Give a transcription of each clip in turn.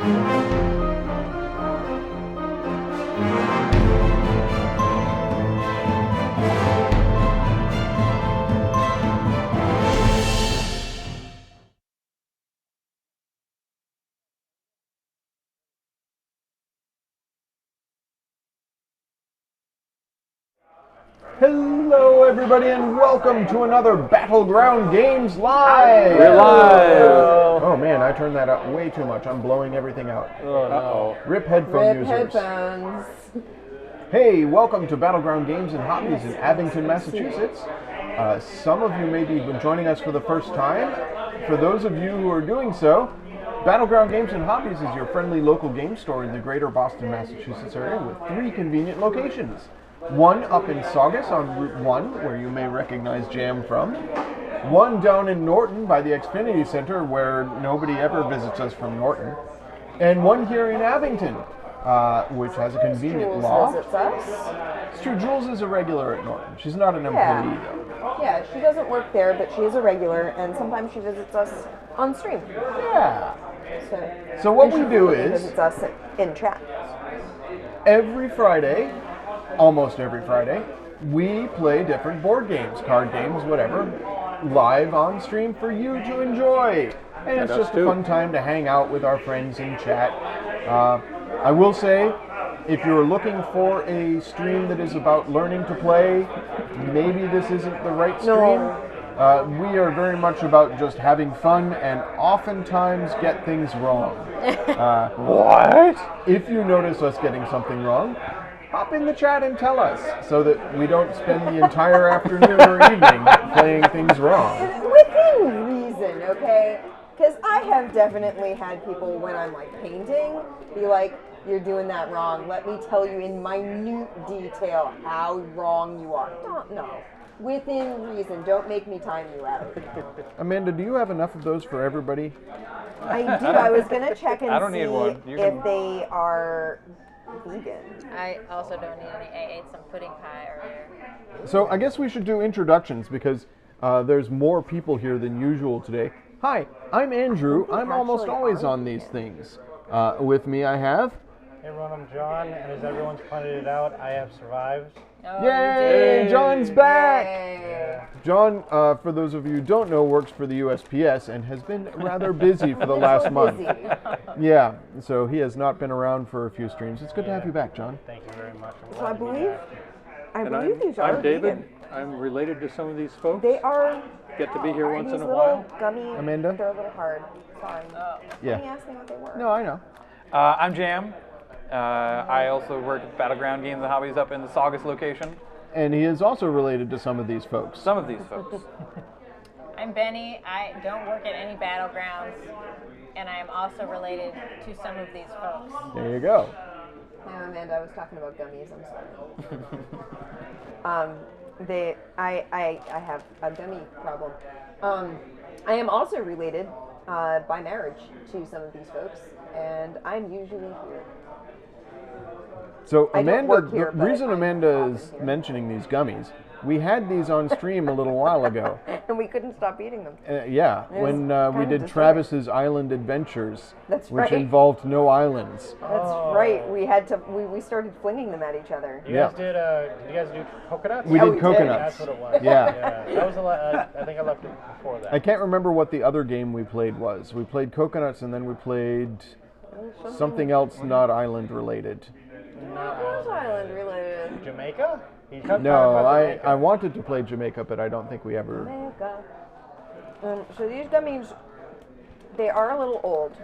Hello, everybody, and welcome to another Battleground Games Live! We're live! Oh man, I turned that up way too much. I'm blowing everything out. Oh no. Rip headphone Rip users. headphones. Hey, welcome to Battleground Games Hobbies in Abington, Massachusetts. Some of you may be joining us for the first time. For those of you who are doing so, Battleground Games Hobbies is your friendly local game store in the greater Boston, Massachusetts area with 3 convenient locations. One up in Saugus on Route 1, where you may recognize Jam from. One down in Norton by the Xfinity Center, where nobody ever visits us from Norton. And one here in Abington, which has a convenient Jules loft. visits us. It's true, Jules is a regular at Norton. She's not an employee, though. Yeah, she doesn't work there, but she is a regular, and sometimes she visits us on stream. Yeah. So what and we she do frequently is, visits us in chat. every Friday, almost every Friday, we play different board games, card games, whatever, live on stream for you to enjoy. And it's just a fun time to hang out with our friends in chat. I will say, if you're looking for a stream that is about learning to play, maybe this isn't the right stream. No. We are very much about just having fun and oftentimes get things wrong. What? If you notice us getting something wrong, hop in the chat and tell us so that we don't spend the entire afternoon or evening playing things wrong. Within reason, okay? Because I have definitely had people, when I'm like painting, be like, "You're doing that wrong. Let me tell you in minute detail how wrong you are." No. Within reason. Don't make me time you out. Amanda, do you have enough of those for everybody? I do. I was going to check and I don't need one. see You if can- they are vegan. I also don't need any. I ate some pudding pie earlier. So I guess we should do introductions because there's more people here than usual today. Hi, I'm Andrew. I'm almost always on these things. With me I have... Hey everyone, I'm John, and as everyone's pointed it out, I have survived. Oh, Yay! John's back! Yay. John, for those of you who don't know, works for the USPS and has been rather busy for the last month. Busy. Yeah, so he has not been around for a few streams. It's good to have you back, John. Thank you very much. I'm So glad I to be believe back. these are I'm David. vegan. I'm related to some of these folks. They are. Get to be here Are once these in a little while. gummy? Amanda? They're a little hard. Sorry. Yeah. He asked me what they were. No, I know. I'm Jam. I also work at Battleground Games Hobbies up in the Saugus location. And he is also related to some of these folks. Some of these folks. I'm Benny. I don't work at any battlegrounds, and I am also related to some of these folks. There you go. No, Amanda, I was talking about gummies. I'm sorry. I have a gummy problem. I am also related by marriage to some of these folks, and I'm usually here. So I don't Amanda, work here, the but reason I'm Amanda is often here. mentioning these gummies, we had these on stream a little while ago. And we couldn't stop eating them. Yeah, was when we kinda did disturbing. Travis's Island Adventures, That's which right. involved no islands. That's right. We had to. We started flinging them at each other. You guys did you guys do coconuts? We Yeah, did we did. coconuts. That's what it was. Yeah. That was a lot. I think I left it before that. I can't remember what the other game we played was. We played coconuts and then we played something else not island related. What was island related? Jamaica? You kept No, talking about Jamaica. I wanted to play Jamaica, but I don't think we ever... Jamaica. So these gummies, they are a little old.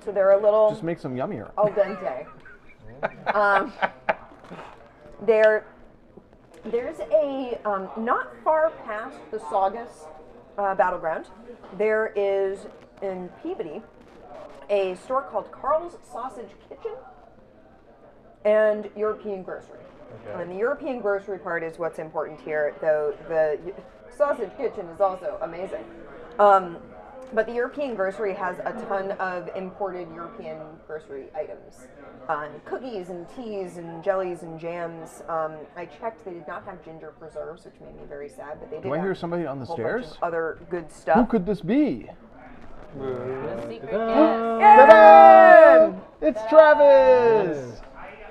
So they're a little Just make some yummier. al dente. There's a not far past the Saugus battleground. There is in Peabody a store called Carl's Sausage Kitchen and European Grocery. Okay. And the European grocery part is what's important here, though the sausage kitchen is also amazing. But the European grocery has a ton of imported European grocery items. Cookies and teas and jellies and jams. I checked, they did not have ginger preserves, which made me very sad, but they did Do I have hear somebody on the a whole bunch stairs? of other good Who stuff. could this be? The secret guest. Ta-da! It's Travis!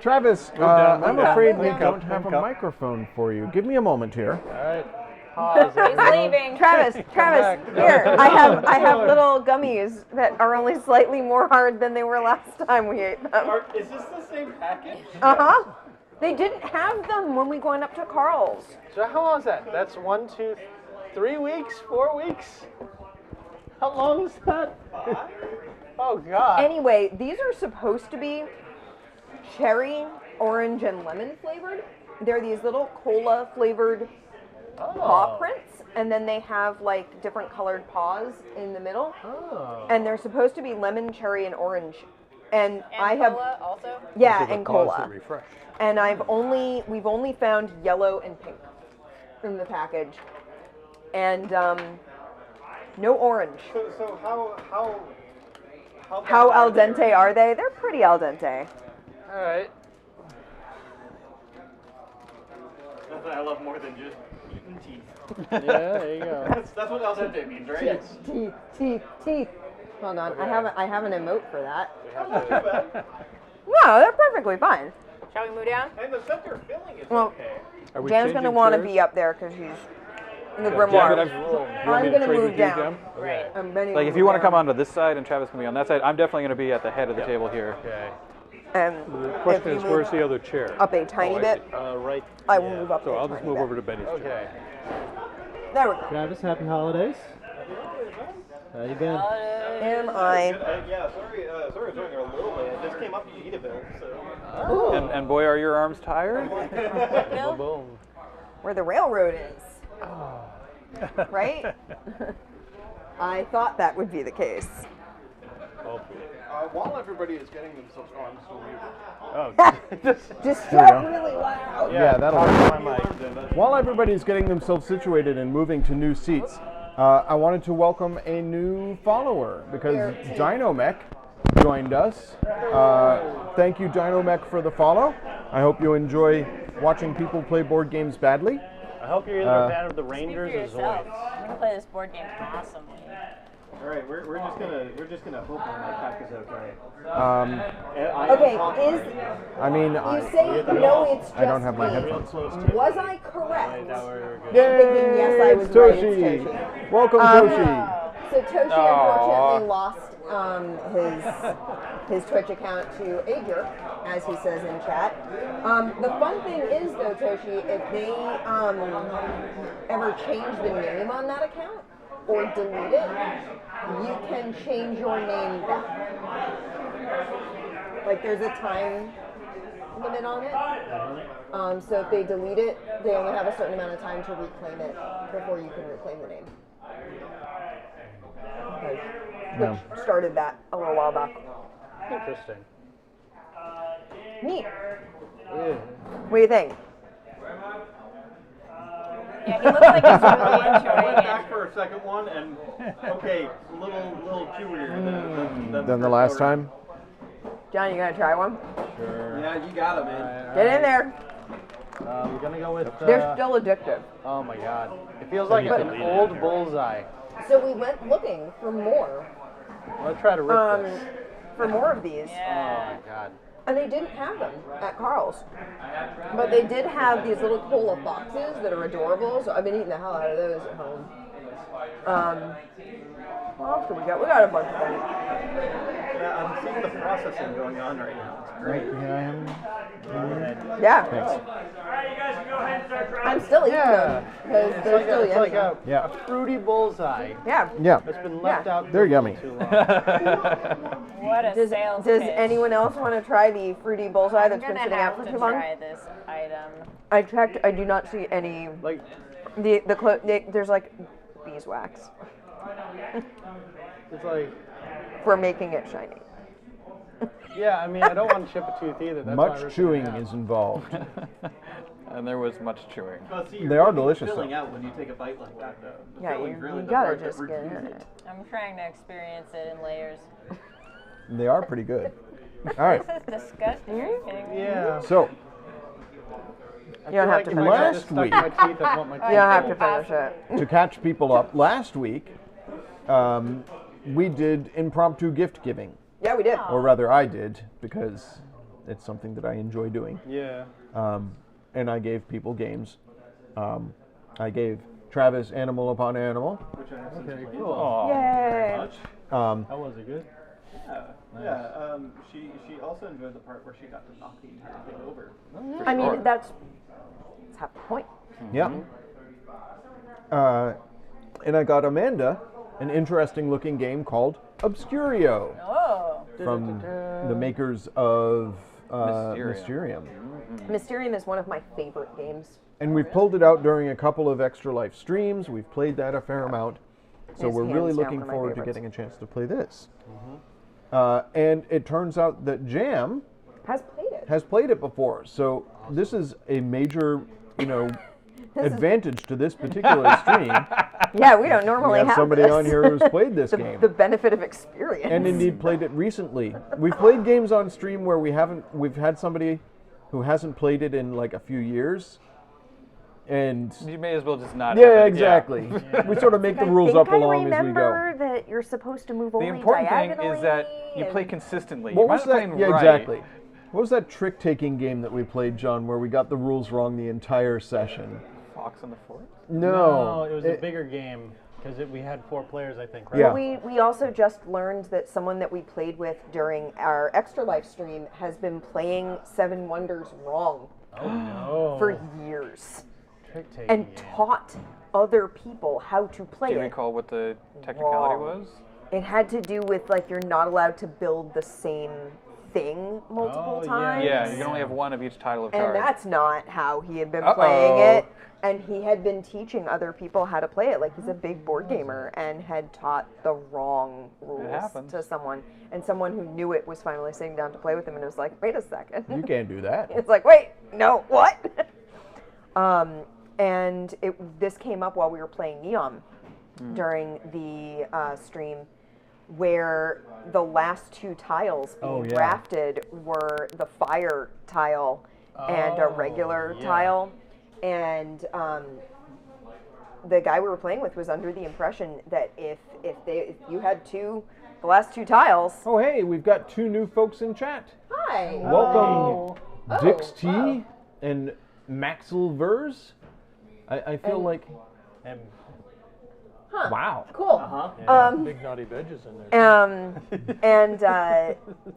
Travis, down, I'm move down. afraid we Pink don't up, have a pink up. microphone for you. Give me a moment here. All right. Pause. He's leaving. Travis, back. here. I have little gummies that are only slightly more hard than they were last time we ate them. Is this the same package? Uh-huh. They didn't have them when we went up to Carl's. So how long is that? That's 1, 2, 3 weeks, 4 weeks? How long is that? Oh God. Anyway, these are supposed to be cherry, orange, and lemon flavored. They're these little cola flavored paw prints, and then they have like different colored paws in the middle. Oh. And they're supposed to be lemon, cherry, and orange. And I have cola also? yeah, So the and pause cola. to refresh. And we've only found yellow and pink in the package, and no orange. So how How al dente are they? They're pretty al dente. All right. Nothing I love more than just eating teeth. Yeah, there you go. That's what al dente means, right? Teeth. Hold on, I have an emote for that. Not too bad. No, they're perfectly fine. Shall we move down? And the center filling is Well, okay. Are we Dan's gonna changing want to chairs? be up there because he's in the Yeah, grimoire. but you want me I'm to gonna trade move with you, down. Jem? Right. I'm bending Like if over you want to down. come onto this side and Travis can be on that side, I'm definitely going to be at the head of the table here. Okay. And The if question you is, move where's the other chair? up a tiny Oh, I bit, see. Right. I will move up. So a I'll just tiny move bit. over to Benny's chair. Okay. There we go. Travis, happy holidays. How you been? Am I? Yeah, sorry it's running a little late. I just came up to eat a bit, so. And boy, are your arms tired? Boom. Where the railroad is. Right? I thought that would be the case. While everybody is getting themselves... Oh, I'm still muted. Oh. Just There we shout go. really loud. Yeah, that'll Talk work. to my mic. While everybody's getting themselves situated and moving to new seats, I wanted to welcome a new follower because Dynomech joined us. Thank you, Dynomech, for the follow. I hope you enjoy watching people play board games badly. I hope you're either a fan of the Rangers or yourself. Zoids. I'm gonna play this board game awesomely. All right, we're just gonna hope my pack is okay. Okay, I mean, you say no, it's just I don't have my me. headphones. Was I correct? Now we're good. Thinking yes, I was right, it's Toshi. Welcome, Toshi. So Toshi unfortunately lost his Twitch account to a jerk, as he says in chat. The fun thing is though, Toshi, if they ever change the name on that account or delete it, you can change your name back. Like there's a time limit on it. So if they delete it, they only have a certain amount of time to reclaim it before you can reclaim the name. Which started that a little while back. Interesting. Neat. Yeah. What do you think? Yeah, he looks like he's really I went enjoying it. back for a second one, and okay, little chewier than Than the last time? John, you gonna try one? Sure. Yeah, you got it, man. Get in there. We're gonna go with. They're still addictive. Oh my God! It feels like an old bullseye. So we went looking for more, Let's try to rip this. for more of these, Oh Yeah. my God! and they didn't have them at Carl's. But they did have these little cola foxes that are adorable. So I've been eating the hell out of those at home. What else do we got? We got a bunch of things. Yeah, I'm seeing the processing going on right now. It's great. Yeah. Thanks. I'm still eating them because It's they're like, still it's like yummy. a, Yeah. a fruity bullseye Yeah. Yeah, that's been left Yeah. out. they're for yummy. Too long. What a Does sales Does pitch. anyone else want to try the fruity bullseye I'm that's been gonna sitting out have for to too long? try this item. I checked. I do not see any. Like, There's like beeswax it's like, for making it shiny. yeah. I mean, I don't want to chip a tooth either. That's why I much ripped it chewing in half. is involved. And there was much chewing. They are delicious, Filling though. out when you take a bite like that, though. The Yeah, filling's you really the gotta part that just get in redeems it. I'm trying to experience it in layers. They are pretty good. All right, This is disgusting. Are you kidding me? Yeah. so I You don't feel have to if I finish got it. this stuck in my teeth, I want my teeth You don't have to pulled. finish it. to catch people up, last week we did impromptu gift giving. Yeah, we did. or rather I did, because it's something that I enjoy doing. Yeah. And I gave people games. I gave Travis Animal Upon Animal. Which I have since Okay, played. cool. Oh, Yay! How was it good? Yeah. She also enjoyed the part where she got to knock the entire thing over. I mean, that's half the point. Yep. And I got Amanda an interesting looking game called Obscurio Oh. from the makers of Mysterium. Mysterium. Mysterium is one of my favorite games. And we've pulled it out during a couple of Extra Life streams. We've played that a fair amount. So It's we're really hands down looking one of my forward to favorites. getting a chance to play this. And it turns out that Jam Has played it. has played it before. So this is a major, advantage to this particular stream. Yeah, we don't We normally have have somebody this. on here who's played this game. The benefit of experience. And indeed played it recently. We've played games on stream where we've had somebody who hasn't played it in like a few years. And You may as well just not. yeah, have it. exactly. We sort of make the rules up along as we go. I remember that you're supposed to move The only important thing diagonally. is that you play and- consistently. What you was might not that? play Yeah, right. exactly. What was that trick-taking game that we played, John, where we got the rules wrong the entire session? Fox on the Forest? No. it was a bigger game because we had 4 players, I think, right? Yeah. We also just learned that someone that we played with during our Extra Life stream has been playing Seven Wonders wrong Oh no. for years Trick-taking and game. taught other people how to play Do you it. recall what the technicality Wrong. was? It had to do with like you're not allowed to build the same thing multiple Oh, yeah. times. Yeah, you can only have one of each title of And card. that's not how he had been Uh-oh. playing it. And he had been teaching other people how to play it. Like he's a big board gamer and had taught the wrong rules happens. to someone. And someone who knew it was finally sitting down to play with him and was like, wait a second. You can't do that. It's like, wait, no, what? And this came up while we were playing Neon during the stream, where the last 2 tiles being Oh, yeah. drafted were the fire tile and a Oh, regular yeah. tile. And the guy we were playing with was under the impression that if you had the last 2 tiles. Oh, hey, we've got 2 new folks in chat. Hi. Welcome, Oh, Dix T wow. and Maxel Vers. I feel And- like, And Huh. wow. Cool. yeah, big naughty veggies in there. And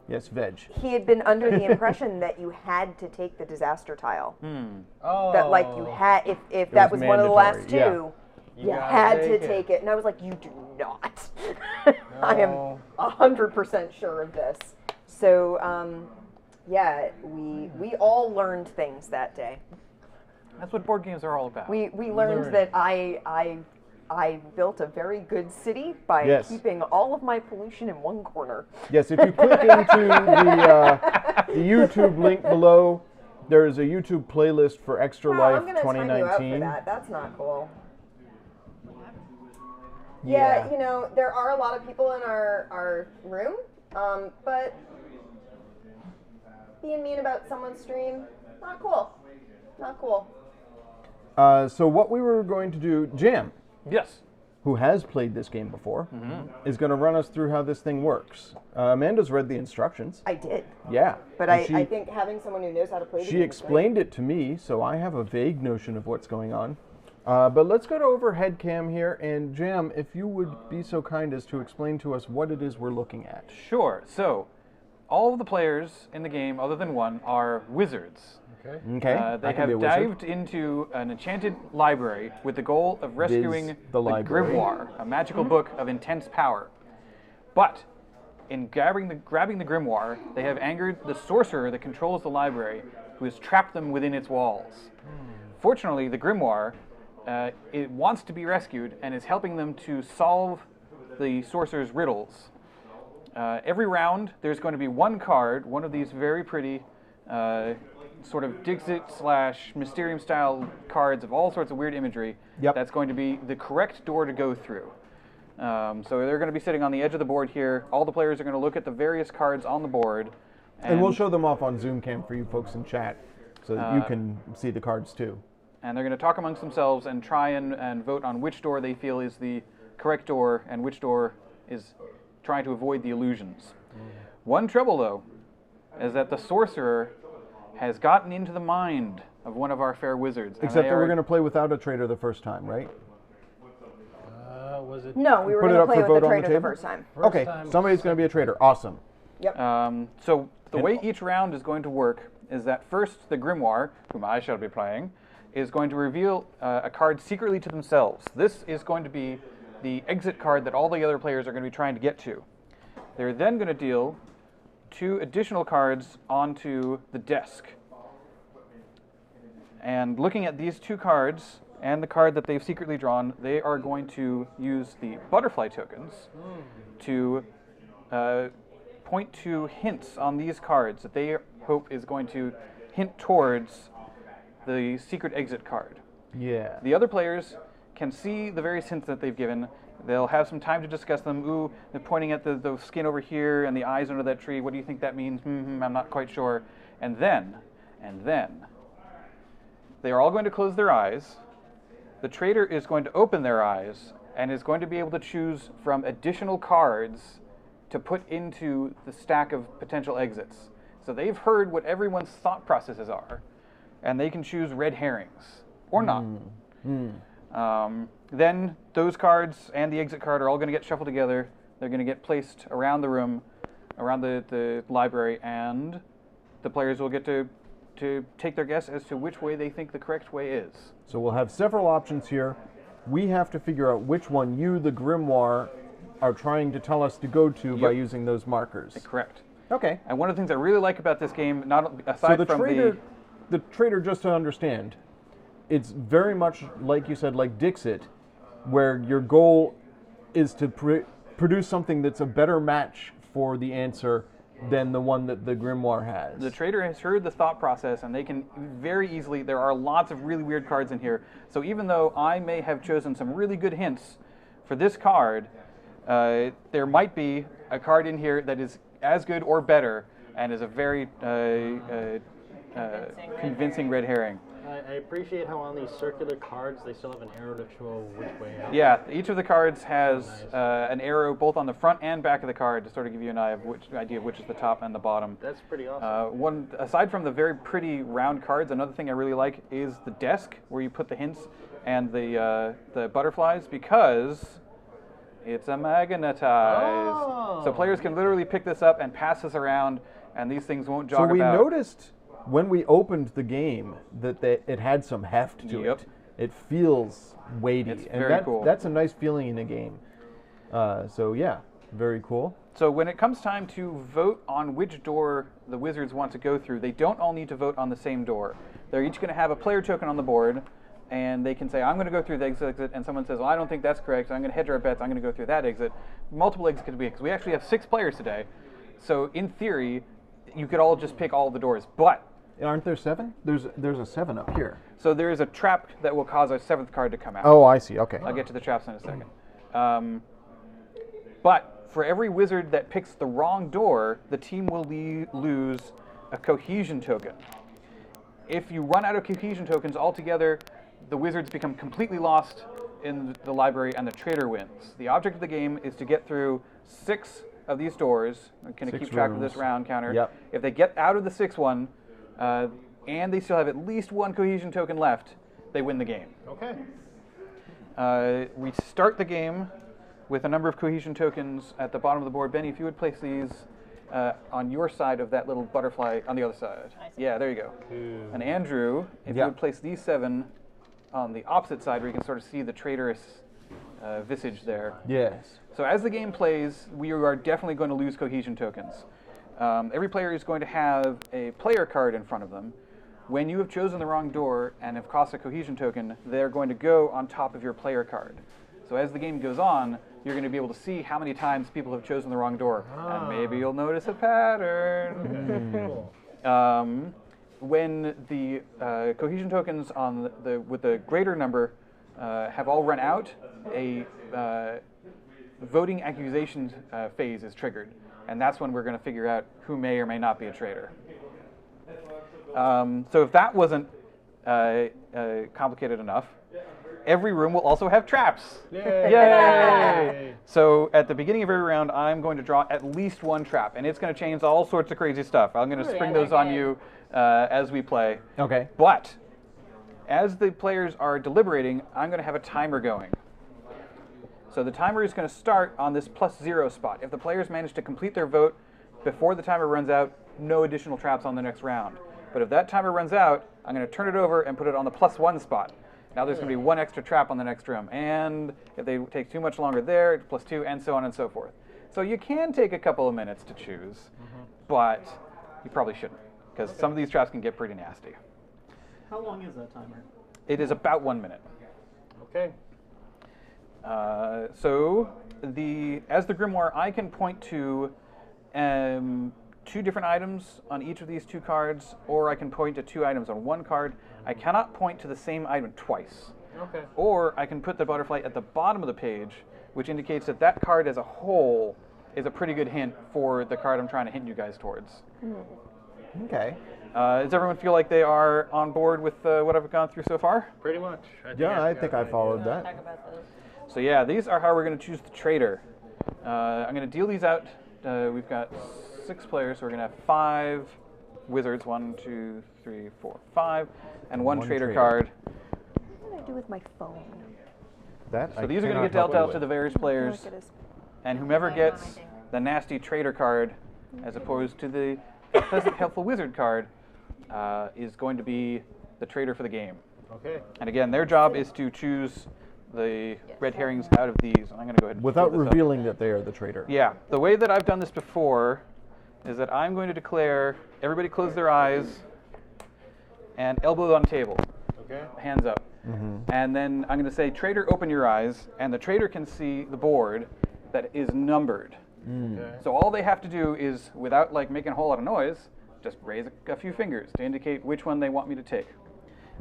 Yes, veg. he had been under the impression that you had to take the disaster tile. Oh. That like you had, if that was was one of the last 2, mandatory, you gotta had to take it. take it. And I was like, you do not. I am 100% sure of this. So yeah, we all learned things that day. That's what board games are all about. We learned Learn. that I built a very good city by Yes. keeping all of my pollution in one corner. Yes, if you click into the YouTube link below, there is a YouTube playlist for Extra Wow, Life I'm gonna time you out for 2019. that. That's not cool. Yeah, there are a lot of people in our room, but being mean about someone's stream, not cool. Not cool. So what we were going to do, Jam, Yes. who has played this game before, is going to run us through how this thing works. Amanda's read the instructions. I did, Yeah. but and I think having someone who knows how to play the she game is great. explained it to me, so I have a vague notion of what's going on. But let's go to overhead cam here, and Jam, if you would be so kind as to explain to us what it is we're looking at. Sure. So, all of the players in the game, other than one, are wizards. Okay. Okay. I They can be a have wizard. dived into an enchanted library with the goal of rescuing the library. Grimoire, a magical book of intense power. But in grabbing the Grimoire, they have angered the sorcerer that controls the library, who has trapped them within its walls. Fortunately, the Grimoire it wants to be rescued and is helping them to solve the sorcerer's riddles. Every round, there's going to be one card, one of these very pretty sort of Dixit/Mysterium style cards of all sorts of weird imagery. Yep. That's going to be the correct door to go through. So they're going to be sitting on the edge of the board here. All the players are going to look at the various cards on the board. And we'll show them off on Zoom cam for you folks in chat, so that you can see the cards too. And they're going to talk amongst themselves and try and vote on which door they feel is the correct door and which door is trying to avoid the illusions. One trouble, though, is that the sorcerer has gotten into the mind of one of our fair wizards. and Except they that we're are- going to play without a traitor the first time, right? Was it? No, we were Put it going to up play for with vote the on the traitor the table? first time. Okay, time. somebody's going to be a traitor. Awesome. Yep. So the way each round is going to work is that first the Grimoire, whom I shall be playing, is going to reveal a card secretly to themselves. This is going to be the exit card that all the other players are going to be trying to get to. They're then going to deal 2 additional cards onto the desk. And looking at these 2 cards and the card that they've secretly drawn, they are going to use the butterfly tokens to point to hints on these cards that they hope is going to hint towards the secret exit card. Yeah. The other players can see the various hints that they've given. They'll have some time to discuss them. Ooh, they're pointing at the skin over here and the eyes under that tree. What do you think that means? I'm not quite sure. And then, they are all going to close their eyes. The traitor is going to open their eyes and is going to be able to choose from additional cards to put into the stack of potential exits. So they've heard what everyone's thought processes are, and they can choose red herrings or not. Then those cards and the exit card are all going to get shuffled together. They're going to get placed around the room, around the library, and the players will get to take their guess as to which way they think the correct way is. So we'll have several options here. We have to figure out which one you, the Grimoire, are trying to tell us to go to by Yep. using those markers. Correct. Okay. And one of the things I really like about this game, not So aside the from traitor, just to understand, it's very much like you said, like Dixit, where your goal is to produce something that's a better match for the answer than the one that the Grimoire has. the traitor has heard the thought process, and they can very easily. There are lots of really weird cards in here. So even though I may have chosen some really good hints for this card, there might be a card in here that is as good or better and is a very convincing red herring. I appreciate how on these circular cards they still have an arrow to show which way out. Yeah, each of the cards has an arrow both on the front and back of the card to sort of give you an idea of which is the top and the bottom. That's pretty awesome. Aside from the very pretty round cards, another thing I really like is the desk where you put the hints and the butterflies, because it's a magnetized. Oh. So players can literally pick this up and pass this around, and these things won't jog So about. we noticed when we opened the game that it had some heft to Yep. it. It feels weighty, It's and very cool. that's a nice feeling in a game. So yeah, very cool. So when it comes time to vote on which door the wizards want to go through, they don't all need to vote on the same door. They're each going to have a player token on the board, and they can say, I'm going to go through the exit, and someone says, well, I don't think that's correct, so I'm going to hedge our bets, I'm going to go through that exit. Multiple exits could be, because we actually have 6 players today. So in theory, you could all just pick all of the doors. But Aren't there 7? There's a 7 up here. so there is a trap that will cause a 7th card to come out. Oh, I see. Okay. I'll get to the traps in a second. But for every wizard that picks the wrong door, the team will lose a cohesion token. If you run out of cohesion tokens altogether, the wizards become completely lost in the library and the traitor wins. The object of the game is to get through 6 of these doors. I'm going to 6 keep track of rooms. this round counter. Yep. If they get out of the 6th one, and they still have at least 1 cohesion token left, they win the game. Okay. We start the game with a number of cohesion tokens at the bottom of the board. Benny, if you would place these on your side of that little butterfly on the other side. I see. Yeah, there you go. And Andrew, if Yeah. you would place these 7 on the opposite side where you can sort of see the traitorous visage there. Yes. So as the game plays, we are definitely going to lose cohesion tokens. Every player is going to have a player card in front of them. When you have chosen the wrong door and have cost a cohesion token, they're going to go on top of your player card. So as the game goes on, you're going to be able to see how many times people have chosen the wrong door. And maybe you'll notice a pattern. When the cohesion tokens on with the greater number have all run out, a voting accusation phase is triggered. And that's when we're going to figure out who may or may not be a traitor. So if that wasn't complicated enough, every room will also have traps. Yay! Yay! So at the beginning of every round, I'm going to draw at least one trap, and it's going to change all sorts of crazy stuff. I'm going to spring those on you as we play. Okay. But as the players are deliberating, I'm going to have a timer going. So the timer is going to start on this +0 spot. If the players manage to complete their vote before the timer runs out, no additional traps on the next round. But if that timer runs out, I'm going to turn it over and put it on the +1 spot. Now there's going to be one extra trap on the next room. And if they take too much longer there, it's +2, and so on and so forth. So you can take a couple of minutes to choose, but you probably shouldn't, because some of these traps can get pretty nasty. How long is that timer? It is about 1 minute. Okay. So as the grimoire, I can point to 2 different items on each of these 2 cards, or I can point to 2 items on 1 card. I cannot point to the same item twice. Okay. Or I can put the butterfly at the bottom of the page, which indicates that that card as a whole is a pretty good hint for the card I'm trying to hint you guys towards. Okay. Does everyone feel like they are on board with what I've gone through so far? Pretty much. I think I followed Talk that. about those. So yeah, these are how we're going to choose the trader. I'm going to deal these out. We've got 6 players, so we're going to have 5 wizards, 1, 2, 3, 4, 5, and one trader card. What do I do with my phone? So these are going to get dealt out to the various players, and whomever gets the nasty trader card, as opposed to the pleasant, helpful wizard card, is going to be the trader for the game. Okay. And again, their job is to choose the red herrings out of these. I'm going to go ahead and Without pull this up. revealing that they are the traitor. Yeah, the way that I've done this before is that I'm going to declare everybody close their eyes and elbows on table, Okay. hands up. And then I'm going to say, trader, open your eyes, and the trader can see the board that is numbered. Okay. So all they have to do is, without like making a whole lot of noise, just raise a few fingers to indicate which one they want me to take.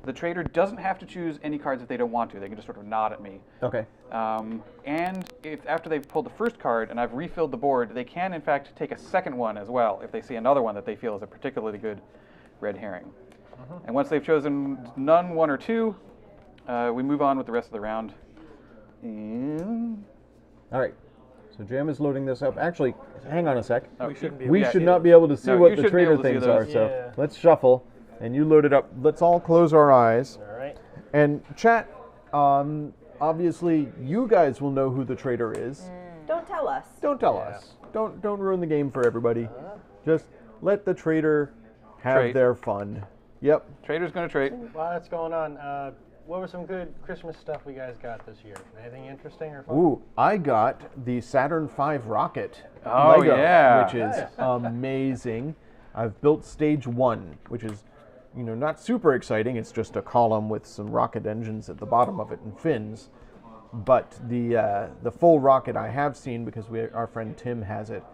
The trader doesn't have to choose any cards if they don't want to. They can just sort of nod at me. Okay. And if after they've pulled the first card and I've refilled the board, they can in fact take a second one as well if they see another one that they feel is a particularly good red herring. And once they've chosen none, 1, or 2, we move on with the rest of the round. And All right. So Jam is loading this up. Actually, hang on a sec. we shouldn't We should not be able to see what the shouldn't be traitor able to see things those. are. So Yeah. let's shuffle, and you load it up. Let's all close our eyes. All right. And chat, obviously, you guys will know who the traitor is. Don't tell us. Don't tell us. Don't ruin the game for everybody. Just let the traitor have Trait. their fun. Yep. Trader's going to trade. While that's going on, what were some good Christmas stuff we guys got this year? Anything interesting or fun? Ooh, I got the Saturn V rocket Oh, Lego, yeah. which is amazing. I've built stage 1, which is, not super exciting. It's just a column with some rocket engines at the bottom of it and fins. But the full rocket I have seen because our friend Tim has it,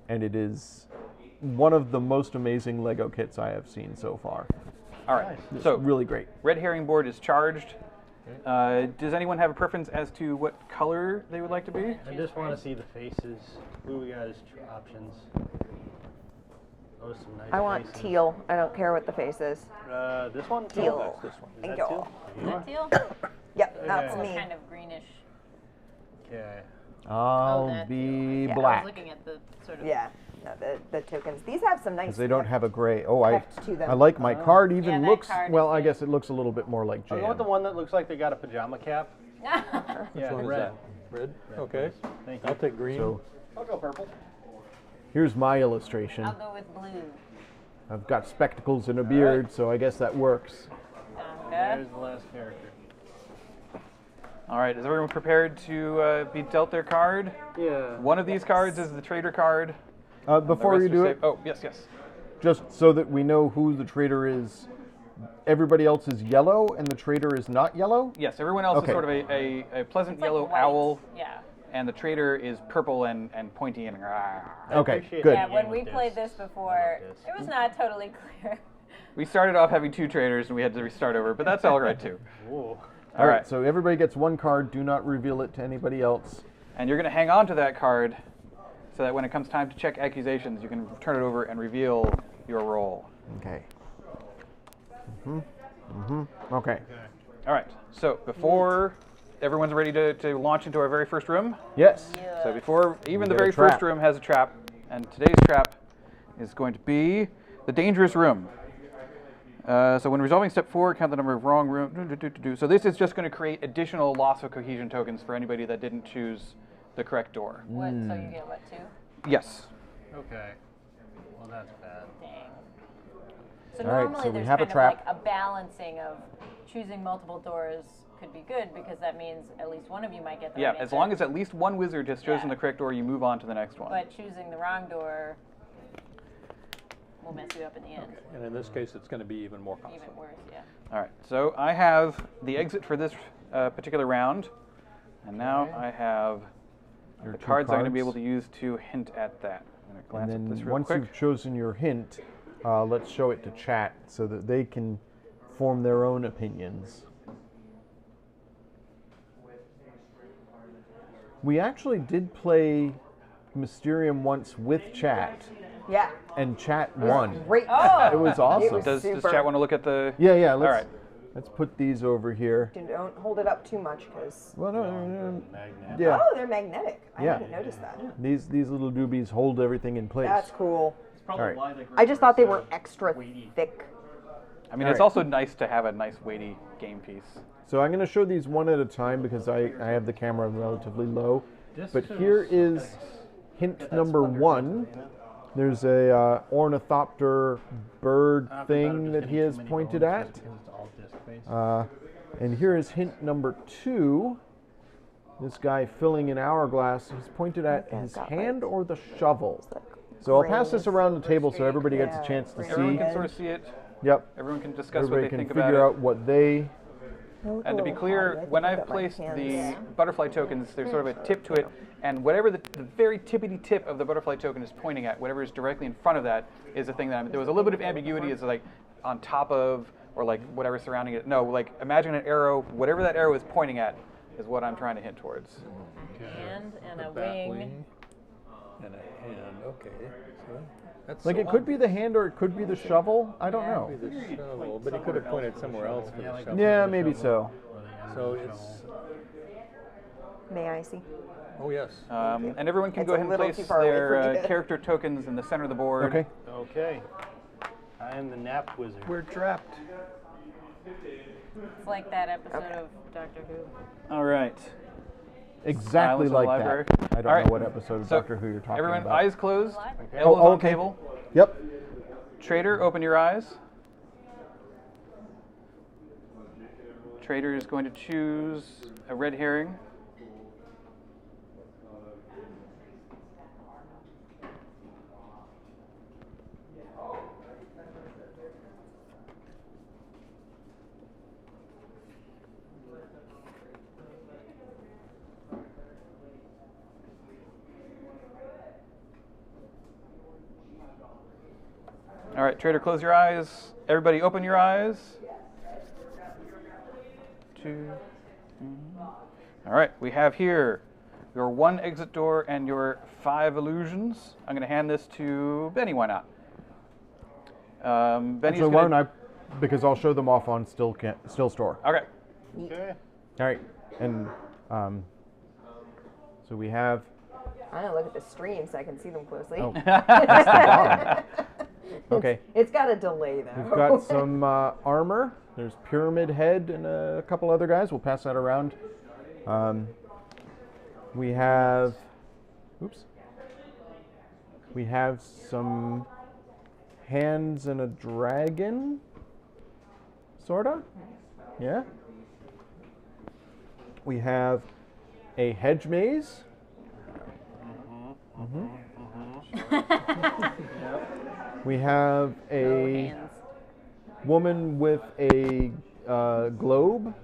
and it is one of the most amazing Lego kits I have seen so far. All right. It's So really great. red herring board is charged. Does anyone have a preference as to what color they would like to be? I just want to see the faces. Who we got as options? Oh, some nice I want faces. teal. I don't care what the face is. This one? Teal. No, that's this one. Is Thank that you. teal? Is that teal? Yep, that's Okay. me. Kind of greenish. Okay. I'll that be Yeah. I black. was looking at the sort of. Yeah, no, the tokens. These have some nice. Because they don't have a gray. Oh, I Heft to them. like my card even Yeah, that looks, card is well, I good. guess it looks a little bit more like I jam. want the one that looks like they got a pajama cap. Yeah, one is red. that? Red? Okay. Thank you. I'll take green. So I'll go purple. here's my illustration. I'll go with blue. I've got spectacles and a beard, so I guess that works. Okay. There's the last character. All right. Is everyone prepared to be dealt their card? Yeah. One of these cards is the trader card. The Before rest you are do safe. it, Oh, yes. just so that we know who the traitor is, everybody else is yellow and the traitor is not yellow? Yes, everyone else Okay. is sort of a pleasant It's like yellow white. owl, Yeah. and the trader is purple and pointy and Okay, appreciate good. Yeah, Yeah, when with we this. played this before, I like this. it was not totally clear. We started off having 2 traders and we had to restart over, but that's all right too. Ooh. All right, so everybody gets one card. Do not reveal it to anybody else. And you're going to hang on to that card so that when it comes time to check accusations, you can turn it over and reveal your role. Okay. Okay. All right. So before everyone's ready to launch into our very first room, Yes. so before even the get a very trap. first room has a trap, and today's trap is going to be the dangerous room. So when resolving step 4, count the number of wrong room. So this is just going to create additional loss of cohesion tokens for anybody that didn't choose the correct door. What? So you get what, 2? Yes. Okay. Well, that's bad. Dang. So All right, normally so we there's have a kind of trap. like a balancing of choosing multiple doors could be good because that means at least one of you might get the Yeah, right as answer. long as at least one wizard has chosen Yeah. the correct door, you move on to the next one. But choosing the wrong door will mess you up in the end. And in this case, it's going to be even more costly. Even worse, yeah. All right, so I have the exit for this particular round, and now I have Your the two cards I'm going to be able cards. to use to hint at that. I'm going to glance And at this then real once quick. you've chosen your hint, let's show it to chat so that they can form their own opinions. We actually did play Mysterium once with chat, Yeah. and chat won. Great. Oh! It was awesome. was Does super. chat want to look at the? Yeah. All right. Let's put these over here. Don't hold it up too much because. Well, no, Magnet. yeah. Oh, they're magnetic. I Yeah. hadn't noticed that. These little doobies hold everything in place. That's cool. All right. I just thought they were extra thick. I mean, All it's right. also nice to have a nice weighty game piece. So I'm going to show these one at a time because I have the camera relatively low. But here is hint number 1. There's a ornithopter bird thing that he has pointed at. And here is hint number 2. This guy filling an hourglass. He's pointed at his hand or the shovel. So I'll pass this around the table so everybody gets a chance to Everyone see. can sort of see it. Yep. Everyone can discuss Everybody what they can think figure about out what they. And to be clear, when I've placed the butterfly tokens, there's sort of a tip to it, and whatever the very tippity tip of the butterfly token is pointing at, whatever is directly in front of that is the thing that there was a little bit of ambiguity. Is like on top of or like whatever surrounding it. No, like imagine an arrow. Whatever that arrow is pointing at is what I'm trying to hint towards. A hand and a Bat wing. and a hand. Okay. So that's Like so it could be the hand or it could be the shovel. I don't know. obvious. The shovel, but he could have pointed somewhere else for the shovel. Yeah, maybe so. So it's. May I see? Oh yes. And everyone can It's go a ahead and little place too far away their for me to- character tokens in the center of the board. Okay. Okay. I am the nap wizard. We're trapped. It's like that episode of Doctor Who. All right. Exactly Silence in the like library. that. I don't All right. know what episode of So, Doctor Who you're talking Everyone, about. eyes closed, Okay. elbows Oh, on okay. table. Yep. Trader, open your eyes. Trader is going to choose a red herring. All right, Trader, close your eyes. Everybody, open your eyes. 2. All right, we have here your 1 exit door and your 5 illusions. I'm going to hand this to Benny. Why not? Benny's So going why don't I? Because I'll show them off on Still Store. Okay. Okay. All right. And so we have. I'm gonna look at the stream so I can see them closely. Oh, that's the bottom. Okay. It's got a delay though. We've got some armor. There's Pyramid Head and a couple other guys. We'll pass that around. We have. Oops. We have some hands and a dragon. Sorta. Yeah. We have a hedge maze. We have No a hands. woman with a globe.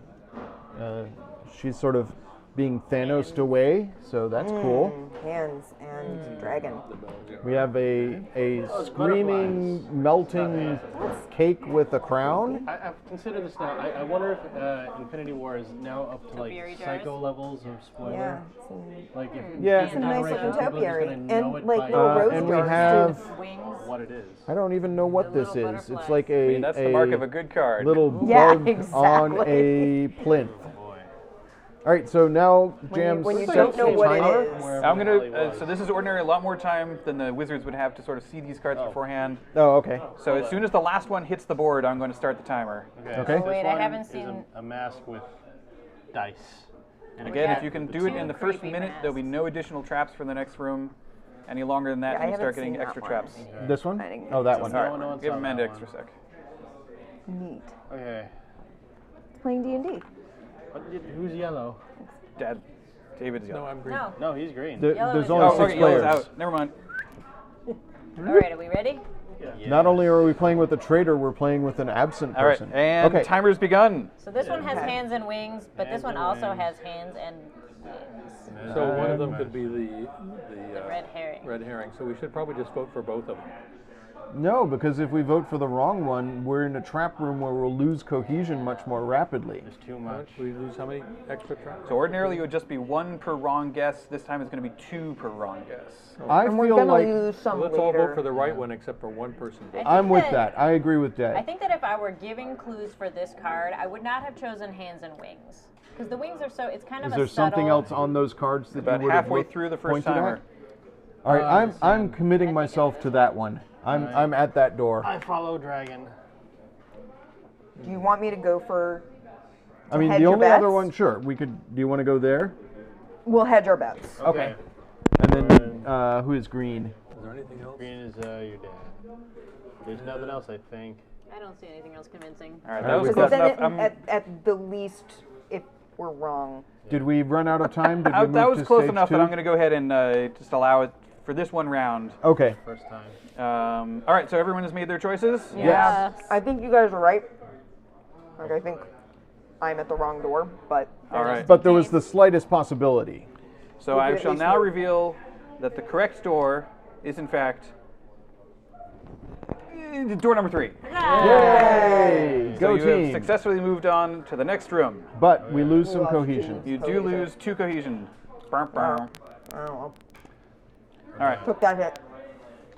She's sort of being Thanos'd away, so that's cool. Hands and dragon. We have a screaming, melting cake with a crown. I've considered this now. I wonder if Infinity War is now up to like Topiary jars? psycho levels of spoiler. Yeah. Like if Yeah. It's a nice looking people are just topiary. gonna know And it like by little rose and we jars, have- too. Wings. what it is. I don't even know what The this little is. It's butterflies. like I mean, that's the mark of a good card. little Yeah, bug on exactly. a plinth. All right, so now Jam when you sets don't know the what it timer. is. I'm gonna. So this is ordinary, a lot more time than the wizards would have to sort of see these cards beforehand. Oh, okay. So as soon as the last one hits the board, I'm going to start the timer. Okay. So Wait, this I one haven't is seen- a mask with dice. And again, got if you can do it two in the first creepy minute, there'll be masks. no additional traps for the next room. Any longer than that, Yeah, I and you haven't start getting seen that extra one. traps. This one? I didn't Oh, that one. No All one right, wants give on Amanda that extra one. sec. Neat. Okay. Playing D&D. Who's yellow? Dad, David's No, yellow. I'm green. No. No, he's green. Yellow There's is only Oh, six okay, yellow's players. out. Never mind. All right, are we ready? Not only are we playing with a traitor, we're playing with an absent All right, person. and okay. timer's begun. So this one has Okay. hands and wings, but this Hands one and also wings. has hands and wings. So one of them could be the Red herring. red herring. So we should probably just vote for both of them. No, because if we vote for the wrong one, we're in a trap room where we'll lose cohesion much more rapidly. There's too much. We lose how many extra traps? So ordinarily it would just be one per wrong guess. This time it's going to be two per wrong guess. I And we're feel gonna like lose some Let's all later. vote for the right one except for one person. votes. I'm with that- that. I agree with I Dad. think that if I were giving clues for this card, I would not have chosen hands and wings. Because the wings are so, it's kind of Is a there something subtle- else on those cards that About you would have halfway looked- through the first pointed at? timer. All right, I'm committing myself to that one. I'm at that door. I follow dragon. Do you want me to go for... I mean, hedge the your only other bets? one, sure. We could. Do you want to go there? We'll hedge our bets. Okay. And then who is green? Is there anything else? Green is your dad. There's nothing else, I think. I don't see anything else convincing. All right, All that right, was we've close got- Then enough. at the least, if we're wrong. Did we run out of time? Did we move That was to close stage enough two? that I'm going to go ahead and just allow it for this one round. Okay. First time. All right, so everyone has made their choices? Yes. I think you guys are right. Like, I think I'm at the wrong door, but... All right. But there was the slightest possibility. So We'll I be at shall least now one. reveal that the correct door is, in fact, door number 3. Yay! So Go you have team. successfully moved on to the next room. But we lose some cohesion. You do lose 2 cohesion. Burr, burr. I don't know. All right. Took that hit.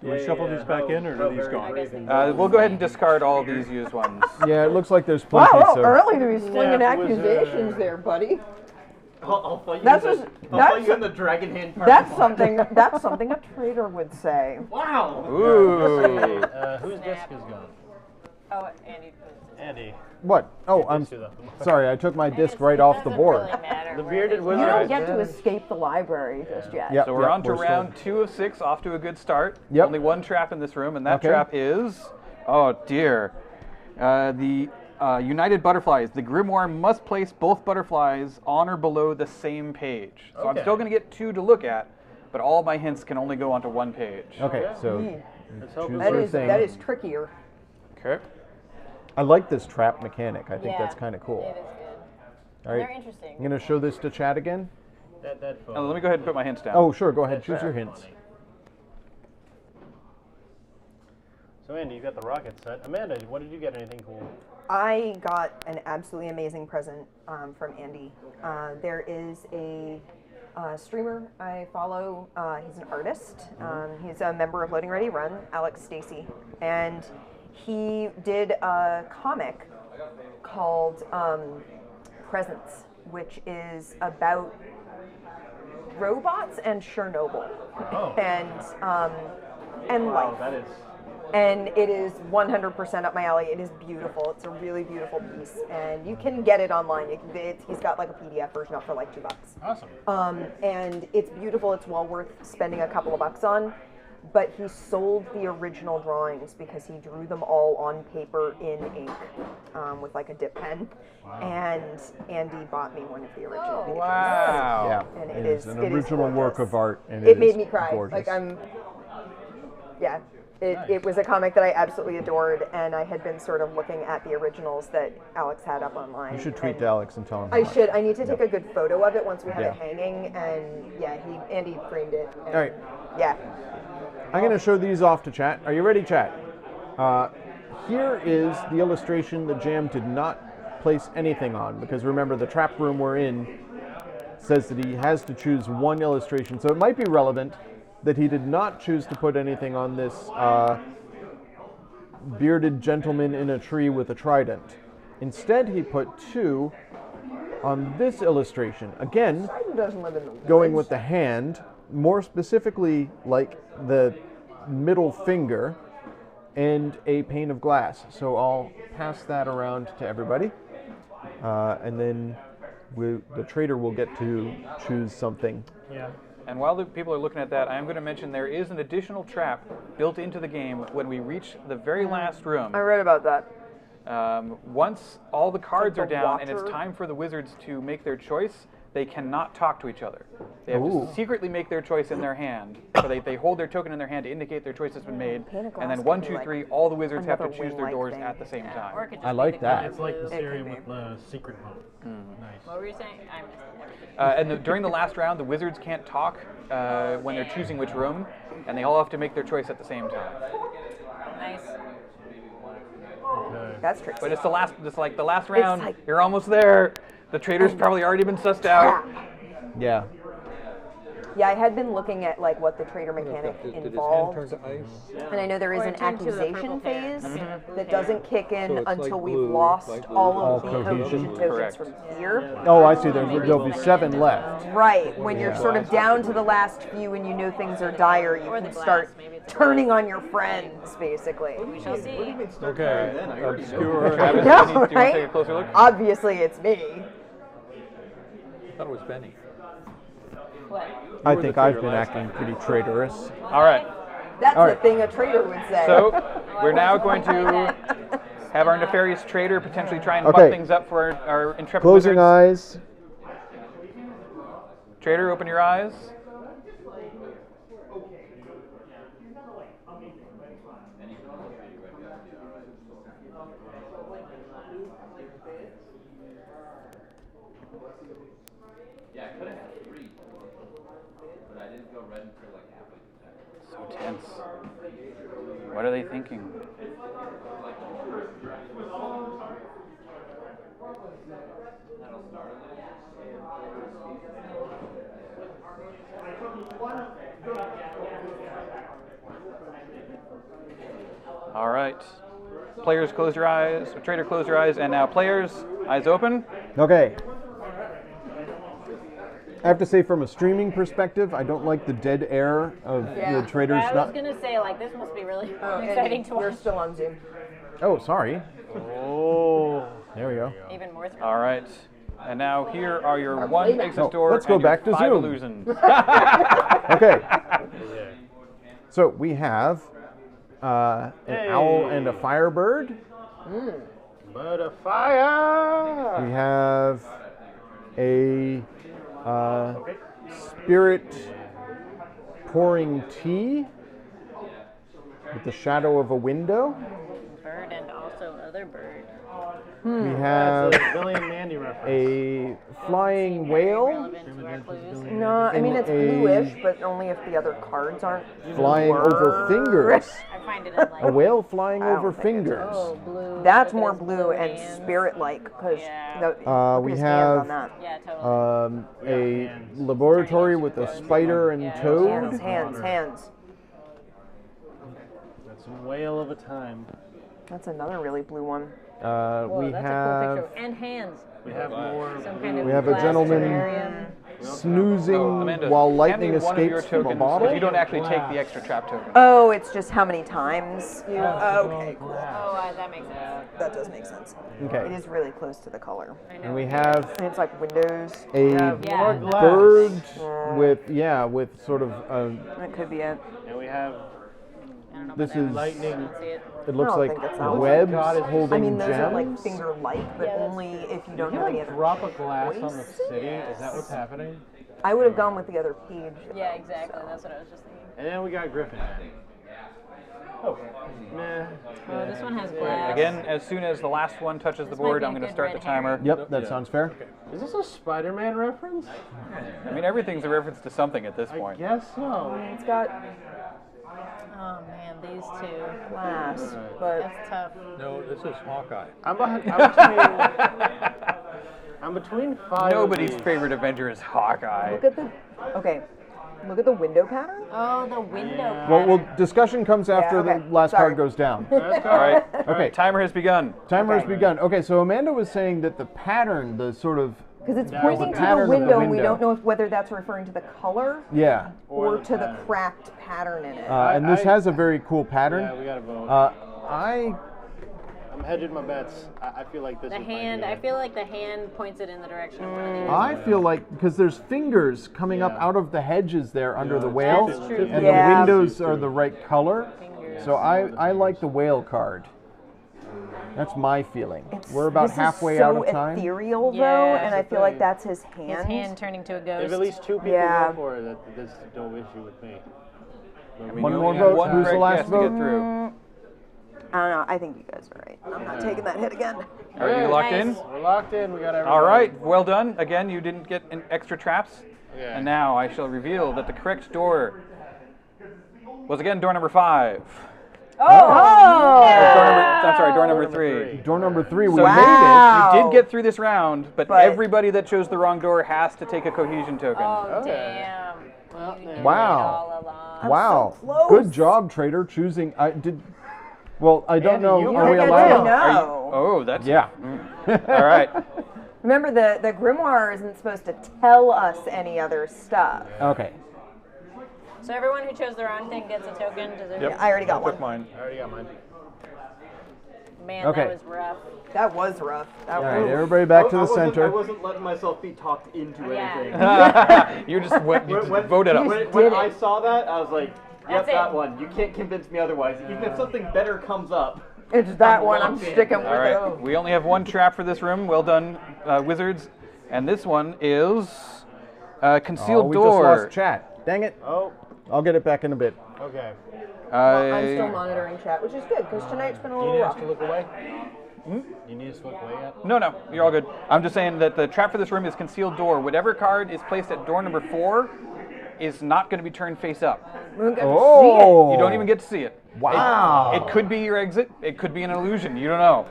Do we shuffle these back in, or are these I gone? guess they- We'll go ahead and discard all of these used ones. Yeah, it looks like there's plenty. Wow, so early to be slinging Yeah, it was, accusations there, buddy. I'll fight you That's in just- the, I'll that's- fight you in the dragon hand part. That's something a traitor would say. Wow. Ooh. Whose disc is gone? Oh, Andy. Andy. What? Oh, I'm Disc is up. sorry. I took my disc right off the board. The bearded You wizard. don't get to escape the library just yet. Yep, So we're yep, on to we're still- round 2 of 6, off to a good start. Yep. Only one trap in this room, and that Okay. trap is, oh dear, the United Butterflies. The Grimoire must place both butterflies on or below the same page. So I'm Okay. still going to get 2 to look at, but all my hints can only go onto one page. Okay, so Let's hope choose That your is thing. that is trickier. Okay. I like this trap mechanic. I think Yeah, that's kind of cool. It is good. All They're right, interesting. I'm gonna show this to Chad again. that phone. Let me go ahead and put my hints down. Oh, sure. Go ahead. Choose your hints. So Andy, you got the rocket set. Amanda, what did you get? Anything cool? I got an absolutely amazing present from Andy. There is a streamer I follow. He's an artist. He's a member of Loading Ready Run, Alex Stacy, and he did a comic called Presents, which is about robots and Chernobyl, Oh. and Wow, life. that is. And it is 100% up my alley. It is beautiful. It's a really beautiful piece, and you can get it online. He's got like a PDF version up for like $2. Awesome. And it's beautiful. It's well worth spending a couple of bucks on. But he sold the original drawings because he drew them all on paper in ink with like a dip pen. And Andy bought me one of the original. miniatures. Wow. Yeah, And it is an original work gorgeous. of art, and It is made me cry. gorgeous. Like yeah. It was a comic that I absolutely adored, and I had been sort of looking at the originals that Alex had up online. You should tweet to Alex and tell him. I should. I need to take a good photo of it once we have Yeah. it hanging, and yeah, Andy framed it. And, All right. Yeah. I'm going to show these off to chat. Are you ready, chat? Here is the illustration that Jam did not place anything on, because remember, the trap room we're in says that he has to choose one illustration. So it might be relevant that he did not choose to put anything on this bearded gentleman in a tree with a trident. Instead, he put two on this illustration. Again, Doesn't live in the going with the hand, more specifically like the middle finger, and a pane of glass. So I'll pass that around to everybody, and then the trader will get to choose something. Yeah. And while the people are looking at that, I am going to mention there is an additional trap built into the game when we reach the very last room. I read about that. Once all the cards Like are the down and it's Watcher? time for the wizards to make their choice, they cannot talk to each other. They have Ooh. to secretly make their choice in their hand. So they hold their token in their hand to indicate their choice has been made. Pane of And then glass 1, could 2, be 3, like all the wizards have to another choose their wing-like doors thing. at the same time. Or it could just I be like the that. color It's like the blue. theory could with the secret vote. Nice. What were you saying? I missed everything. During the last round, the wizards can't talk when they're choosing which room, and they all have to make their choice at the same time. Nice. Okay. That's tricky. But it's the last round. like- You're almost there. The trader's probably already been sussed out. Yeah. Yeah, I had been looking at like what the trader mechanic Did his hand involved, turn to ice? and I know there is Or an it turned to the accusation purple hair. phase Mhm. that doesn't kick in So it's until like we've blue, lost like blue. all of All the cohesion. cohesion tokens Correct. from here. Oh, I see. There'll be 7 left. Right, when you're sort of down to the last few and you know things are dire, you Or the can glass, start maybe it's the turning on your friends, basically. We shall see. Okay. Obscure. Travis, No, do you want to right? take a closer look? Obviously, it's me. I thought it was Benny. What? I were the think I've trader been last acting pretty traitorous. All right. That's All the right. thing a traitor would say. So we're now going to have our nefarious trader potentially try and Okay. fuck things up for our intrepid Closing wizards. eyes. Trader, open your eyes. So tense. What are they thinking? All right. Players, close your eyes. Trader, close your eyes. And now, players, eyes open. Okay. I have to say, from a streaming perspective, I don't like the dead air of Yeah. the traders I was not. gonna say like this must be really Andy, exciting to you're watch. still on Zoom. Oh, sorry. Oh. There we go. Even more thrilling. All right. And now here are your one exit No, door let's go and your back to 5 Zoom. illusions. Okay. Yeah. So we have an owl and a firebird. But a fire! We have a spirit pouring tea with the shadow of a window. Bird and also other bird. We have That's a Billy and Mandy reference. a flying whale Relevant to our clues. No, I mean it's a- bluish, but only if the other cards aren't. flying over fingers. I find it in like A whale flying I don't over think it's fingers. oh blue. That's look at more his blue and hands. spirit-like because Yeah. We his have- hands on that. Yeah, totally. A laboratory with a spider and toad. Hands. That's a whale of a time. That's another really blue one. Whoa, We that's a cool have picture. And hands. We have more. Some kind of We have a glass gentleman terrarium. snoozing Amanda, while hand lightning me one of your escapes from a tokens, bottle. but you don't actually take the extra trap token. Oh, it's just how many times you. Okay, cool. Oh, that makes sense. That does make sense. It Okay. is really close to the color. I know. And we have And it's like windows. a Yeah. More glass. bird with sort of That could be it. And we have I don't know this about that. is lightning. I don't see it. it looks I don't like think that's that. webs God, it's- holding I mean, those are like gems. finger-like, but Yeah, that's- only if you You don't can have any like other. drop a glass on the choices? city. Is that what's happening? I would have gone with the other page. Yeah, exactly. That's what I was just thinking. And then we got Griffin. Oh, meh. Oh, this one has glass. Again, as soon as the last one touches the This board, might I'm be a going to good start the red herring. timer. Yep, that sounds fair. Is this a Spider-Man reference? I mean, everything's a reference to something at this I point. guess so. It's got Oh man, these two. glass, but That's tough. No, this is Hawkeye. I'm between five. Nobody's of these. favorite Avenger is Hawkeye. look at the look at the window pattern. Oh, the window. Well, discussion comes after okay. the last Sorry. card goes down. That's All right. Okay. Timer has begun. Timer has begun. Okay, so Amanda was saying that the pattern, the sort of, Because it's Now pointing the to pattern the of the window, and we window. don't know whether that's referring to the color yeah. or the to the pattern. cracked pattern in it. And this I- has a very cool pattern. Yeah, we gotta vote. I'm hedging my bets. I feel like this The is hand. my I feel like the hand points it in the direction of one of these. I feel like, because there's fingers coming up Yeah. out of the hedges there under the it's whale, That's true. and Yeah. the windows are the right color. Fingers. So I like the whale card. That's my feeling. We're about this halfway is so out of time. ethereal though, Yeah. and I That's the feel like thing. that's his His hand. hand turning to a If ghost. at least two people Yeah. go for it, there's no issue with me. But we One know more we vote. got One Who's the correct last guess to vote? get through. I don't know. I think you guys are right. I'm not taking that hit again. Are you locked in? Nice. We're locked in. We got everything. All right. Well done. Again, you didn't get an extra traps. Okay. And now I shall reveal that the correct door was again door number 5. Door number 3. Door number 3, we So made Wow. you did get through this round, but But- everybody that chose the wrong door has to take a cohesion token. Oh Okay. damn! Well, You there did we Wow. it all along. it. Wow. so close. Good job, trader, choosing. I did. Well, I don't Andy, know. you Are we picked it allowed? too. No. Are you- oh, that's Yeah. all right. Remember, the grimoire isn't supposed to tell us any other stuff. Okay. So everyone who chose the wrong thing gets a token. Does it? Yep. I already got Took one. mine. I already got mine. Man, Okay. that was rough. That was rough. That All right, was. everybody back to I the wasn't- I center. wasn't letting myself be talked into Yeah. anything. You just voted up. When I saw that, I was like, yep, That's it. that one. You can't convince me otherwise. Even if something better comes up. It's that one. I'm locked in. sticking with All it. right. We only have one trap for this room. Well done, wizards. And this one is Oh, concealed we door. just lost chat. Dang it. Oh, I'll get it back in a bit. okay. I'm still monitoring chat, which is good because tonight's been a Do you little need us rough. to look away? Do you need us to look away yet? No, you're all good. I'm just saying that the trap for this room is concealed door. Whatever card is placed at door number 4 is not going to be turned face up. We don't get to Oh. You don't even get to see it. Wow. It could be your exit. It could be an illusion. You don't know.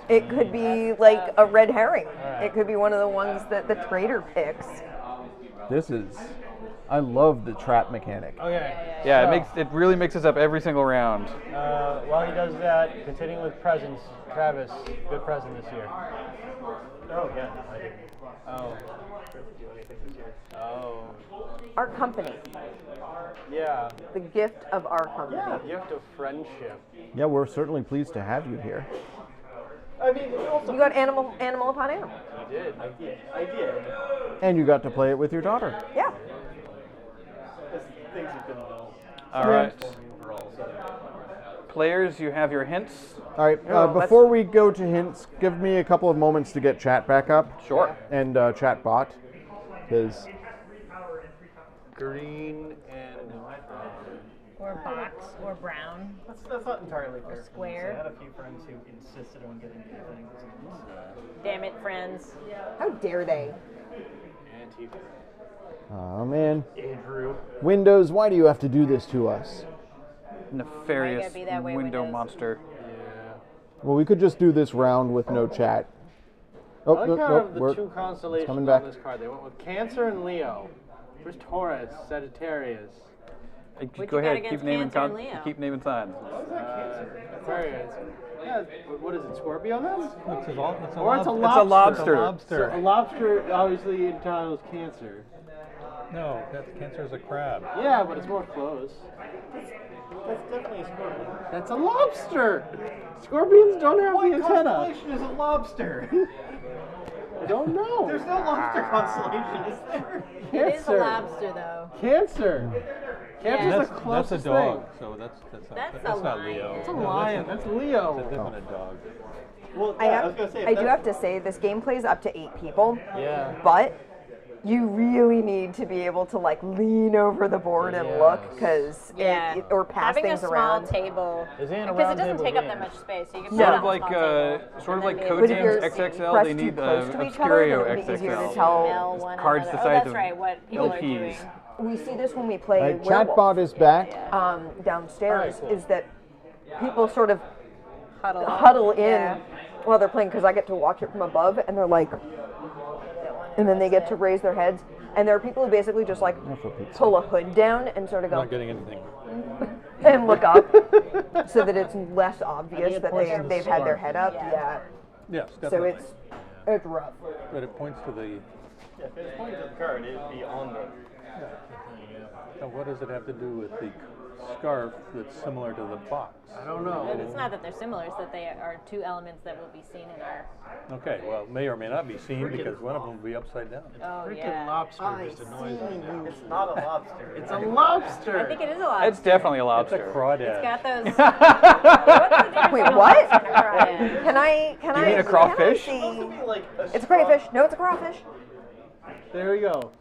see it. It could be like a red herring. It could be one of the ones that the trader picks. This is. I love the trap mechanic. Okay. Yeah, so, it really mixes up every single round. While he does that, continuing with presents, Travis, good present this year. Oh, yeah. I didn't. Oh. Do anything this year. Oh. Our company, Yeah. the gift of our company. Gift of friendship. Yeah, we're certainly pleased to have you here. I mean, it also, You got animal upon animal. I did. I did. And you got to play it with your daughter. Yeah. Because things have been well. All right. Overall, so. Players, you have your hints. All right, let's- before we go to hints, give me a couple of moments to get chat back up. Sure. And chat bot. Because Green and Or box, or brown. That's not entirely fair. square. I had a few friends who insisted on getting me things. Damn it, friends. How dare they? Antifa. oh man. Andrew. Windows, why do you have to do this to us? Nefarious Why you gotta be that way, window Windows? monster. Yeah. Well, we could just do this round with no chat. Oh, I like nope, how nope, the we're- two constellations coming on back. this card. They went with Cancer and Leo. Where's Taurus, Sagittarius? What Go you got ahead. against Keep naming Cancer and Leo? keep naming signs. Aquarius. Yeah, what is it, Scorpio then? It's a, it's a Or it's a lobster. lobster. lobster. So a lobster obviously entitles Cancer. No, Cancer is a crab. Yeah, but it's more close. That's definitely a scorpion. That's a lobster! Scorpions don't have What the antenna. constellation is a lobster? I don't know. There's no lobster constellation, is there? It is a Cancer. lobster, though. Cancer. Cancer's Yeah. the closest That's a dog. thing. So that's That's a not lion. Leo. It's It's a No, lion. That's It's a Leo. different dog. Well, I yeah, I was gonna say. if do that's- have to say this game plays up to 8 people, Yeah. but you really need to be able to like lean over the board and look, because or pass having things a small around. table Is it a because it round doesn't table take up game? that much space. So you can Sort put of it on a like small table, sort of and like then Code But if Games you're XXL. pressed They too need close to each other, Obscurio then it'd be easier to XXL. tell. Mail one Cards the another. size That's of right. What people are doing. LPs. We see this when we play Werewolf, Chatbot is back. downstairs, is that people sort of Huddle in Yeah. while they're playing, because I get to watch it from above, and they're like, and then they get to raise their heads, and there are people who basically just like pull a hood down and sort of go Not getting anything. and look up, so that it's less obvious that points to the they've had their scarf. head up. Yeah. Yes, So definitely. it's rough. But it points to the. Yeah, if it's pointing to the card, it'd be on the. Now, what does it have to do with the scarf that's similar to the box? I don't know. It's not that they're similar; it's that they are two elements that will be seen in our. Okay, well, may or may not be seen because one of them will be upside down. Oh Freaking yeah. lobster just annoys me now. It's not a lobster. It's a lobster. I think it is a lobster. It's definitely a It's a lobster. crawdad. It's got those. What's the difference Wait, between a what? lobster and a crawdad? Can I? Do you mean a crawfish? Can I see? Like It's a crayfish. No, it's a crawfish. There we go.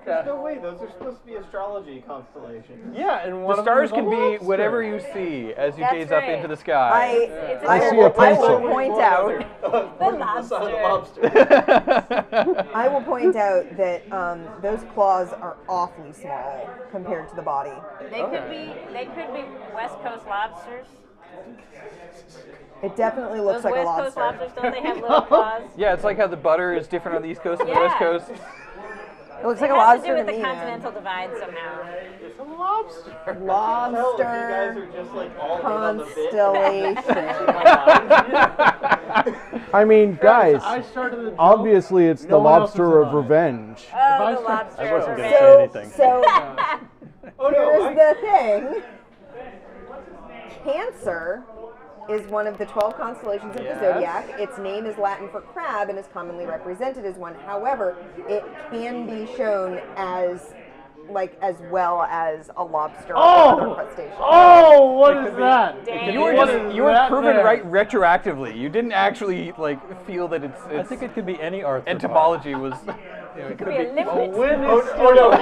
There's no way. Those are supposed to be astrology constellations. Yeah, and one The of them stars is a can be lobster. whatever you see as you That's gaze up right. into the sky. It's I see a I will pencil. point out. I will point out that those claws are awfully small compared to the body. They could be West Coast lobsters. It definitely looks Those like a West Coast lobster. lobsters, don't they have little claws? Yeah, it's like how the butter is different on the East Coast and the West Yeah. Coast. It looks like a It has to lobster do with to the me, continental divide somehow. It's a lobster. man. You guys Lobster are just like all in on the bit. constellation. I mean, guys, I started the joke. obviously it's the No one else lobster is of on it. revenge. Oh, the lobster. I wasn't going to okay. say anything. So Oh no! here's the thing. Cancer is one of the 12 constellations of the zodiac. Its name is Latin for crab and is commonly represented as one. However, it can be shown as well as a lobster or other crustacean. Oh, what is that? Dang. You were What just is you were that proven there? right retroactively. You didn't actually like feel that its I think it could be any arthropod. entomology was. It could be a limpet. When Oh is no! He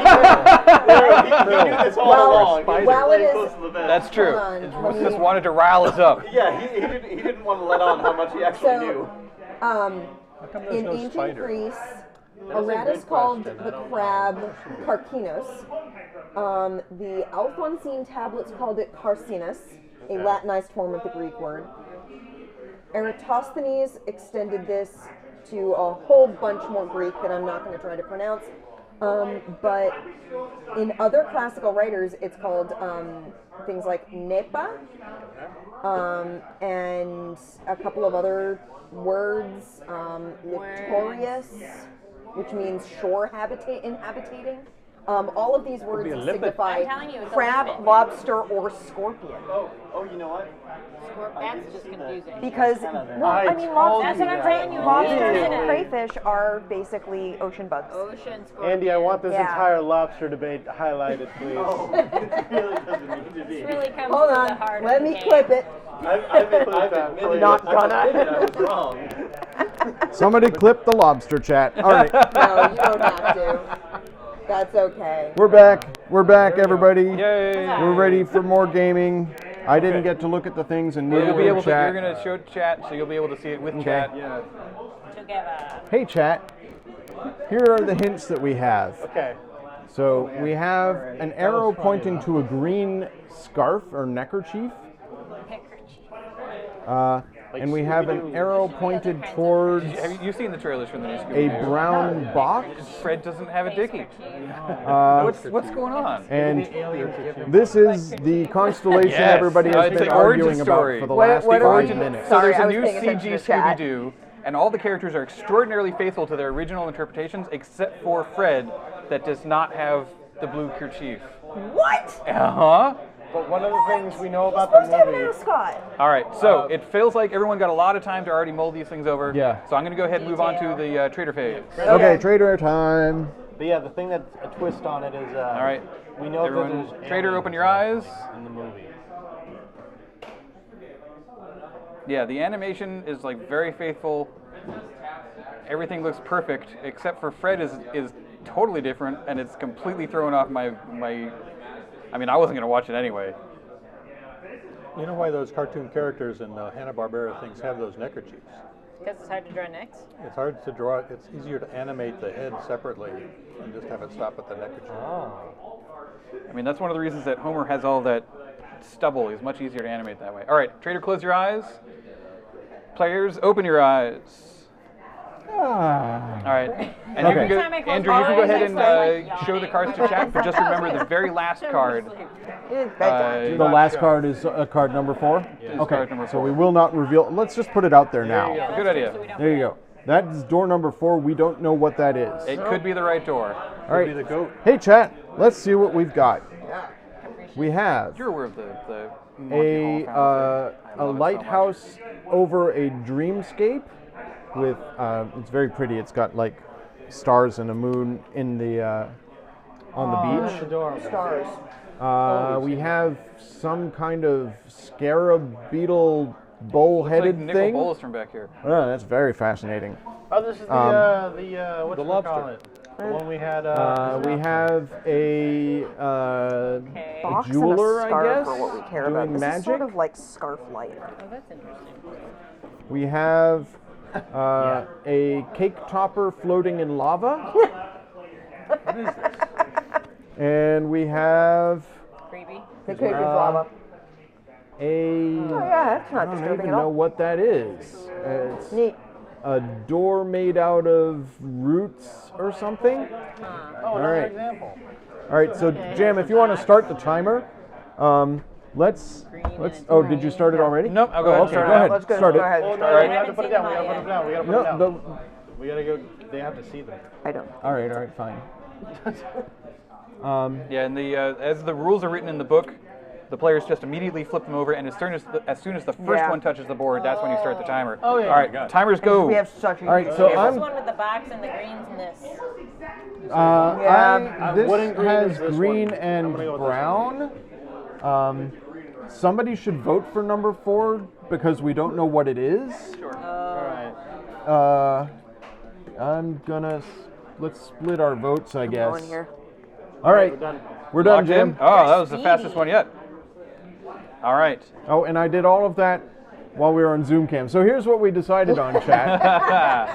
knew this all along. He was while very it is- close to the vest. That's true. Hold on, It let me- just wanted to rile us up. Yeah, he didn't want to let on how much he actually knew. How come there's In no ancient spider? Greece, a rat is called the crab Carcinus. The Alphonsine tablets called it Carcinus, a Latinized form of the Greek word. Eratosthenes extended this to a whole bunch more Greek that I'm not going to try to pronounce. But in other classical writers, it's called things like Nepa, and a couple of other words, Lictorius, which means shore inhabiting. All of these words be a limpet. signify I'm telling you, it's a crab, limpet. lobster, or scorpion. Oh, you know what? That's just confusing. Because, well, I mean, That's what I'm telling you. lobsters Yeah. and crayfish are basically ocean bugs. Ocean scorpion. Andy, I want this Yeah. entire lobster debate highlighted, please. It really doesn't need to be. This really comes Hold to the on, heart let of the me game. clip it. I've admitted Not I've gonna. admitted I was wrong. Somebody clip the lobster chat. All right, No, you don't have to. That's okay. we're back. We're back, everybody. Yay! We're ready for more gaming. I didn't get to look at the things and You'll neither be did able to. chat. You're gonna show chat, so you'll be able to see it with chat. Together. Hey, chat. Here are the hints that we have. Okay. So we have an arrow pointing to a green scarf or neckerchief. And we have an arrow pointed towards Have you seen the trailers from the new a Scooby-Doo? brown box. Fred doesn't have a dicky. What's going on? And this is the constellation Yes. everybody has It's been the origin arguing story. about for the What- last what are 5 we- minutes. So Sorry, there's I a was new paying attention CG to chat. Scooby-Doo, and all the characters are extraordinarily faithful to their original interpretations, except for Fred, that does not have the blue kerchief. What? Uh-huh. But one of the things we know about Supposed to have the an movie. mascot. All right, so it feels like everyone got a lot of time to already mull these things over. Yeah. So I'm going to go ahead and move on to the trader phase. Okay, trader time. But yeah, the thing that's a twist on it is. All right. We know Everyone, that there's trader, aliens open your eyes. in the movie. Yeah, the animation is like very faithful everything looks perfect, except for Fred is totally different, and it's completely thrown off my. I mean, I wasn't going to watch it anyway. You know why those cartoon characters and Hanna-Barbera things have those neckerchiefs? Because it's hard to draw necks. It's hard to draw. It's easier to animate the head separately and just have it stop at the neckerchief. I mean, that's one of the reasons that Homer has all that stubble. He's much easier to animate that way. All right, Trader, close your eyes. Players, open your eyes. All right, and Okay. you can go, Every time I close Andrew, my you can go eyes, ahead I and start, like, show the cards to chat, but just remember the very last card. It's bedtime. The last card is card number 4? Is Okay, card number so 4. we will not reveal. Let's just put it out there now. Good idea. There you go. That is door number 4. We don't know what that is. It could be the right door. All right. Be the goat. Hey, chat. Let's see what we've got. We have You're aware of the Monty Hall a fans, right? I love it so much. lighthouse over a dreamscape with it's very pretty. It's got like stars and a moon in the on the beach. Adorable. Stars. We have some kind of scarab beetle It's like bull-headed Nicol thing. Bolas from back here. Oh, that's very fascinating. Oh, this is the what the do we call lobster. it? The one we had. We have a Box jeweler, and a I scarf guess, are what we care doing about. This magic. is sort of like scarf light. Oh, that's interesting. We have a cake topper floating in lava. What is this? And we have Creepy. The cake is lava. a. Oh yeah, that's I not don't disturbing even at know all. what that is. It's Neat. a door made out of roots or something. Oh, All another right. example. All right, so Jam, if you want to start the timer, let's. Oh, did you start it already? Nope, I'll go Oh, ahead and okay, start go it. ahead. Let's go. Start Go it. ahead. Oh, and no, start we it. have to put it down. We gotta put it down. We gotta put it down. No, We gotta go. They have to see them. I don't. all right, fine. Yeah, and as the rules are written in the book, the players just immediately flip them over, and as soon as the first Yeah. one touches the board, that's when you start the timer. Oh, yeah. All right, timers go. We have such a All right, huge so table. I'm. This one with the box and the greens and this. This wooden green has is this green one. and I'm gonna go with this brown. Somebody should vote for number 4 because we don't know what it is. All right. I'm gonna. Let's split our votes, I guess. Going here. All right, We're done. we're done, Locked in? Jim. Oh, that was the fastest one yet. All right. Oh, and I did all of that while we were on Zoom cam. So here's what we decided on, chat.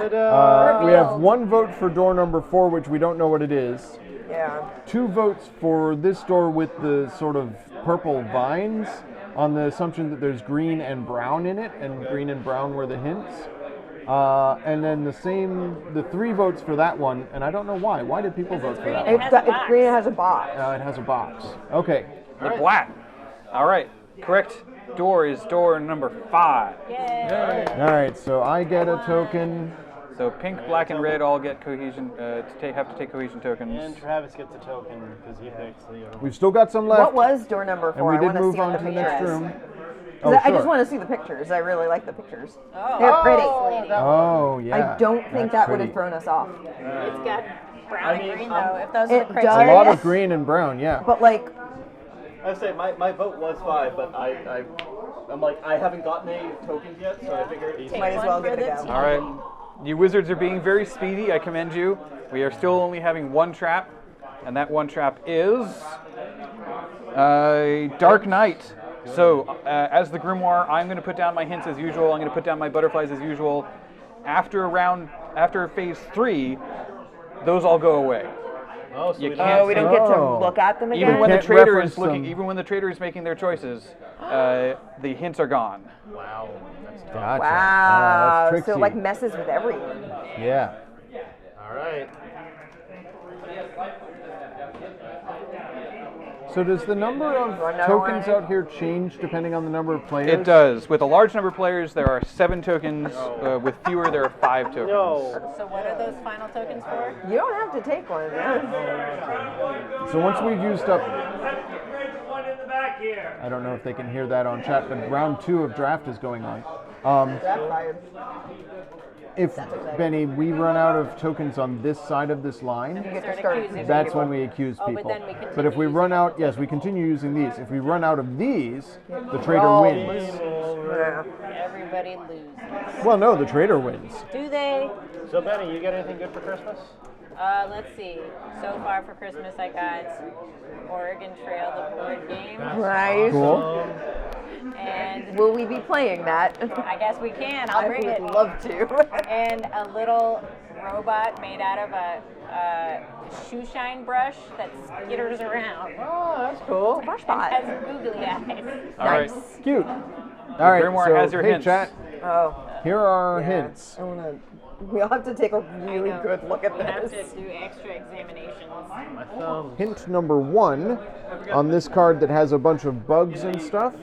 We have 1 vote for door number 4, which we don't know what it is. Yeah. 2 votes for this door with the sort of purple vines, on the assumption that there's green and brown in it, and green and brown were the hints. And then the 3 votes for that one, and I don't know why. Why did people vote for that? It has a It's box. green. It has a box. It has a box. Okay. The black. All right. Correct door is door number 5. Yay. All right, so I get a token. So pink, black, and red all get cohesion. Have to take cohesion tokens. And Travis gets a token because he picks the other one. We've still got some left. What was door number 4? and we I did want to move see on what to the the next picture is. room. 'Cause Oh, I just sure. want to see the pictures. I really like the pictures. Oh. They're pretty. Oh, yeah. I don't think that would pretty. have thrown us off. It's got brown and green though. If those it are the does. A criteria. lot of green and brown, yeah. But like, I say my vote was 5, but I'm like I haven't gotten any tokens yet, so I figured Take might as one well for give it a the go. team. All right. You wizards are being very speedy. I commend you. We are still only having 1 trap, and that 1 trap is Dark Knight. So, as the Grimoire, I'm going to put down my hints as usual. I'm going to put down my butterflies as usual. After phase 3, those all go away. Oh, so You we can't Oh, we don't get to Oh. look at them again. Even when the Can't trader reference is looking, them. even when the trader is making their choices, the hints are gone. Wow. That's tough. Gotcha. Wow. That's So tricksy. like messes with everything. Yeah. All right. So does the number of another tokens one? out here change depending on the number of players? It does. With a large number of players, there are 7 tokens. With fewer, there are 5 tokens. No. So what are those final tokens for? You don't have to take one. Yeah. So once we've used up, I don't know if they can hear that on chat, but round 2 of draft is going on. Backfired. If, Benny, we run out of tokens on this side of this line, You get to Start start accusing accusing that's people. when we accuse Oh, but people. then we continue But if we run using out, yes, we continue using these. If we run out of these, the trader Oh, wins. Yeah. winner. Everybody loses. Well, no, the trader wins. Do they? So Benny, you get anything good for Christmas? Let's see. So far for Christmas, I got Oregon Trail, the board game, Nice. Cool. and Will we be playing that? I guess we can. I'll I bring would it. love to. And a little robot made out of a shoe shine brush that skitters around. Oh, that's cool. Brush And bot. has googly eyes. All right. Nice. Cute. All right, Grimoire so has your hey, hints. chat, Oh, here are our yeah. hints. I wanna. We'll have to take a really I know. good look at We have this. to do extra examinations. My thumbs. Hint number 1 on this card that has a bunch of bugs and stuff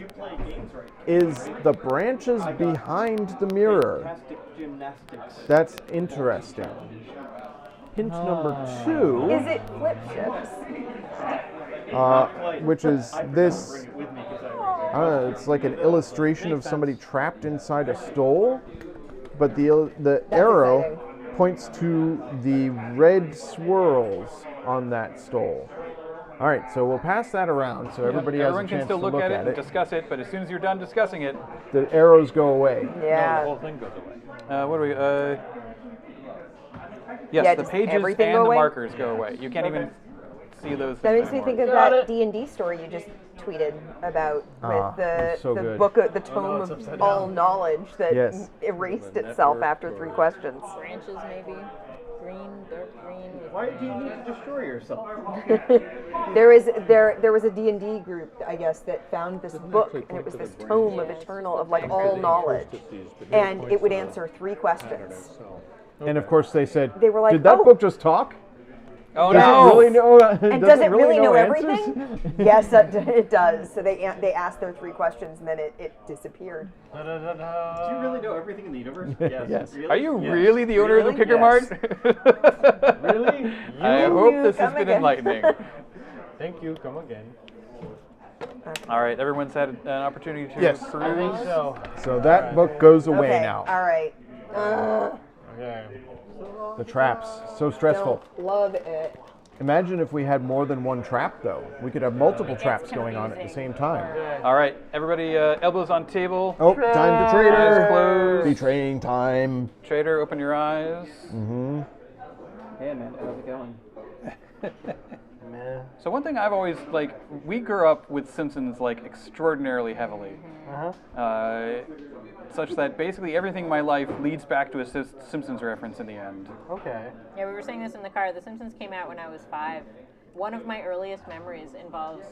is the branches behind the mirror. Fantastic gymnastics. That's interesting. Hint number 2, Is it flip ships? which is this. With me, 'cause I don't know, it's like an illustration of somebody trapped inside a stole, but the arrow exciting. points to the red swirls on that stole. All right, so we'll pass that around so everybody has a Everyone can chance still to look look at it at and it. discuss it, but as soon as you're done discussing it, The arrows go away. The Yeah. whole thing goes away. what do we? Yes, Yeah, the does pages everything and go the away? markers go away. You can't even see those. That things makes me anymore. think of Got that it. D&D story you just tweeted about Ah, with it's so the good. book, the tome it's of upside all down. knowledge that Yes. erased The itself network after 3 or- questions. Branches maybe. Green, dark green. With why do you need to destroy yourself? There was a D&D group, I guess, that found this Doesn't book, actually and it point was to the this brain. tome of Yeah. eternal of like Okay. all They knowledge, posted these, but here and points it would to the answer 3 pattern questions. itself. And of course they said, They were like, did that "Oh." book just talk? Oh Does no! it really know? And does it really know answers? everything? Yes, it does. So they asked their 3 questions, and then it disappeared. Do you really know everything in the universe? Yes. Yes. Really? Are you Yes. really the owner of the Really? Kicker Yes. Mart? Really? I hope this has come been again. enlightening. Thank you. Come again. All right, everyone's had an opportunity to Yes. peruse. I think so. So that book goes away Okay, now. all right. Okay. The traps, so stressful. Don't love it. Imagine if we had more than one trap, though. We could have multiple It's traps going on at the confusing. same time. All right, everybody, elbows on table. Oh, time to Eyes trader. closed. Betraying time. Trader, open your eyes. Hey man, how's it going? Meh. So one thing I've always we grew up with Simpsons extraordinarily heavily, such that basically everything in my life leads back to a Simpsons reference in the end. Okay. Yeah, we were saying this in the car. The Simpsons came out when I was 5. One of my earliest memories involves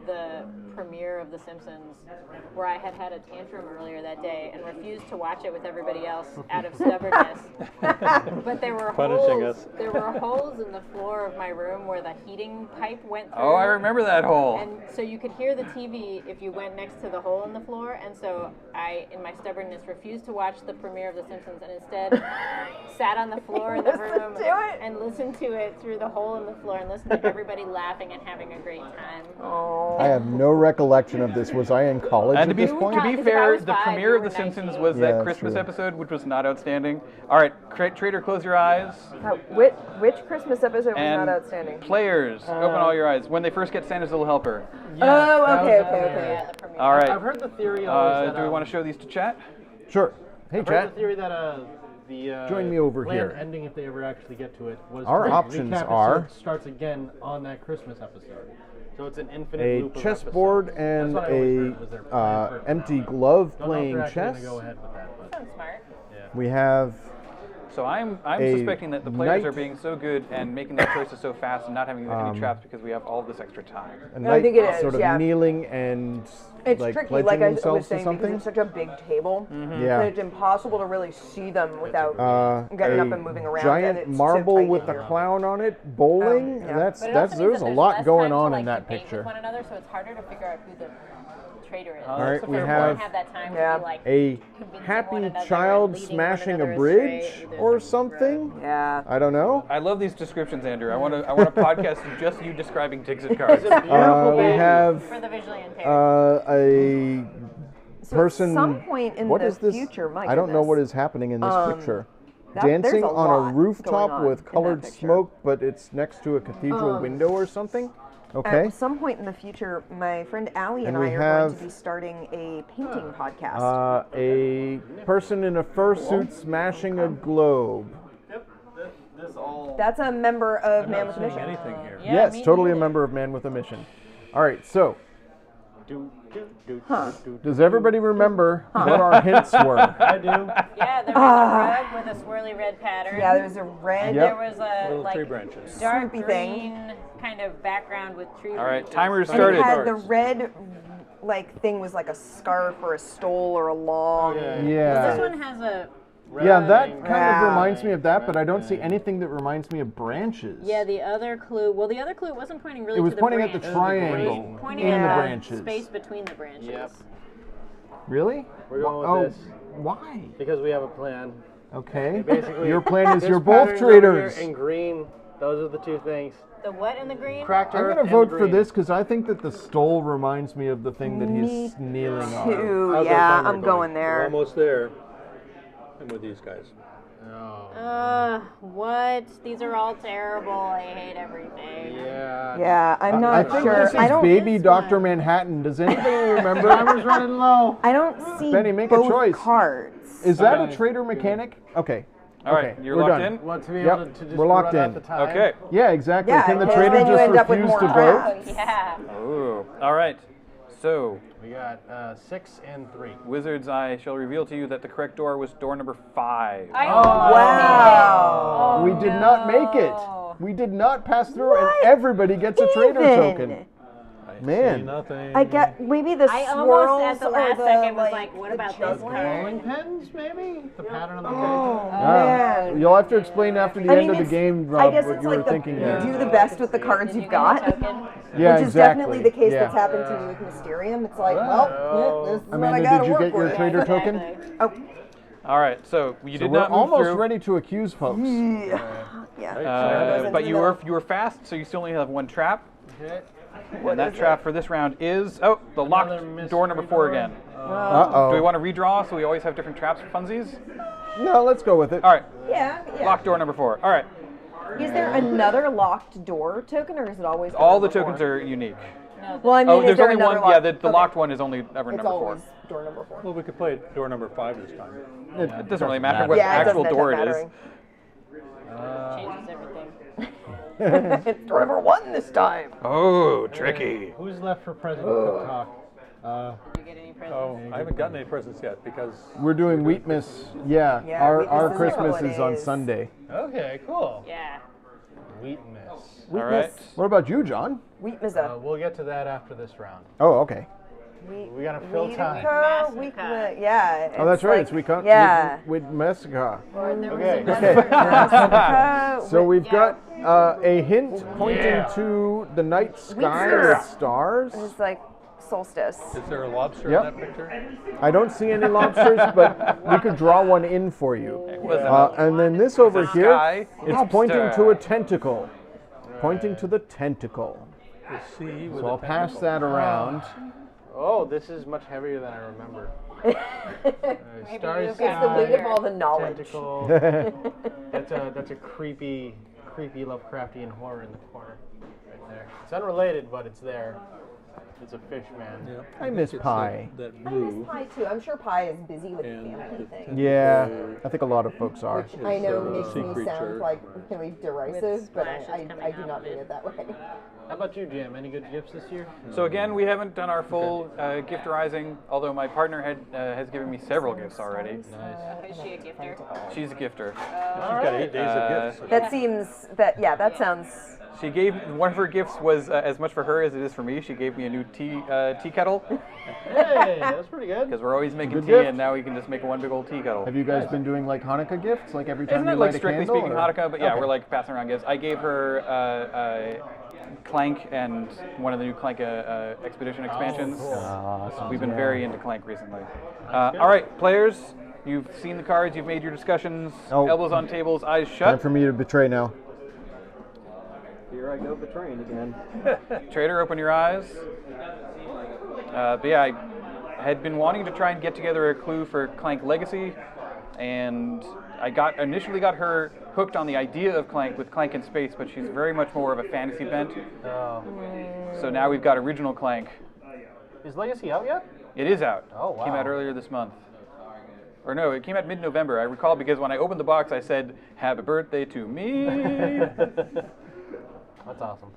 the premiere of The Simpsons, where I had a tantrum earlier that day and refused to watch it with everybody else out of stubbornness. But there were Punishing holes. us. There were holes in the floor of my room where the heating pipe went through. Oh, I remember that hole. And so you could hear the TV if you went next to the hole in the floor. And so I, in my stubbornness, refused to watch the premiere of The Simpsons and instead sat on the floor in the Listened room to it? and listened to it through the hole in the floor and listened to everybody laughing and having a great time. Oh. I have no recollection of this. Was I in college And at to be, this point? to be Because if I fair, was the 5, premiere you of The were Simpsons 19. was Yeah, that that's Christmas true. episode, which was not outstanding. All right, Trader, close your eyes. Which Christmas episode was And not outstanding? players, open all your eyes. When they first get Santa's Little Helper. Oh, that okay, was okay, the okay. Yeah, the premiere. All right. I've heard the theory always that, Do we want to show these to chat? Sure. Hey, I've heard chat. the theory that the Join me over planned here. ending, if they ever actually get to it, was Our to options recap it so are- it starts again on that Christmas episode. So it's an infinite A loop of chessboard episodes. and That's what I always a heard was their plan for it. empty glove Don't know if playing they're actually chess. gonna go ahead with that, but Sounds smart. We have So I'm A suspecting that the players knight- are being so good and making their choices so fast and not having any traps because we have all this extra time. a I knight think it is, sort of yeah. kneeling and It's like tricky, pledging like I themselves was to saying, because something. it's such a big table. Yeah. That it's impossible to really see them without getting a up and moving around. and giant it's so marble tight with in a here. clown on it, bowling. yeah. That's But it that's also means there's that a there's lot less going time on to, in that debate picture. with one another, so it's harder to figure out who the traitor is. All right, so we people have don't have that time Yeah. to be like A convincing happy one another child and leading smashing one a another bridge astray, either or the something. Yeah. I don't know. I love these descriptions, Andrew. I want a podcast of just you describing Dixit cards. We Yeah. have for the visually impaired. a So person. at some point in what the is this? future, my I don't know goodness, what is happening in this picture. there's Dancing a on lot a going rooftop on with in that colored picture. smoke, but it's next to a cathedral window or something. Okay. At some point in the future, my friend Allie and And we I are have, going to be starting a painting podcast. A person in a fursuit smashing a globe. Yep. This all. That's a member of I'm Man not with a seeing Mission. anything here. Yeah, Yes, me totally a neither. member of Man with a Mission. All right, so Huh. does everybody remember what our hints were? I do. Yeah, there was a rug with a swirly red pattern. Yeah, there's a red. And Yep. there was a Little tree like branches. dark Swoopy green thing. kind of background with tree. All right, branches. timer And it started. had the red, like, thing was like a scarf or a stole or a long. Yeah. Yeah. This one has a. Yeah, that kind Yeah. of reminds me of that, but I don't see anything that reminds me of branches. Yeah, the other clue. Well, the other clue wasn't pointing really It was to the pointing branch. at the It was triangle pointing in at the Yeah. branches. space between the branches. Yep. Really? We're going with Oh, this why? because we have a plan. Okay. Basically, Your plan is this you're both pattern over here traitors. in green. Those are the two things. The what in the green? Cracked I'm earth going to and vote for green. this because I think that the stole reminds me of the thing that Me he's kneeling on. Too, How's that yeah, timer I'm going We're there. almost there. I'm with these guys. Oh. What? These are all terrible. I hate everything. Yeah. Yeah, I'm not I think sure. this is I don't. Baby this Dr. one. Manhattan. Does anybody remember? Timer's running low. I don't see Benny, make a both choice. cards. Is that a Okay. traitor mechanic? Okay. All right, okay, you're we're locked done. in? Want to be Yep, able to just we're locked run out in. the time? Okay. Yeah, exactly. Yeah, Can the 'cause traitor then you just end up with refuse more to vote? traps. Yeah. Ooh. All right. So, We got 6 and 3. wizards, I shall reveal to you that the correct door was door number 5. I almost Wow. We did not make it. We did not pass through, and What? everybody gets a traitor Even. token. I Man. see nothing. I get maybe the I swirls almost at the or last the, second was like, like, what the about this juggling. card? Rolling pins, maybe? The pattern on the Oh, page. man. You'll have to explain after the I end mean, of the it's- game, I Rob, guess what it's you were like thinking you there. do the best with the cards Did you've you get got, a token? Yeah, which is exactly. definitely the case yeah. that's happened to me with Mysterium. It's like, well, yeah, this is what I Amanda, gotta did you work get your with. traitor token? Exactly. Oh, All right. So, you So did we're not move almost through. ready to accuse folks. yeah. But Goes you into were fast, so you still only have one trap. Okay. And that trap for this round is the locked Another door number 4 mystery again. Uh-oh. Do we want to redraw so we always have different traps for funsies? No, let's go with it. All right. Yeah. Locked door number 4. All right. Is there another locked door token, or is it always door All the number tokens 4? are unique. Well, I mean, Oh, is there's there only another one. Yeah, locked- the okay. locked one is only ever It's number 4. always door number 4. Well, we could play door number 5 this time. It doesn't really matter what Yeah, it actual doesn't end door up it is. mattering. Changes everything. It's door number 1 this time. Oh, tricky. Who's left for President Cook Talk? Did you get any presents? Oh, I haven't gotten any presents yet because We're doing Wheatmas. Yeah, Yeah, our Wheatmas is Christmas holidays. is on Sunday. Okay, cool. Yeah. Wheat miss. All right. What about you, John? Wheatmasa. We'll get to that after this round. Oh, okay. We gotta fill time. Wheatmasa. Yeah. Oh, that's right. like- It's we can't. Yeah. With Messica. Okay. Okay. So we've got a hint pointing Yeah. to the night sky Wheatmas. with stars. It's like solstice. is there a lobster Yep. in that picture? I don't see any lobsters, but we could draw one in for you. wasn't And then this over a here, sky it's pointing to lobster. a tentacle. Pointing to the tentacle. The sea with So a I'll pass tentacle. that around. Oh, this is much heavier than I remember. Starry It's the weight of all the knowledge. tentacle. that's a creepy Lovecraftian horror in the corner, right there. It's unrelated, but it's there. It's a fish man. Yeah. I miss It's pie. That I miss blue. Pie too. I'm sure Pie is busy with the And family the thing. Yeah, I think a lot of folks are. Which I know a makes sea me creature. sound like really derisive, but splashes I coming do out not of mean it. it that way. How about you, Jim? Any good gifts this year? So again, we haven't done our full gifterizing, although my partner has given me several gifts already. Is she a gifter? She's a gifter. She's got 8 days of gifts. That seems that sounds. She gave one of her gifts was as much for her as it is for me. She gave me a new tea kettle Hey, that's pretty good. because we're always making Good tea, gift. and now we can just make one big old tea kettle. Have you guys been doing like Hanukkah gifts, like every time Isn't you that light like a strictly candle? speaking or- Hanukkah? But yeah, Okay. we're like passing around gifts. I gave her Clank and one of the new Clank expedition expansions. We've been very into Clank recently. All right, players, you've seen the cards, you've made your discussions. Oh. Elbows on tables, eyes Time shut. for me to betray now. Here I go betraying again. Trader, open your eyes. But yeah, I had been wanting to try and get together a clue for Clank Legacy, and I initially got her hooked on the idea of Clank with Clank in Space, but she's very much more of a fantasy bent. So now we've got original Clank. Is Legacy out yet? It is out. Oh, wow. Came out earlier this month. Or no, it came out mid-November. I recall because when I opened the box, I said, "Happy birthday to me." That's awesome.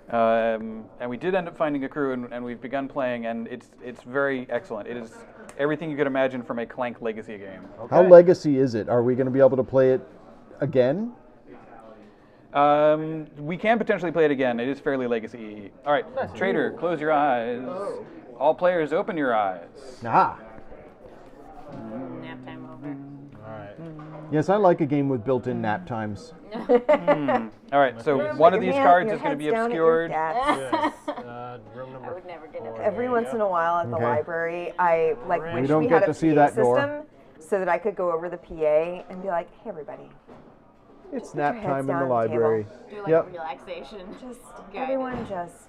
And we did end up finding a crew, and we've begun playing, and it's very excellent. It is everything you could imagine from a Clank Legacy game. How legacy is it? Are we going to be able to play it again? We can potentially play it again. It is fairly Legacy. All right, Trader, close your eyes. All players, open your eyes. Ah. Nap time over. Yes, I like a game with built-in nap times. All right, so one of these cards is going to be obscured. Room number I would never get it. Every once in a while at the library, I wish don't we get had a to see PA that door. system so that I could go over the PA and be like, "Hey, everybody, It's your nap heads time in down the at the library. table. Do like Yep. relaxation. just guide everyone just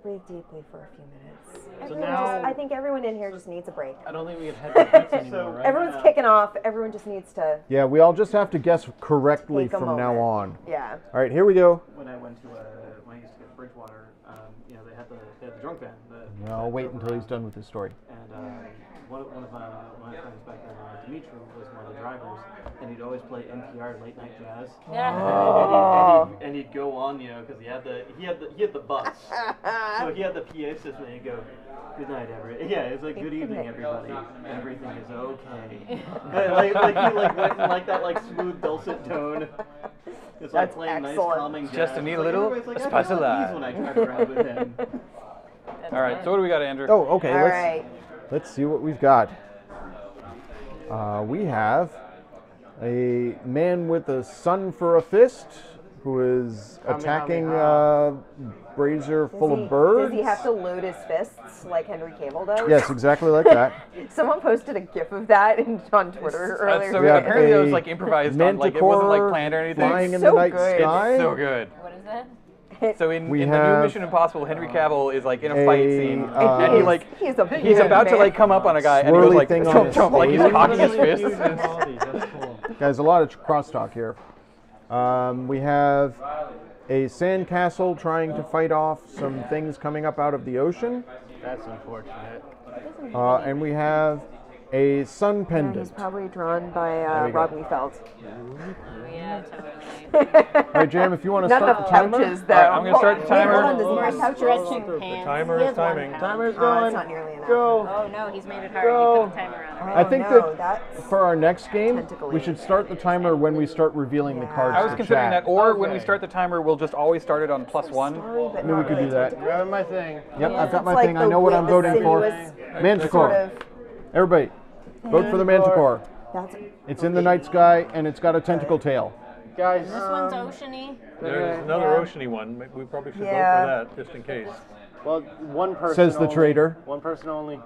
breathe deeply for a few minutes." Everyone now- I think everyone in here just needs a break. I don't think we can head to bets anymore, right? Everyone's kicking off. Everyone just needs to Yeah, we all just have to guess correctly take a from now moment. on. Yeah. All right, here we go. When I went to when I used to get Bridgewater, they had the drunk band. I'll wait until he's done with his story. And one of my friends back then, Dimitri, was one of the drivers, and he'd always play NPR late night jazz. Yeah. And he'd go on, because he had the bus, so he had the PA system, and he'd go, "Good night, everybody." Yeah, it's like, "Good evening, everybody. Everything is okay." like that smooth dulcet tone. It's like That's playing excellent. nice calming jazz. Just a neat It's like, little everybody's like, spice of "I feel life." at ease when I drive around with him. All right, so what do we got, Andrew? Oh, okay. All right. Let's see what we've got. We have a man with a sun for a fist who is attacking a brazier full of birds. Does he have to load his fists like Henry Cavill does? Yes, exactly like that. Someone posted a GIF of that on Twitter earlier So We have today. apparently that was a like improvised on, like it wasn't like planned or anything. flying in So the night good. sky. It's so good. What is that? So in We the new have Mission Impossible, Henry Cavill is like in a fight scene, And and he like he's a he's big about to man. like come up on a guy, and he goes Swirly like thing on chomp his chomp, like he's face. cocking his fist. That's cool. Guys, a lot of crosstalk here. We have a sandcastle trying to fight off some things coming up out of the ocean. That's unfortunate. And we have a sun He's pendant. probably drawn by we go. Rob Liefeld. Yeah, totally. All right, Jam, if you want to Not start enough the timer. couches, though. All right, I'm gonna start the Wait, timer. hold on, does he have couches? Stretching pants. timer He is has one timing. couch. Timer's Oh, going. it's not nearly enough. Go. Oh no, he's made it hard. You put the timer on. I think no, that that's for our next game, tentacly. we should start the timer when we start revealing the Yeah. cards. I was to considering chat. that, or when we start the timer, we'll just always start it on +1. sorry, but Maybe we not could really do that. tentacly. Grabbing my thing. Yep, Yeah, I've got it's my like thing. I the know what I'm weird, voting for. sinuous Manticore. Sort of, Everybody, vote for the Manticore. that's It's in the night sky and it's got a tentacle tail. Guys, This one's oceany. There's another Yeah. oceany one. We probably should Yeah. vote for that, just in case. well, one person Says the only. trader. One person only.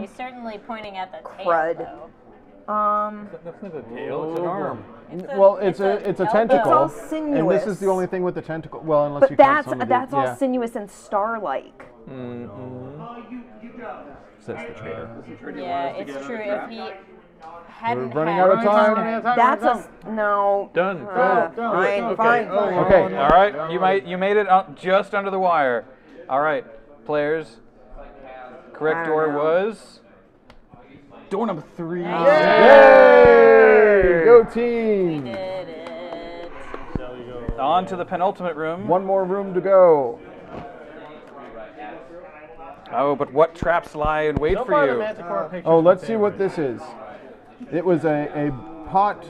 He's certainly pointing at the tail. crud. though. That's not a tail, it's an arm. Well, it's a elbow. tentacle. all And this sinuous. is the only thing with the tentacle. Well, unless But you count some of that's all yeah, sinuous and star-like. says the trader. Yeah, it's true. If he hadn't We're running had out of time. That's no. Done. Fine, Okay. fine. Oh, Okay. All right, you made it just under the wire. All right, players. Correct I door don't know. was door number 3. Yay! Go team! did it. On to the penultimate room. One more room to go. Oh, but what traps lie in wait So for far, the you? Manticore picture's Oh, my let's see what favorite. this is. It was a pot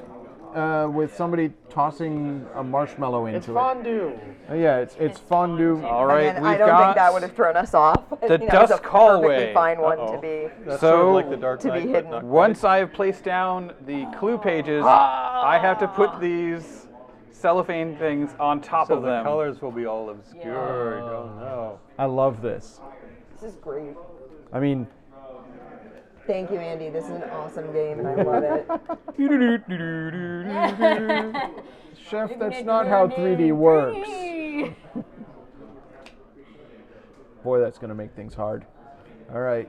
with somebody tossing a marshmallow into It's it. fondue. Yeah, it's fondue. All right, And we've I don't got think that would have thrown us off. I the think that was dusk a hallway. perfectly fine one Uh-oh. to be. That's So, sort of like the Dark to be Knight, but hidden. not once I have placed down the clue pages, I have to put these cellophane things on top so of the them. colors will be all obscured. Oh no. I love this. This is great. I mean, Thank you, Andy. This is an awesome game, and I love it. Chef, that's not how 3D works. Boy, that's going to make things hard. All right.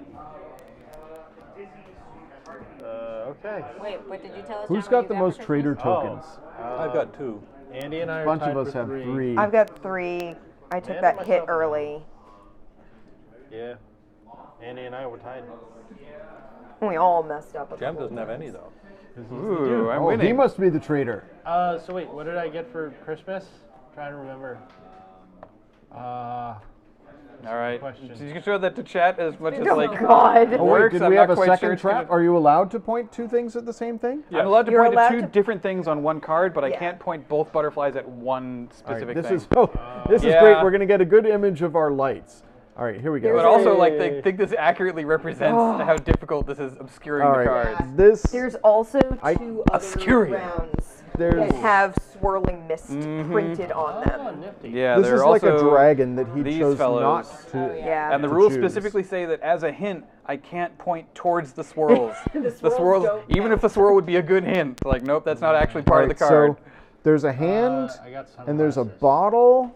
Okay. Wait, what did you tell us? Who's John, got what the you most for trader Christmas? tokens? I've got 2. Andy and I A are bunch tied of us for have 3. I've got 3. I took Man, that myself hit now. early. Yeah. Andy and I were tied. We all messed up. Jem doesn't have any though. Ooh, I'm Oh, winning. he must be the traitor. So wait, what did I get for Christmas? Trying to remember. All right. Question. So you can show that to chat as much as Oh like God. Oh, wait, works. did I'm we not have a quite sure second it's trap? gonna- Are you allowed to point two things at the same thing? I'm allowed to You're point allowed to two to- different things on one card, but I Yeah. can't point both butterflies at one All right, specific this thing. is this is Yeah. great. We're gonna get a good image of our lights. All right, here we go. But also, like, they think this accurately represents Oh. how difficult this is obscuring All the right, cards. this There's also I- two other Obscurio. rounds There's- that have swirling mist printed on Oh, them. nifty. Yeah, this there is are like a also dragon that he these chose fellows. not to. Yeah. And the to rules choose. specifically say that as a hint, I can't point towards the swirls. The swirls don't even if the swirl would be a good hint, like, nope, that's not actually All part right, of the card. so there's a hand I got sunglasses. and there's a bottle.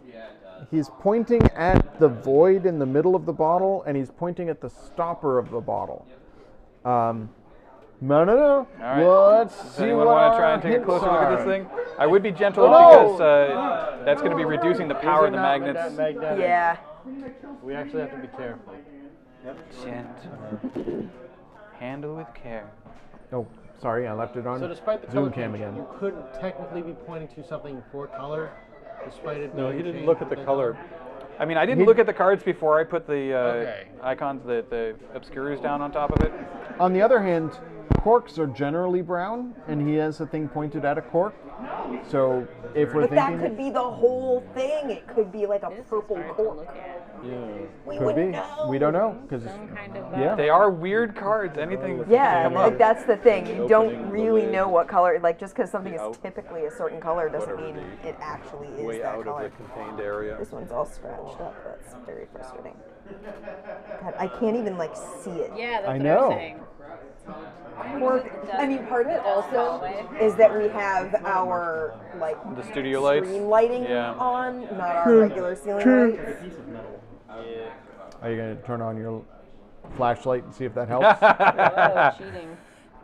He's pointing at the void in the middle of the bottle, and he's pointing at the stopper of the bottle. No. All right. Let's Does see anyone what want to our try and take a hints closer look at are. this thing? I would be gentle Oh! because that's going to be reducing the power of the magnets. Magnetic. Yeah. We actually have to be careful. Gentle. Handle with care. Oh, sorry, I left it on So despite the Zoom color cam change, again. you couldn't technically be pointing to something for color, despite it. No, being he didn't changed look at the with color. I mean, I didn't look at the cards before I put the Okay. icons, the obscurios down on top of it. On the other hand, corks are generally brown, and he has a thing pointed at a cork. So if we're But that thinking, could be the whole thing. It could be like a This is purple hard to cork. look at. We could wouldn't be, know. we don't know because Some kind of Yeah. They are weird cards. Anything that Yeah, can come like up. that's the thing. You don't Opening the really lid. know what color. Like just because something is out- typically a certain color doesn't whatever mean the it actually is Way that out color. of the contained area. This one's all scratched up. That's very frustrating. God, I can't even like see it. Yeah, that's I what know. I was saying. I mean, part of it also is that we have our like The studio lights. screen lighting Yeah. on, not our regular ceiling lights. Piece of metal. are you going to turn on your flashlight and see if that helps? Oh, cheating.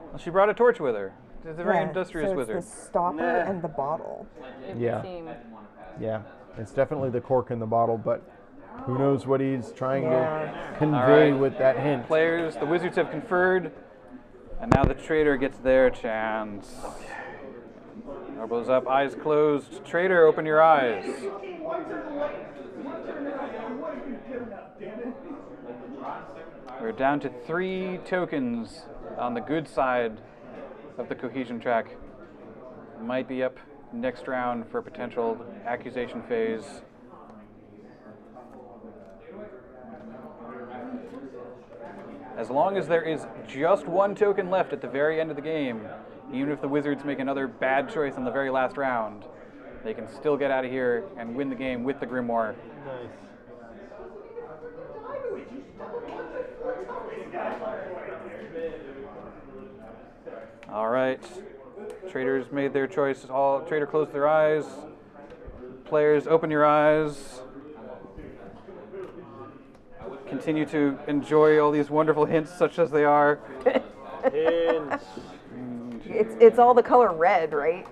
Well, she brought a torch with her. She's a very Yeah, industrious so wizard. It's the stopper and the bottle. It Yeah. would seem. Yeah, it's definitely the cork in the bottle, but who knows what he's trying Yeah. to convey All right. with that hint. Players, the wizards have conferred, and now the traitor gets their chance. Elbows up, eyes closed. Traitor, open your eyes. We're down to 3 tokens on the good side of the cohesion track. Might be up next round for a potential accusation phase. As long as there is just 1 token left at the very end of the game, even if the Wizards make another bad choice in the very last round, they can still get out of here and win the game with the Grimoire. Nice. All right. Traders made their choice. All trader closed their eyes. Players, open your eyes. Continue to enjoy all these wonderful hints, such as they are. Hints. It's all the color red, right?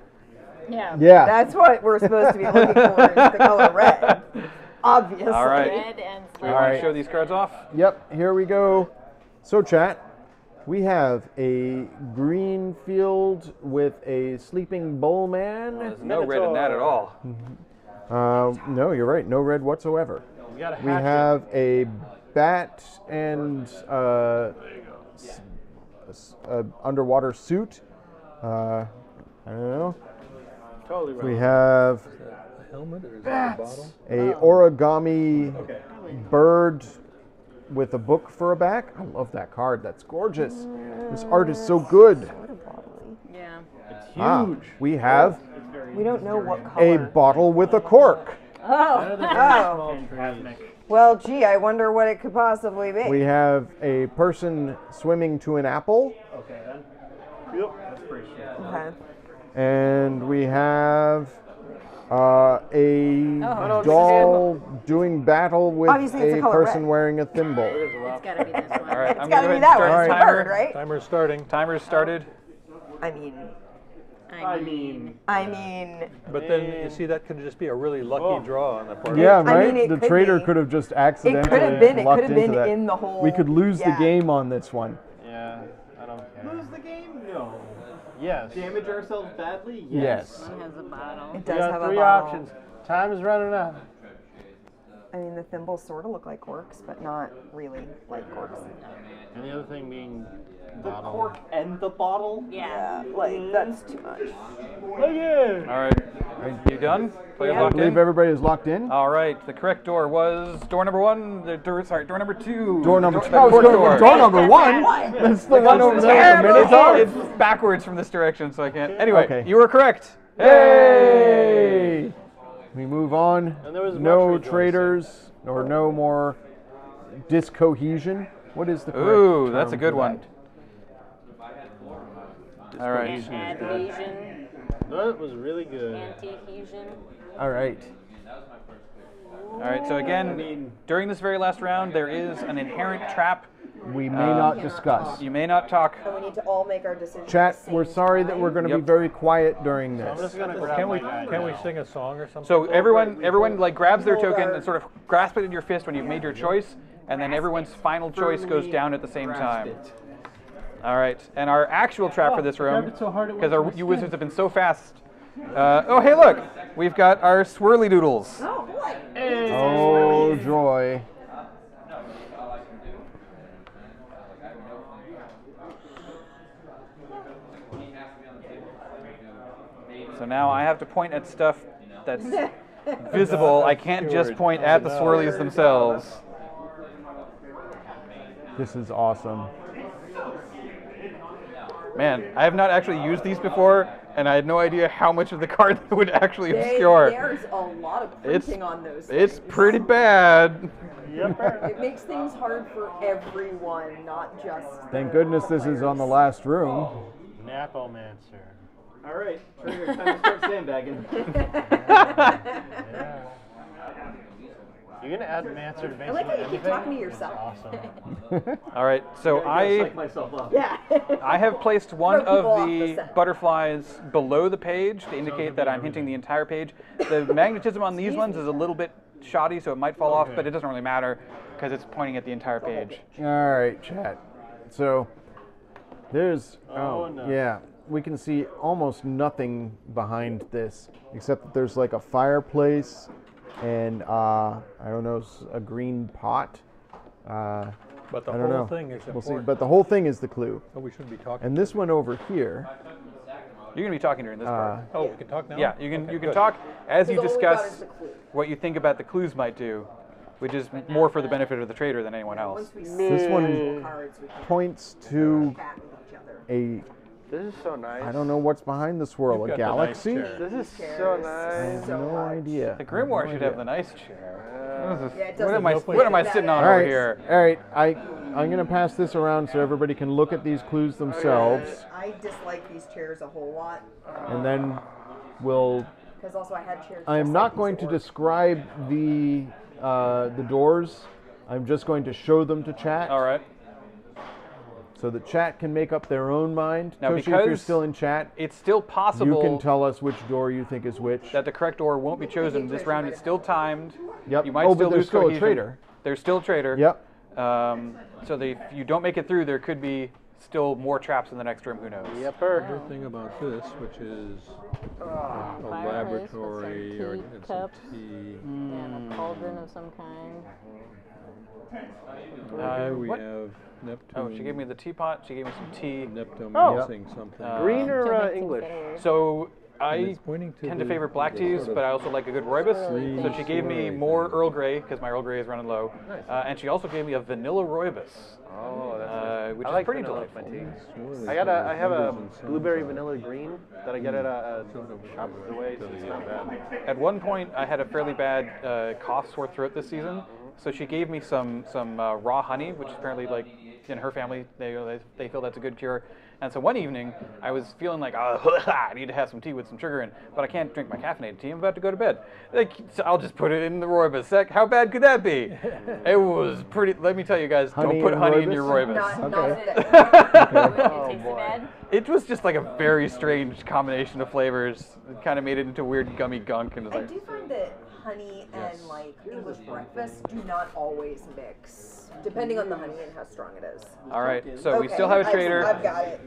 Yeah. Yeah. That's what we're supposed to be looking for, is the color red. Obviously. All right. Red and Do we All want right. to show these cards off? Yep, here we go. So, chat, we have a green field with a sleeping bull man. There's no red in that at all. No, you're right. No red whatsoever. We got a We hatchet. have a bat and underwater suit. I don't know. Totally wrong. We have A helmet or is that a bottle? a origami bird with a book for a back. I love that card. That's gorgeous. This art is so good. Yeah. It's Ah, huge. we have We don't know what a color. bottle with a cork. Better than Oh. small trees. Well, gee, I wonder what it could possibly be. We have a person swimming to an apple. Okay then. Yep. That's pretty shit. Okay. And we have a Oh, doll doing battle with Obviously, it's a the color person red. wearing a thimble. It's gotta be this one. All right, It's I'm gotta gonna be go ahead that and one. start It's the the bird, timer. right? Timer's starting. Timer's started. I mean, I mean, But then, you see, that could just be a really lucky draw on the part Yeah, of right? I mean, it the could trader be. could have just It accidentally could have been. It lucked could have into been that. in the whole. We could lose the yeah. game on this one. Yeah, I don't care. lose the game? No. Yes. Damage ourselves badly? Yes. One has a bottle. It We does got have 3 a bottle. options. Time is running out. I mean, the thimbles sort of look like corks, but not really like corks. And the other thing being The cork and the bottle? Yeah. Like that's too much. Okay. All right. You done? Players I locked believe in? everybody is locked in. All right. The correct door was door number 1. Door number 2. Door number the 2. I was fourth going with door number 1. That's the one over there with the Minotaur. It's backwards from this direction, so I can't. Anyway, Okay. you were correct. Hey! We move on. And there was No much rejoicing. traders or no more discohesion. What is the correct Ooh, that's a term good for one. that? All right. Adhesion, That was really good. anti-adhesion. All right. All right. So again, during this very last round, there is an inherent trap. We may not discuss. You may not talk. So we need to all make our decisions. Chat, at the we're same sorry that time. we're going to Yep. be very quiet during I'm just this. gonna grab Can my we guy can we now. sing a song or something? So everyone like grabs their Hold token our- and sort of grasp it in your fist when you've made your choice, and then everyone's final choice goes down at the same time. All right. And our actual trap for this room, grabbed it so hard it because went to you my wizards have been so fast. Oh, hey, look, we've got our swirly doodles. Oh boy. Oh, joy. So now I have to point at stuff that's visible. I can't just point at the swirlies themselves. This is awesome. Man, I have not actually used these before, and I had no idea how much of the card they would actually obscure. There's a lot of It's printing on those. it's things. pretty bad. It makes things hard for everyone, not just. Thank goodness this is on the last room. Napomancer. All right, Trigger, time to start sandbagging. Yeah. You're gonna add Mancer to I basically like how you keep anything? talking to yourself. Awesome. All right, so I I psych myself up. Yeah. I have placed one Throw of people off the the set. butterflies below the page to indicate that I'm hinting the entire page. The magnetism on these ones is a little bit shoddy, so it might fall off, but it doesn't really matter because it's pointing at the entire page. All right, chat. So there's Oh, no. yeah, we can see almost nothing behind this except that there's like a fireplace and I don't know, a green pot. But the I don't whole know. thing is We'll see, important. but the whole thing is the clue. So we shouldn't be talking. And this one over here, You're gonna be talking during this part. Oh, we can talk now. Yeah, you can good. talk as you Because all we got discuss is the clue. what you think about the clues might do, which is more for the benefit of the trader than anyone else. Once we see this one the cards, we can points to chat with each other. a This is so nice. I don't know what's behind the swirl. You've A got the nice galaxy? chair. This is Chairs. so I nice. have So no much. idea. The Grimoire should have the nice chair. Yeah, it What am doesn't- what am I sitting on All over right, here? all right. I'm gonna pass this around so everybody can look at these clues themselves, I dislike these chairs a whole lot and then we'll. because also I had chairs. I am just not like going these to at work. describe the doors. I'm just going to show them to chat. All right. So the chat can make up their own mind. Now, Toshi, if you're because still in chat, It's still you possible can tell us which door you think is which. that the correct door won't be chosen this round. It's still timed. Yep. You might Oh, still but there's lose still a cohesion. traitor. There's still a traitor. Yep. So if you don't make it through, there could be still more traps in the next room. Who knows? Other thing about this, which is a Fireplace laboratory with or some and tea some cups. tea. And a cauldron of some kind. Here we what? have Neptune. Oh, she gave me the teapot. She gave me some tea. Neptune Oh. missing something. Green or Which makes things English? better. So I it's pointing to tend to the- favor black the teas, sort of but I also like a good rooibos. green So she gave me swirly more thing. Earl Grey because my Earl Grey is running low, and she also gave me a vanilla rooibos, Oh, that's nice. which I is like pretty vanilla delightful. with my tea. Swirly I have a numbers and symbols blueberry on it. vanilla green that I get at a shop away, so it's not bad. At one point, I had a fairly bad cough, sore throat this season, so she gave me some raw honey, which apparently, like in her family, they feel that's a good cure. And so one evening, I was feeling like, oh, I need to have some tea with some sugar in, but I can't drink my caffeinated tea. I'm about to go to bed. Like, so I'll just put it in the rooibos. How bad could that be? It was pretty. Let me tell you guys, don't put honey in your rooibos. It tasted bad. It was just like a very strange combination of flavors. It kind of made it into weird gummy gunk. And I do find that honey and like English breakfast do not always mix, depending on the honey and how strong it is. All right, so we still have a trader. I've got it.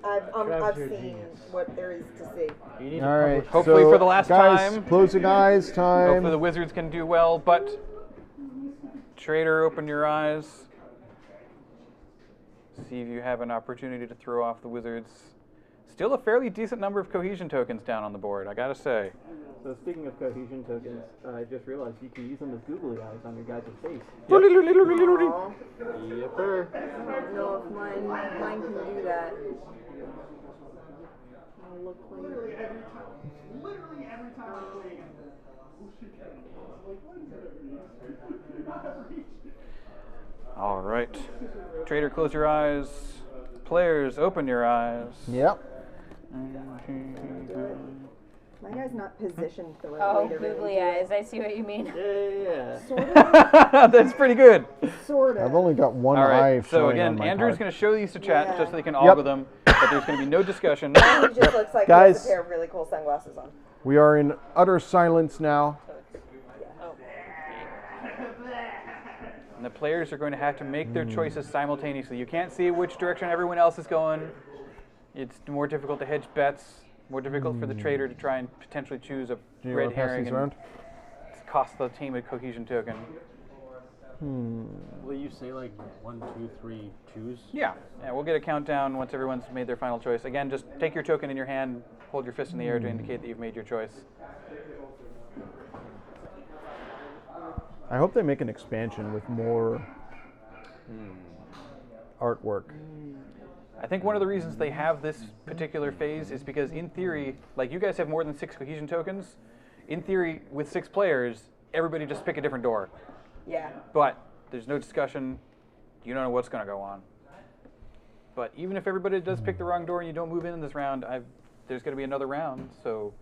I've seen what there is to see. All right. Hopefully so, for the last guys, time. Closing eyes time. Hopefully the Wizards can do well, but trader, open your eyes. See if you have an opportunity to throw off the Wizards. Still a fairly decent number of cohesion tokens down on the board, I gotta say. So speaking of cohesion tokens, I just realized you can use them as googly eyes on your guys' face. Yep. Yepper. I don't know if mine can do that. I'll look later. All right. Trader, close your eyes. Players, open your eyes. Yep. My guy's not positioned the right Oh, way to really googly do eyes. it. I see what you mean. Yeah. Sort of. That's pretty good. Sort of. I've only got one All eye right. So showing again, on my Andrew's card. going to show these to chat Yeah. just so they can Yep. argue them, but there's going to be no discussion. He just looks like he Guys. has a pair of really cool sunglasses on. We are in utter silence now. And the players are going to have to make their choices simultaneously. You can't see which direction everyone else is going. It's more difficult to hedge bets, more difficult for the trader to try and potentially choose a Do you red want to pass herring these and around? cost the team a cohesion token. Will you say like 1, 2, 3, choose? Yeah, we'll get a countdown once everyone's made their final choice. Again, just take your token in your hand, hold your fist in the air to indicate that you've made your choice. I hope they make an expansion with more artwork. I think one of the reasons they have this particular phase is because in theory, like you guys have more than 6 cohesion tokens, in theory with 6 players, everybody just pick a different door. Yeah. But there's no discussion, you don't know what's going to go on. But even if everybody does pick the wrong door and you don't move in this round, there's going to be another round, so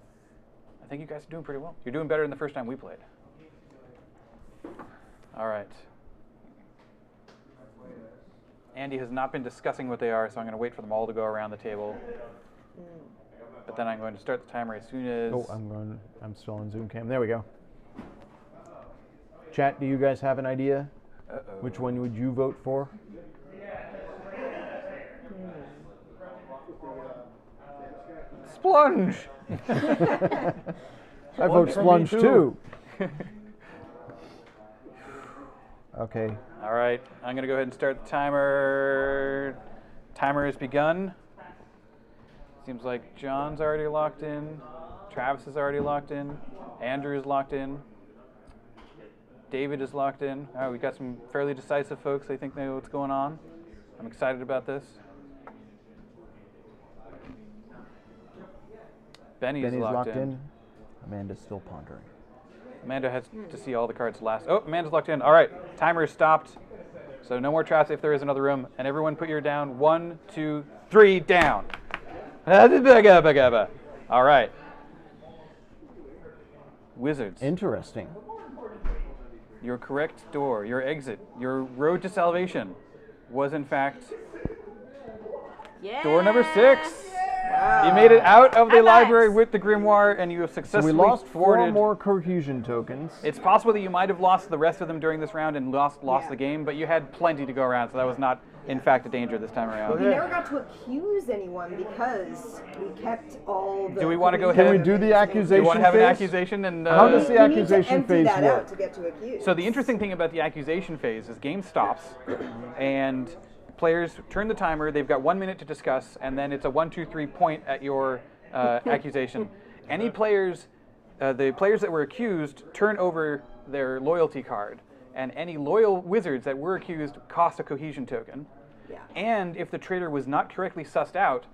I think you guys are doing pretty well. You're doing better than the first time we played. All right. Andy has not been discussing what they are, so I'm going to wait for them all to go around the table. But then I'm going to start the timer as soon as... Oh, I'm still on Zoom cam. There we go. Chat, do you guys have an idea? Which one would you vote for? Splunge! I vote Splunge too. Okay. All right, I'm going to go ahead and start the timer. Timer has begun. Seems like John's already locked in. Travis is already locked in. Andrew is locked in. David is locked in. All right, we've got some fairly decisive folks. I think they know what's going on. I'm excited about this. Benny's locked in. Amanda's still pondering. Amanda has to see all the cards last. Oh, Amanda's locked in. All right, timer is stopped. So no more traps if there is another room. And everyone put your down. 1, 2, 3, down. All right. Wizards. Interesting. Your correct door, your exit, your road to salvation was in fact door number 6. Wow. You made it out of the High library fives. with the grimoire, and you have So successfully we lost 4 thwarted. more cohesion tokens. It's possible that you might have lost the rest of them during this round and lost Yeah. the game, but you had plenty to go around, so that was not, in fact, a danger this time around. We never got to accuse anyone because we kept all the... Do we wanna go Can ahead? we do the Do accusation you want to have an phase? accusation? And How does the We need to accusation empty phase that work? out to get to accuse. So the interesting thing about the accusation phase is game stops, and players turn the timer. They've got 1 minute to discuss, and then it's a 1, 2, 3 point at your accusation. Any players, the players that were accused, turn over their loyalty card, and any loyal wizards that were accused cost a cohesion token. Yeah. And if the traitor was not correctly sussed out,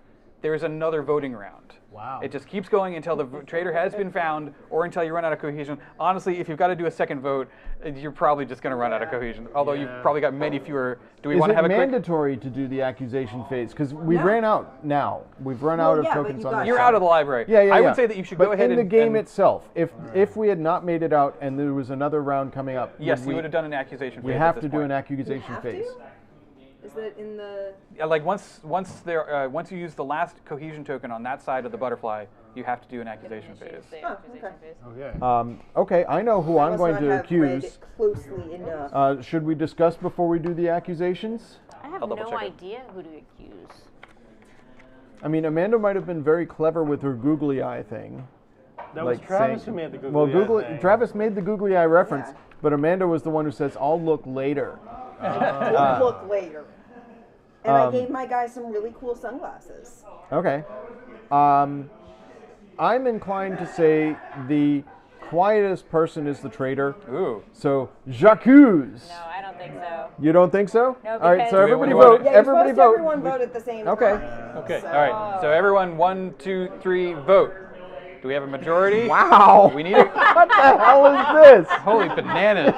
there's another voting round. Wow. It just keeps going until the traitor has been found or until you run out of cohesion. Honestly, if you've got to do a second vote, you're probably just going to run out of cohesion. Although you've probably got many fewer. Do we Is want it to have a quick... mandatory to do the accusation phase? Because we ran out now. We've run out of yeah, but tokens you on got- this You're side. out of the library. Yeah, I would say that you should go ahead in and... the game and- itself, if we had not made it out and there was another round coming up, Yes, you would have done an accusation phase we at have this to do point. an accusation have phase. to? Is that in the? Yeah, like once you use the last cohesion token on that side of the butterfly, you have to do an accusation phase. The Oh, accusation okay. phase. Okay. Okay, I know who I'm must going not to have accuse. read closely enough. Should we discuss before we do the accusations? I have I'll double no check it. idea who to accuse. I mean, Amanda might have been very clever with her googly eye thing. That was like Travis saying- who made the Google. Well, Travis made the googly eye reference, Yeah. but Amanda was the one who says, "I'll look later." We'll look later. And I gave my guy some really cool sunglasses. Okay. I'm inclined to say the quietest person is the traitor. Ooh. So, j'accuse. No, I don't think so. You don't think so? No, All right, because- so Do we everybody wanna- vote. Yeah, you're Everybody supposed to vote. everyone vote at the same Okay. time. Okay. So- All right. So everyone, 1, 2, 3, vote. Do we have a majority? Wow. We need a... What the hell is this? Holy bananas.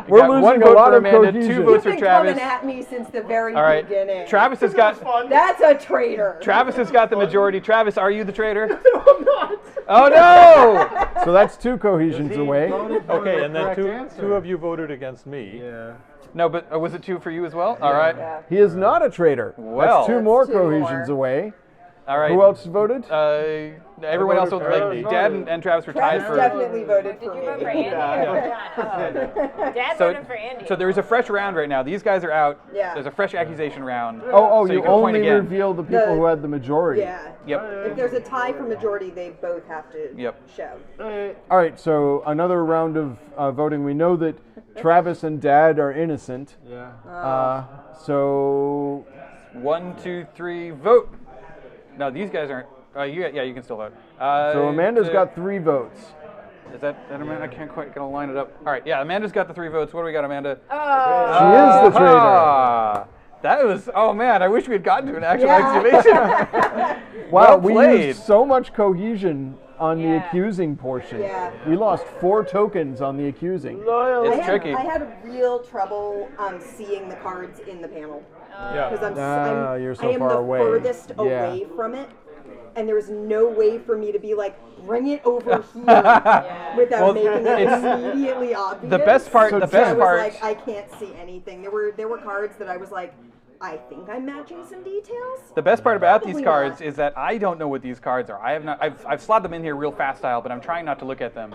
We're got losing one a vote lot for of Amanda, cohesion. 2 votes You've for been coming Travis. at me since the very All right. beginning. Travis has got... That's a traitor. Travis has got the majority. Travis, are you the traitor? No, I'm not. Oh no! So that's 2 cohesions away. Okay, and then correct two answer. of you voted against me. Yeah. No, but was it 2 for you as well? All right. Yeah. He is not a traitor. Well. That's 2 That's more 2 cohesions more. away. All right. Who else voted? Everyone else, voted for like Andy. Dad and Travis were tied Travis for... definitely voted Did for you me. vote for Andy or for John? Oh. Dad So, voted for Andy. so there's a fresh round right now. These guys are out. Yeah. There's a fresh accusation round. Oh, So you you can point only again. reveal the people who had the majority. Yeah. Yep. If there's a tie for majority, they both have to Yep. show. All right, so another round of voting. We know that Travis and Dad are innocent. Yeah. So 1, 2, 3, vote. No, these guys aren't. You can still vote. so Amanda's got 3 votes. Is that Amanda? I can't quite gonna line it up. All right, yeah, Amanda's got the 3 votes. What do we got, Amanda? Oh. She is the traitor. Ah, that was. Oh man, I wish we had gotten to an actual excavation. Wow, Well we played. used so much cohesion on the Yeah. accusing portion. Yeah. We lost 4 tokens on the accusing. It's tricky. I had real trouble seeing the cards in the panel Yeah. because You're so I am far the away. furthest Yeah. away from it, and there was no way for me to be like, bring it over here without Well, making it it's- immediately obvious. The best part. So the Tim- best I was part. like, I can't see anything. There were cards that I was like, I think I'm matching some details. The best part about these Probably cards not. is that I don't know what these cards are. I have not. I've slotted them in here real fast style, but I'm trying not to look at them.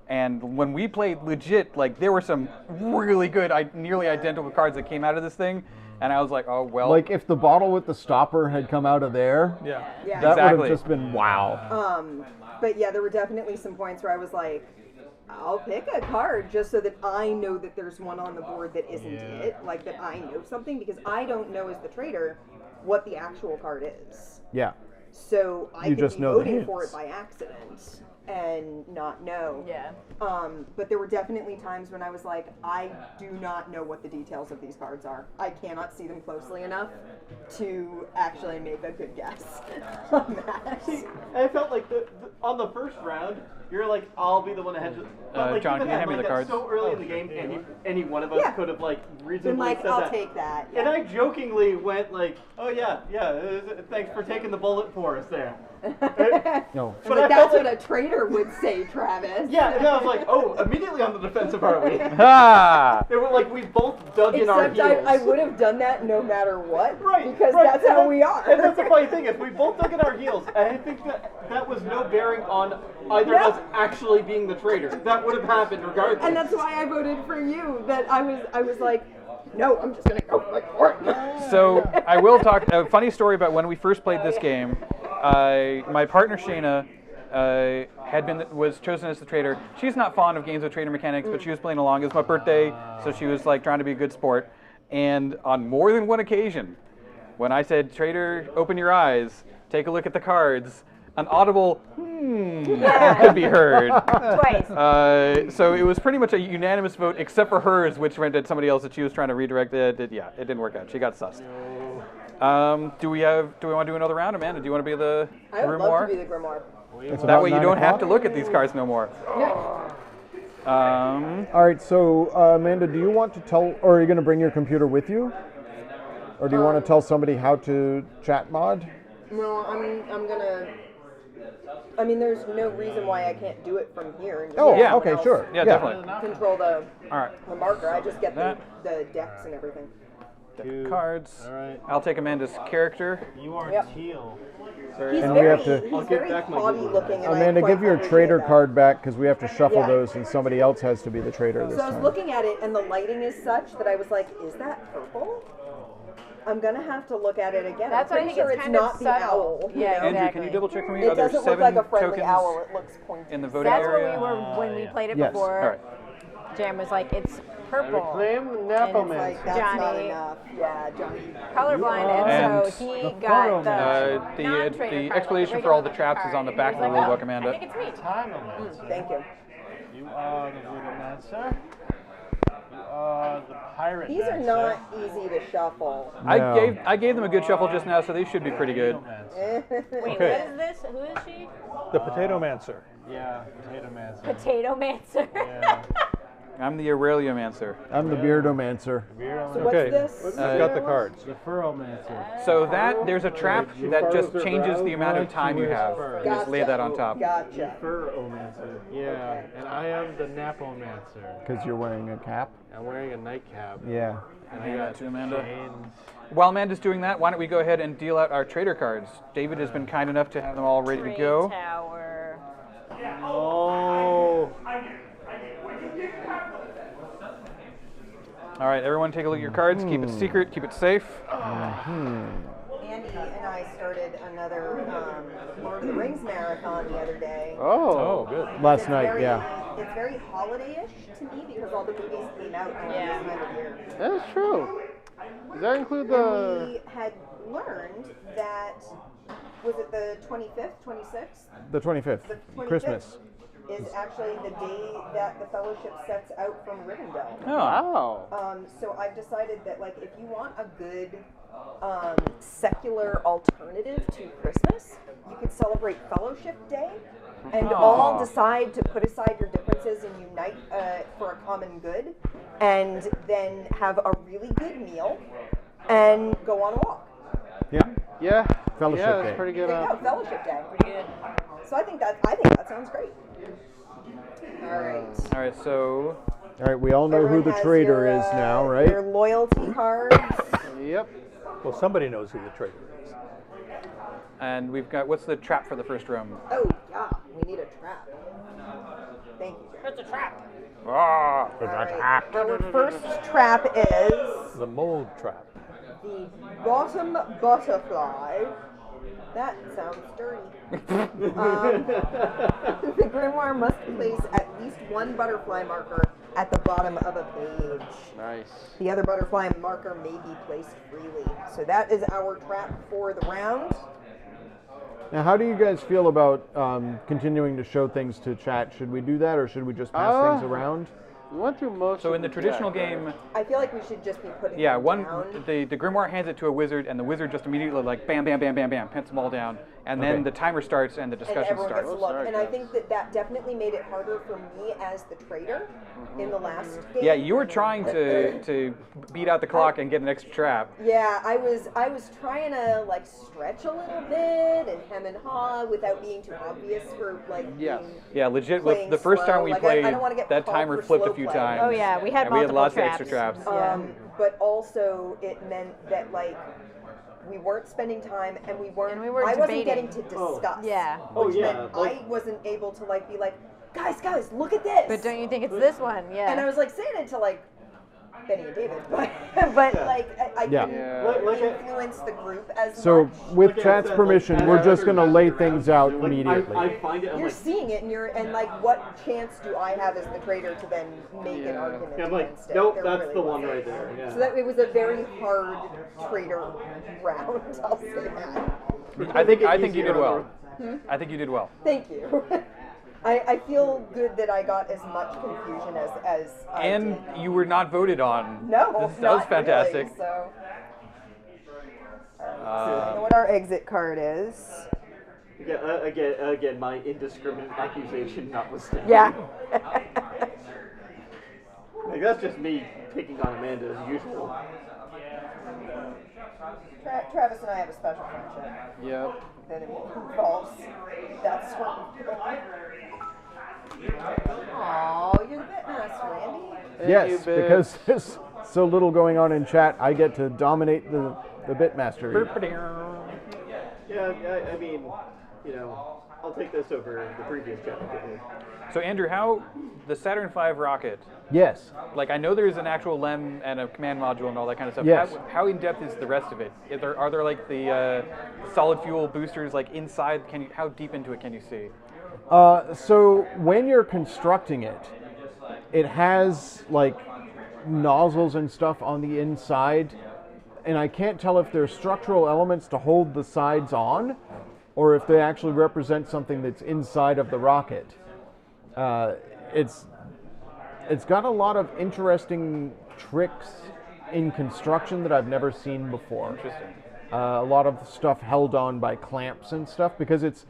And when we played legit, like there were some really good, nearly identical cards that came out of this thing, and I was like, oh well. Like if the bottle with the stopper had come out of there, Yeah. Yeah. that would Exactly. have just been wow. But yeah, there were definitely some points where I was like, I'll pick a card just so that I know that there's one on the board that isn't it, like that I know something, because I don't know as the trader what the actual card is. Yeah. So I You could just be know the voting for hints. it by accident and not know. Yeah. But there were definitely times when I was like, I do not know what the details of these cards are. I cannot see them closely enough to actually make a good guess on that. See, I felt like on the first round, you're like, I'll be the one that had to. But like, John, even can you then, hand me like, the that's cards? so early in the game, any one of us Yeah. could have like Been reasonably like, said I'll that. take that. And I jokingly went like, oh yeah, thanks for taking the bullet for us there. No. But I That's felt what like, a trader would say, Travis. yeah, and then I was like, oh, immediately on the defensive, are we? Ah! They were like, we both dug in our Except heels. I would have done that no matter what, Right, because right, that's and how that- we are. And that's the funny thing is we both dug in our heels, and I think that was no bearing on either No. of us actually being the traitor. That would have happened regardless. And that's why I voted for you. That I was like, no, I'm just gonna go for it. So I will talk a funny story about when we first played this game. My partner Shayna was chosen as the traitor. She's not fond of games with traitor mechanics, but she was playing along. It was my birthday, so she was like trying to be a good sport. And on more than one occasion, when I said, "Traitor, open your eyes, take a look at the cards," an audible could be heard. Twice. So it was pretty much a unanimous vote, except for hers, which went at somebody else that she was trying to redirect. It didn't work out. She got sussed. Do we want to do another round, Amanda? Do you want to be the I would grimoire? love to be the grimoire. It's That about way you 9 don't have o'clock? to look at these cards no more. All right, so Amanda, do you want to tell, or are you going to bring your computer with you? Or do you want to tell somebody how to chat mod? No, I'm gonna. I mean, there's no reason why I can't do it from here. And just Oh, have yeah. someone okay, else sure. Yeah, definitely. Control the All right. the marker. I just get the That. decks and everything. Deck of cards. All right. I'll take Amanda's character. You are Yep. teal. He's And we very, have to- he's I'll get very back my haughty Google looking. And Amanda, I quite give your appreciate trader that. card back because we have to shuffle Yeah. those and somebody else has to be the trader this So I was time. looking at it, and the lighting is such that I was like, "Is that purple?" I'm gonna have to look at it again. That's I'm what I pretty think sure it's it's kind not of the subtle. owl. you Yeah, know? Andrew, exactly. can you double check for me? It Are there doesn't look 7 like a friendly tokens owl. It looks pointy. in the voting That's where area? we were when we played it Yes. before. All right. Jam was like, it's purple. Reclaim And Napoman. it's like, that's not Johnny. enough. Yeah, Johnny. Colorblind, And and so he got the non-trader The card, explanation like for all the regular traps is on the card. back of the And he was rulebook, like, Amanda. I think it's me. Timeomancer. Thank you. You are the Voodoomancer. You are the Pirate These are Mancer. not easy to shuffle. No. I gave them a good shuffle just now, so they should be pretty good. Voodoomancer. Wait, Okay. what is this? Who is she? The Potato Mancer. Yeah, Potato Mancer. Potato Mancer. Yeah. I'm the Aureliomancer. I'm the Beardomancer. So what's Okay. this? I've got the cards. The Furromancer. So there's a trap that just changes the amount of time you have. You just lay that on top. Gotcha. Furromancer. Yeah, and I am the Napomancer. Because you're wearing a cap? I'm wearing a nightcap. Yeah. And Hand I that got to Amanda. chains. While Amanda's doing that, why don't we go ahead and deal out our trader cards? David has been kind enough to have them all ready to Trade go. Tower. Oh. All right, everyone take a look at your cards. Keep it secret, keep it safe. Andy and I started another Lord of the Rings marathon the other day. Oh, good. Last It's night, very, yeah. It's very holiday-ish to me because all the movies came out around Yeah. this time of year. That is true. Does that include And we had learned that, was it the 25th, 26th? The 25th, The 25th Christmas. is actually the day that the fellowship sets out from Rivendell. Oh, Wow. So I've decided that, like, if you want a good secular alternative to Christmas, you could celebrate Fellowship Day and all decide to put aside your differences and unite for a common good, and then have a really good meal and go on a walk. Yeah. Yeah. Fellowship yeah, that's Day. pretty good. There you go, Fellowship Day. Pretty good. So I think that sounds great. All right. all right. So All right, we all know who Everyone the has trader your, is now, right? Your loyalty cards. Yep. Well, somebody knows who the trader is. and we've got what's the trap for the first room? Oh yeah, we need a trap. Thank you, Jack. It's a trap. Ah, All right. Our first trap is The mold trap. the bottom butterfly. That sounds dirty. The grimoire must place at least one butterfly marker at the bottom of a page. Nice. The other butterfly marker may be placed freely. So that is our trap for the round. Now, how do you guys feel about continuing to show things to chat? Should we do that, or should we just pass things around? We went through most. so of in the traditional deck, game, I feel like we should just be putting yeah, them one down. the grimoire hands it to a wizard, and the wizard just immediately like bam, bam, bam, bam, bam, pins them all down, and then Okay. the timer starts and the And discussion everyone gets starts. to look. sorry, And I guys. think that definitely made it harder for me as the trader in the last game. Yeah, you were trying to beat out the clock and get an extra trap. Yeah, I was trying to like stretch a little bit and hem and haw without being too obvious for like Yes. being Yeah, legit. playing The first slow. time we Like, played, I don't wanna get that called timer for flipped a slow few play. times. Oh yeah, we had and we had multiple lots traps. of extra traps. But also it meant that like we weren't spending time and we weren't. And we weren't I wasn't getting debating. to discuss. Yeah. Which yeah, meant like- I wasn't able to like be like, guys, look at this. But don't you think it's this one? Yeah. And I was like saying it to like Benny and David, but like I Yeah. couldn't Yeah. Like influence the group as So, much. with Like I chat's said, permission, like, we're just after going to messing lay around things too, out like, immediately. I find it. I'm You're like, seeing it, and like, what chance do I have as the trader to then make an argument Yeah, I'm like, against it? nope, There that's really the one wasn't. right there. Yeah. So that it was a very hard trader round. I'll say that. I think you did well. I think you did well. Thank you. I feel good that I got as much confusion as I And did. you were not voted on. No, that was not fantastic. Really, so. All I know what our exit card is. Yeah, again, my indiscriminate accusation notwithstanding. Yeah. Like, that's just me picking on Amanda as usual. Travis and I have a special friendship Yep. that involves that sort of thing. Aw, you're the Bitmaster, Andy. Yes, because there's so little going on in chat, I get to dominate the Bitmaster. Yeah, I mean, you know, I'll take this over the previous chapter. So Andrew, how the Saturn V rocket? Yes. Like, I know there's an actual LEM and a command module and all that kind of stuff. Yes. How in depth is the rest of it? Are there like the solid fuel boosters like inside? How deep into it can you see? So when you're constructing it, it has like nozzles and stuff on the inside, and I can't tell if they're structural elements to hold the sides on, or if they actually represent something that's inside of the rocket. It's got a lot of interesting tricks in construction that I've never seen before. Interesting. A lot of stuff held on by clamps and stuff because it's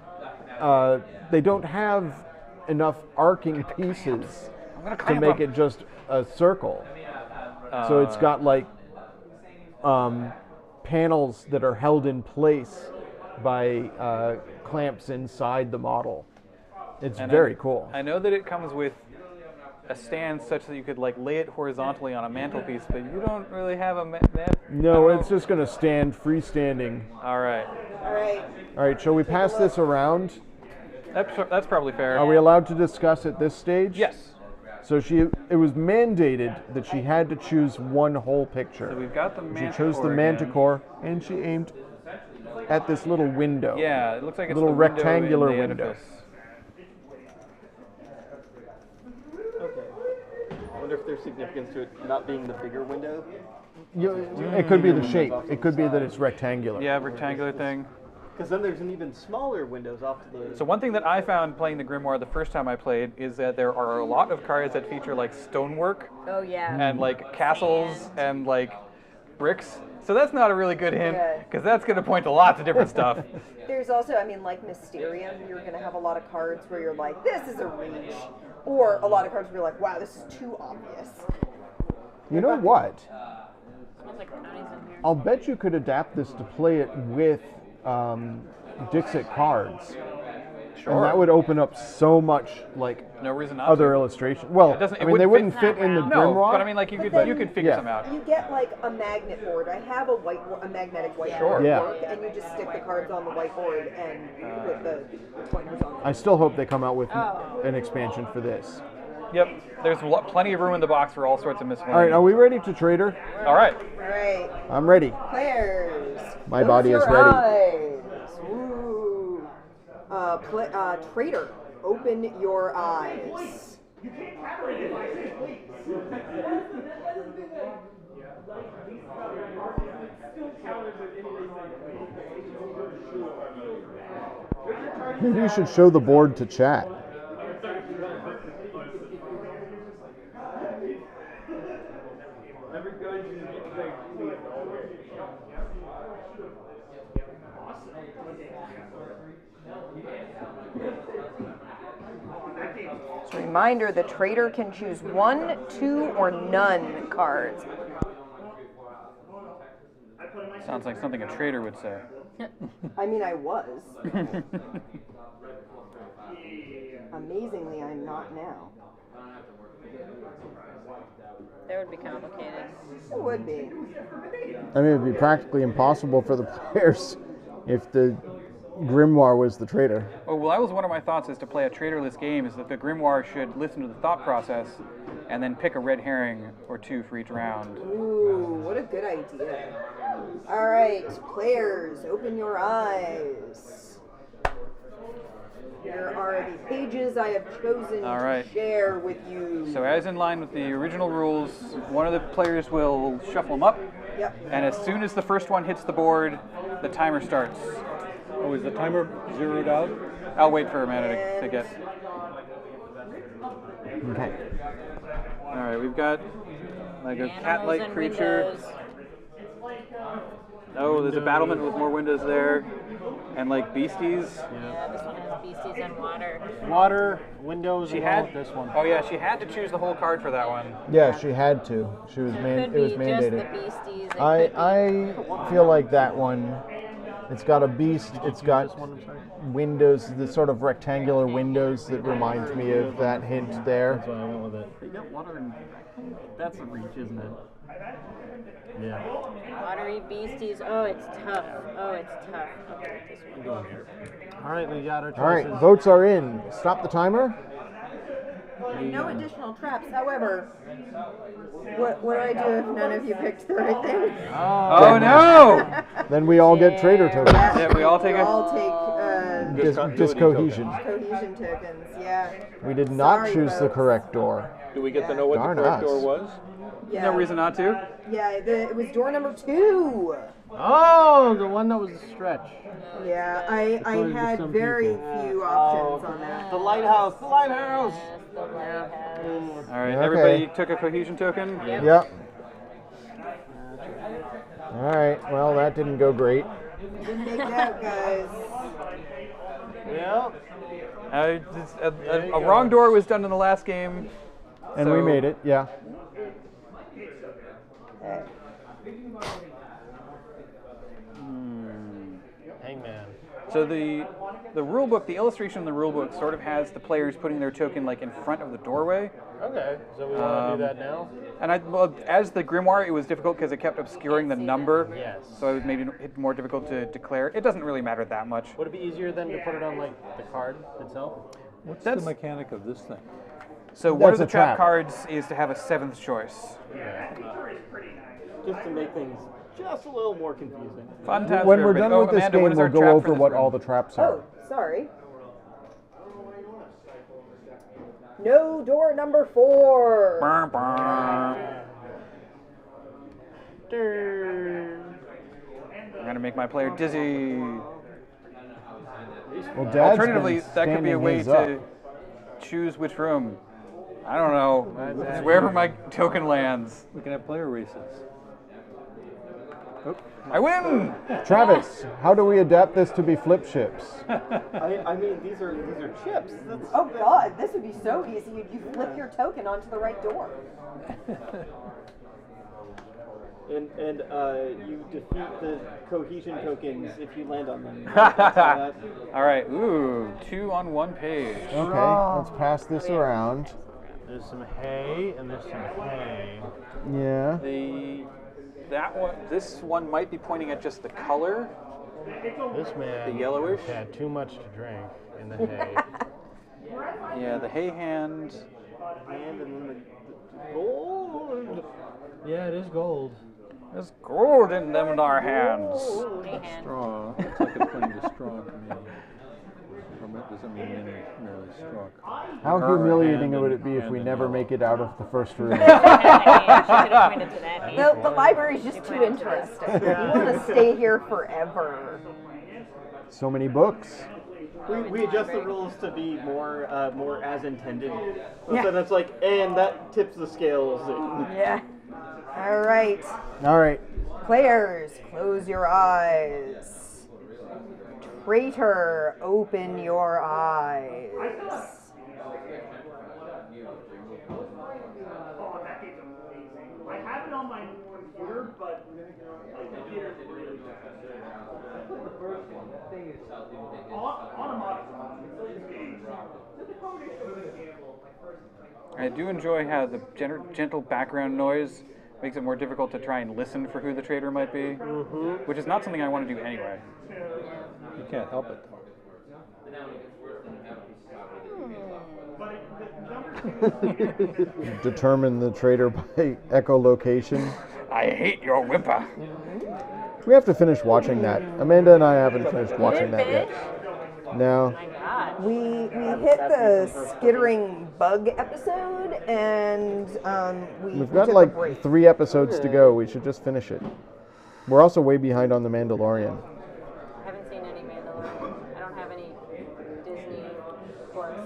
they don't have enough arcing pieces to make it just a circle. So it's got like panels that are held in place by clamps inside the model. It's very cool. I know that it comes with a stand such that you could like lay it horizontally on a mantelpiece, but you don't really have a No, it's just going to stand freestanding. All right. All right, shall we pass this around? That's probably fair. Are we allowed to discuss at this stage? Yes. So it was mandated that she had to choose one whole picture. So we've got the Manticore. She chose the Manticore, and she aimed at this little window. Yeah, it looks like it's little the window rectangular in the window. edifice. I wonder if there's significance to it not being the bigger window. It could be the shape. It could be that it's rectangular. Yeah, rectangular thing. Because then there's an even smaller windows off to the... So one thing that I found playing the Grimoire the first time I played is that there are a lot of cards that feature like stonework. Oh yeah. And like castles and like bricks. So that's not a really good hint because that's going to point to lots of different stuff. There's also, I mean, like Mysterium, you're going to have a lot of cards where you're like, this is a reach. Or a lot of cards where you're like, wow, this is too obvious. You know what? Smells like brownies in here. I'll bet you could adapt this to play it with Dixit cards. Sure. And that would open up so much, like, no reason not other to. illustration. Well, I mean, they wouldn't fit in the No, Grimoire. but I mean, like, you could figure some out. You get, like, a magnet board. I have a magnetic whiteboard Sure. Yeah. board, and you just stick the cards on the whiteboard and put the pointers on them. I still hope they come out with an expansion for this. Yep, there's plenty of room in the box for all sorts of miscellaneous. All right, are we ready to trader? All right. All right. I'm ready. Players. My body is Close ready. your eyes. Ooh. Trader, open your eyes. Maybe you should show the board to chat. Just a reminder, the trader can choose 1, 2, or none cards. Sounds like something a trader would say. I mean, I was. Amazingly, I'm not now. That would be complicated. It would be. I mean, it would be practically impossible for the players if the Grimoire was the trader. Oh, well, that was one of my thoughts is to play a traderless game is that the Grimoire should listen to the thought process and then pick a red herring or two for each round. Ooh, what a good idea. All right, players, open your eyes. Here are the pages I have chosen to share with you. So as in line with the original rules, one of the players will shuffle them up. Yep. And as soon as the first one hits the board, the timer starts. Oh, is the timer zeroed out? I'll wait for Amanda to get. Okay. All right, we've got like a Animals cat-like and creature. windows. Oh, there's a battlement with more windows there. And like beasties. Yeah, this one has beasties and water. Water, windows, She and had all this one. Oh yeah, she had to choose the whole card for that one. Yeah, she had to. She was Could it was be mandated. just the beasties. It I could be feel like that one. It's got a beast. It's got This one, I'm sorry. windows, the sort of rectangular windows that reminds me of that hint there. That's why I went with it. They got water and that's a reach, isn't it? Yeah. watery beasties. Oh, it's tough. Oh, it's tough. Okay, this one. All right, we got our choices. All right, votes are in. Stop the timer. No additional traps. However, what do I do if none of you picked the right thing? Oh no! Then we all get trader tokens. Yeah, we all take We a. all take Discohesion. cohesion tokens. Yeah. We did not Sorry, choose the folks. correct door. Do we get to know what Darn the correct us. door was? Yeah. No reason not to. Yeah, it was door number 2. Oh, the one that was a stretch. Yeah, I According to had some very people. few options on that. The lighthouse! The lighthouse! Yes, the lighthouse. All right, Okay. everybody took a cohesion token. Yep. All right. Well, that didn't go great. Didn't make it out, guys. Yeah. A wrong door was done in the last game. And we So- made it. Yeah. Hangman. So the rule book, the illustration in the rule book sort of has the players putting their token like in front of the doorway. Okay, so we want to do that now? And well, as the grimoire, it was difficult because it kept obscuring the number. Yes. So it made it more difficult to declare. It doesn't really matter that much. Would it be easier then to put it on, like, the card itself? What's That's- the mechanic of this thing? So one of That's the a trap. trap cards is to have a 7th choice. Just to make things just a little more confusing. Fun times When for we're everybody. done with this Amanda, what game, is we'll our go trap for over this what room? all the traps are. Oh, sorry. No door number 4. Brr, brr. I'm gonna make my player dizzy. Well, Dad's Alternatively, been that could be a standing way his to up. choose which room. I don't know. It's wherever my token lands. We can have player races. I win! Travis, how do we adapt this to be flip ships? I mean, these are chips. That's, Oh god, this would be so easy. You flip your token onto the right door. and you defeat the cohesion tokens if you land on them. All right. Ooh, 2 on 1 page. Okay, let's pass this around. There's some hay, and there's some hay. Yeah. This one might be pointing at just the color. This man The yellowish? had too much to drink in the hay. Yeah, the hay hand. And then the gold. Yeah, it is gold. There's gold in them in our hands. Hey, hand. Straw. Looks like it's pointing to straw to me. Or it doesn't mean merely straw. How humiliating would it be if we never make it out of the first room? She could have pointed to that hand. The library's just too interesting. You want to stay here forever. So many books. We adjust the rules to be more as intended. Yeah. So that's like, and that tips the scales. Yeah. All right. All right. Players, close your eyes. Traitor, open your eyes. Oh, that game's amazing. I have it on my computer, but my computer's really the first one. That thing is on a mod. I do enjoy how the gentle background noise makes it more difficult to try and listen for who the traitor might be, which is not something I want to do anyway. You can't help it. Determine the traitor by echolocation. I hate your whimper. We have to finish watching that. Amanda and I haven't finished watching that yet. No. My God. We hit the skittering bug episode, and we We've got took a like break. 3 episodes to go. We should just finish it. We're also way behind on The Mandalorian. I haven't seen any Mandalorian. I don't have any Disney Plus.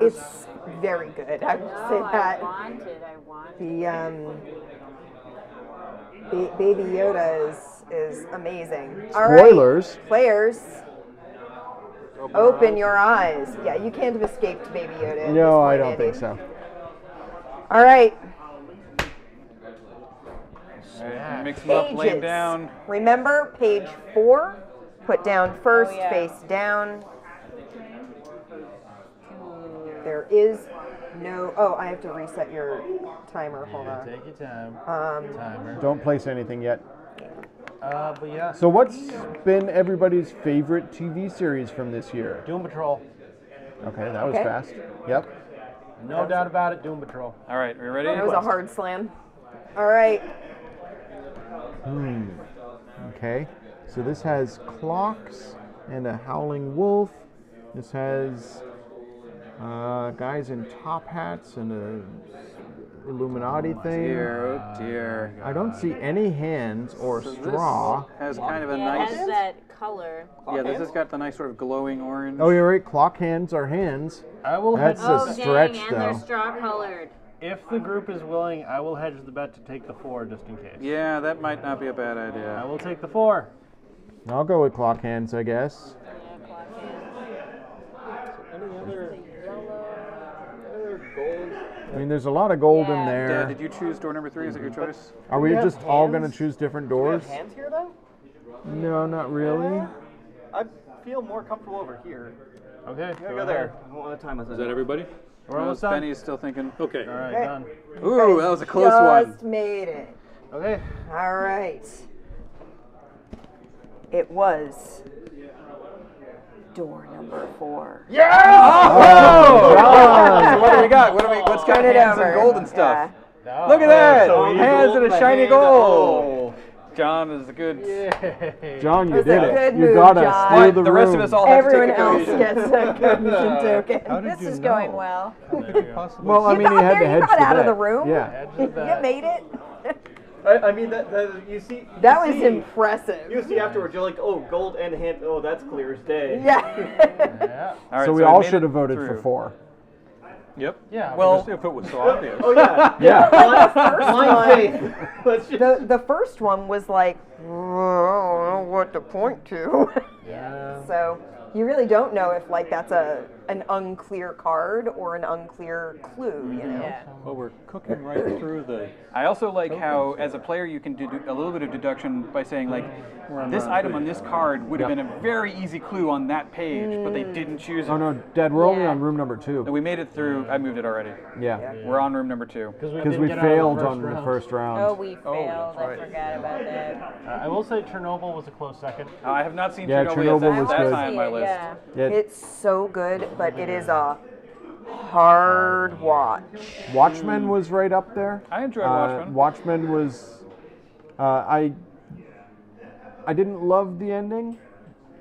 It's very good. I will say that. I wanted. The Baby Yoda is is amazing. All right, Spoilers. players, open your eyes. Yeah, you can't have escaped Baby Yoda. at No, this I point, don't Andy. think so. All right, Mix them up, lay them pages. down. Remember, page 4, put down first, yeah. face down. There is no. Oh, I have to reset your timer. Hold on. Take your time. Timer. Don't place anything yet. But yeah. So what's been everybody's favorite TV series from this year? Doom Patrol. Okay, that was Okay. fast. Yep. No doubt about it, Doom Patrol. All right, we ready? That was a hard slam. All right. Okay. So this has clocks and a howling wolf. This has guys in top hats and a Illuminati thing. Dear, oh dear. I don't see any hands or So straw. This has kind of a Yeah, it nice. has that color. Yeah, this has got the nice sort of glowing orange. Oh, you're right. Clock hands are hands. I will That's hedge. a Oh, stretch, dang, and they're though. straw colored. If the group is willing, I will hedge the bet to take the 4 just in case. Yeah, that might not be a bad I idea. will take the 4. I'll go with clock hands, I guess. Yeah, clock hands. Any other gold? I mean, there's a lot of gold in Yeah. there. Dad, did you choose door number 3? Is it your choice? Are we have just all hands? going to choose different Do we doors? have hands here though? No, not really. I feel more comfortable over here. Okay. Yeah, go there. I don't want to time us. Is that everybody? We're almost done. Benny's still thinking. Okay. All right, Okay. done. Ooh, that was a close one. Just made it. Okay. All right. It was door number 4. Oh! What do we got? What's got Turn it hands over. and gold and stuff? Yeah. Look at that! So you Hands gold and a the shiny hand- gold. John is a good. Yay. John, you That was did a it. good You move, gotta John. steal the The rest of room. us all have to Everyone take a else division. gets a confusion token. How did This you is know? going well. How could you possibly? Well, I You mean, got he had there, to you hedge got the out of the bet. room. Yeah. Hedge You the bet. made it. I mean that you see. That you was see, impressive. You see afterwards, you're like, oh, gold and hand. Oh, that's clear as day. Yeah. Yeah. All right, So we I all made should it have voted for through. 4. Yep. Yeah. Well, If it was so obvious. Oh yeah. Yeah. Blind one- faith. Let's just. The first one was like, "Oh, I don't know what to point to." Yeah. So you really don't know if like that's an unclear card or an unclear clue, you know? Yeah. Well, we're cooking right through the. I also like how, as a player, you can do a little bit of deduction by saying, like, this item on this card would have been a very easy clue on that page, but they didn't choose it. Oh, no, Dad, we're only Yeah. on room number And 2. we made it through. I moved it already. Yeah. We're on room number 2. Because didn't we get out of failed the first on the round. first round. Oh, we failed. that's right. I forgot about that. I will say Chernobyl was a close second. I have not seen Yeah, Chernobyl Chernobyl yet. was That's good. high on my See it, list. yeah. Yeah. It's so good, but it is a hard watch. Watchmen was right up there. I enjoyed Watchmen. Watchmen was. I didn't love the ending,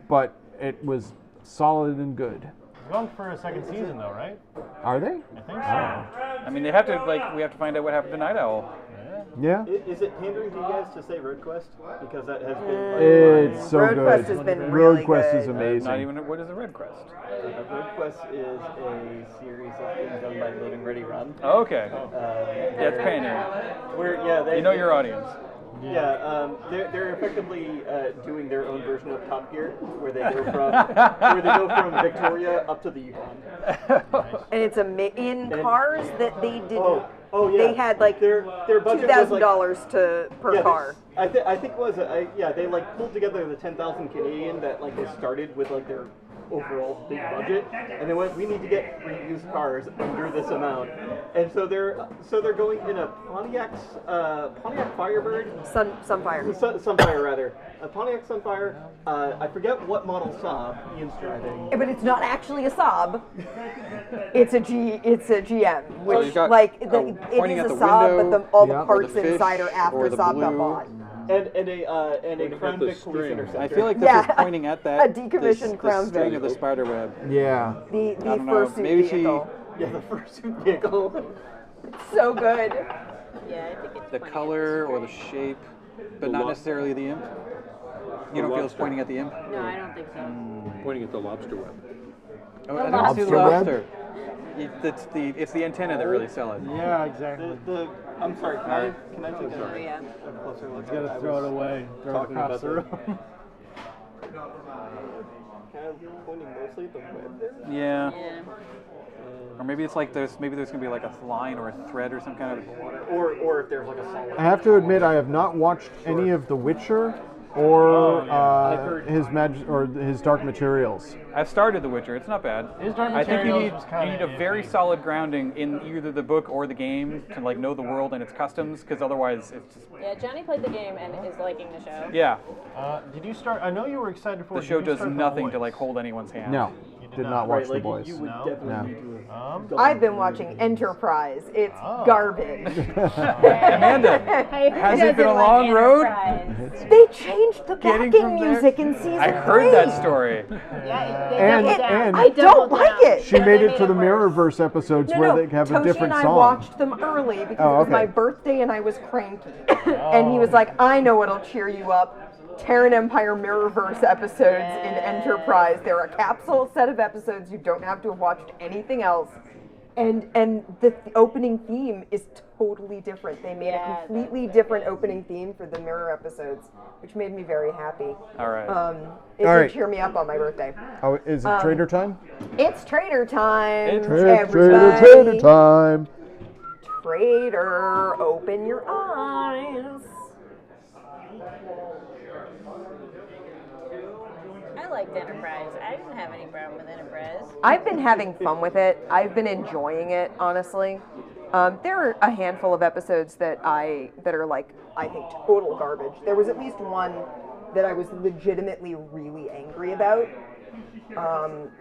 but it was solid and good. It's going for a second season though, right? Are they? I think so. I mean, they have to we have to find out what happened to Night Owl. Yeah. Is it pandering to you guys to say Road Quest? Because that has been. It's so Road good. Quest has been Road really Quest good. is amazing. Not even what is a Red Crest? Road Quest is a series of things done by Load and Ready Run. Oh, okay. Yeah, That's pandering. Where they You know your audience. Yeah, they're effectively doing their own version of Top Gear, where they go from Victoria up to the Yukon. And it's in cars that they didn't. Oh yeah. They had like their budget was like $2,000 per car. I think it was they like pulled together the 10,000 Canadian that like they started with like their overall big budget, and they went, we need to get reused cars under this amount, and so they're going in a Pontiac Firebird. Sunfire. Sunfire rather. A Pontiac Sunfire. I forget what model Saab Ian's driving. But it's not actually a Saab. It's a GM, which you've got, like it pointing is at a the Saab, window, but all the yeah, or parts the fish, inside are after or the Saab got blue. bought. And a Crown the Vic police string. interceptor. I feel like this Yeah. is pointing at that. A decommissioned Crown the string Vic. of the spider web. Yeah. The don't know, fursuit maybe she- vehicle. Yeah, the first vehicle. So good. Yeah, I think it's The funny. color or the shape, but not necessarily the imp. You don't feel it's pointing at the imp? No, I don't think so. Pointing at the lobster web. Oh, I don't see the Lobster web? lobster. It's the antenna that really sell it. Yeah, exactly. I'm sorry. Can I take a Yeah. closer look? You gotta throw it away. Throw it talking across about the the- room. Kind of pointing mostly at the web there. Yeah. Yeah. Or maybe it's like there's gonna be like a line or a thread or some kind of. Or if there's like a solid. I have to admit, I have not watched any of The Witcher or his Dark Materials. I've started The Witcher. It's not bad. His Dark I think you Materials need was kinda a very iffy. solid grounding in either the book or the game to like know the world and its customs, because otherwise it's just Yeah, Johnny played the game and is liking the show. yeah. Did you start? I know you were excited for The it. show Did you does start The nothing to Boys? like hold anyone's hand. No, You did not watch The like, Boys. You would No? definitely No. need to have I've been watching Enterprise. It's Oh. garbage. Amanda, has it been a long road? They changed the Getting backing from there- music in season I heard that 3. story. Yeah, they And- doubled down. and- I don't like it. She made it made to it the worse. Mirrorverse episodes No, where no, they have a Toshi different and I song. watched them early because Oh, it was okay. my birthday and I was cranky. And he was like, I know what'll cheer you up. Terran Empire Mirrorverse episodes in Enterprise. They're a capsule set of episodes. You don't have to have watched anything else. And the opening theme is totally different. They made Yeah, a completely different opening theme for the Mirror episodes, which made me very happy. All right. It All did right. cheer me up on my birthday. Oh, is it Trader Time? It's trader time, It's everybody. Trader Time. Trader, open your eyes. I liked Enterprise. I didn't have any problem with Enterprise. I've been having fun with it. I've been enjoying it, honestly. There are a handful of episodes that are like, I think, total garbage. There was at least one that I was legitimately really angry about.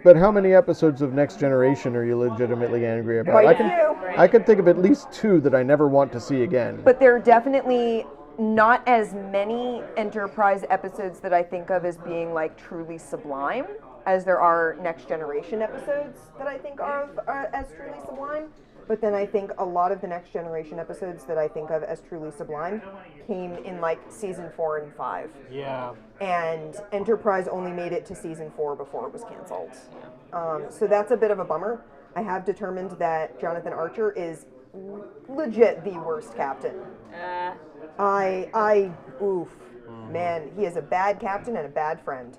But how many episodes of Next Generation are you legitimately angry about? Quite I a can, few. I can think of at least 2 that I never want to see again. But there are definitely not as many Enterprise episodes that I think of as being like truly sublime as there are Next Generation episodes that I think of as truly sublime. But then I think a lot of the Next Generation episodes that I think of as truly sublime came in like season 4 and 5. Yeah. And Enterprise only made it to season 4 before it was canceled. So that's a bit of a bummer. I have determined that Jonathan Archer is legit the worst captain. Oof. Man, he is a bad captain and a bad friend.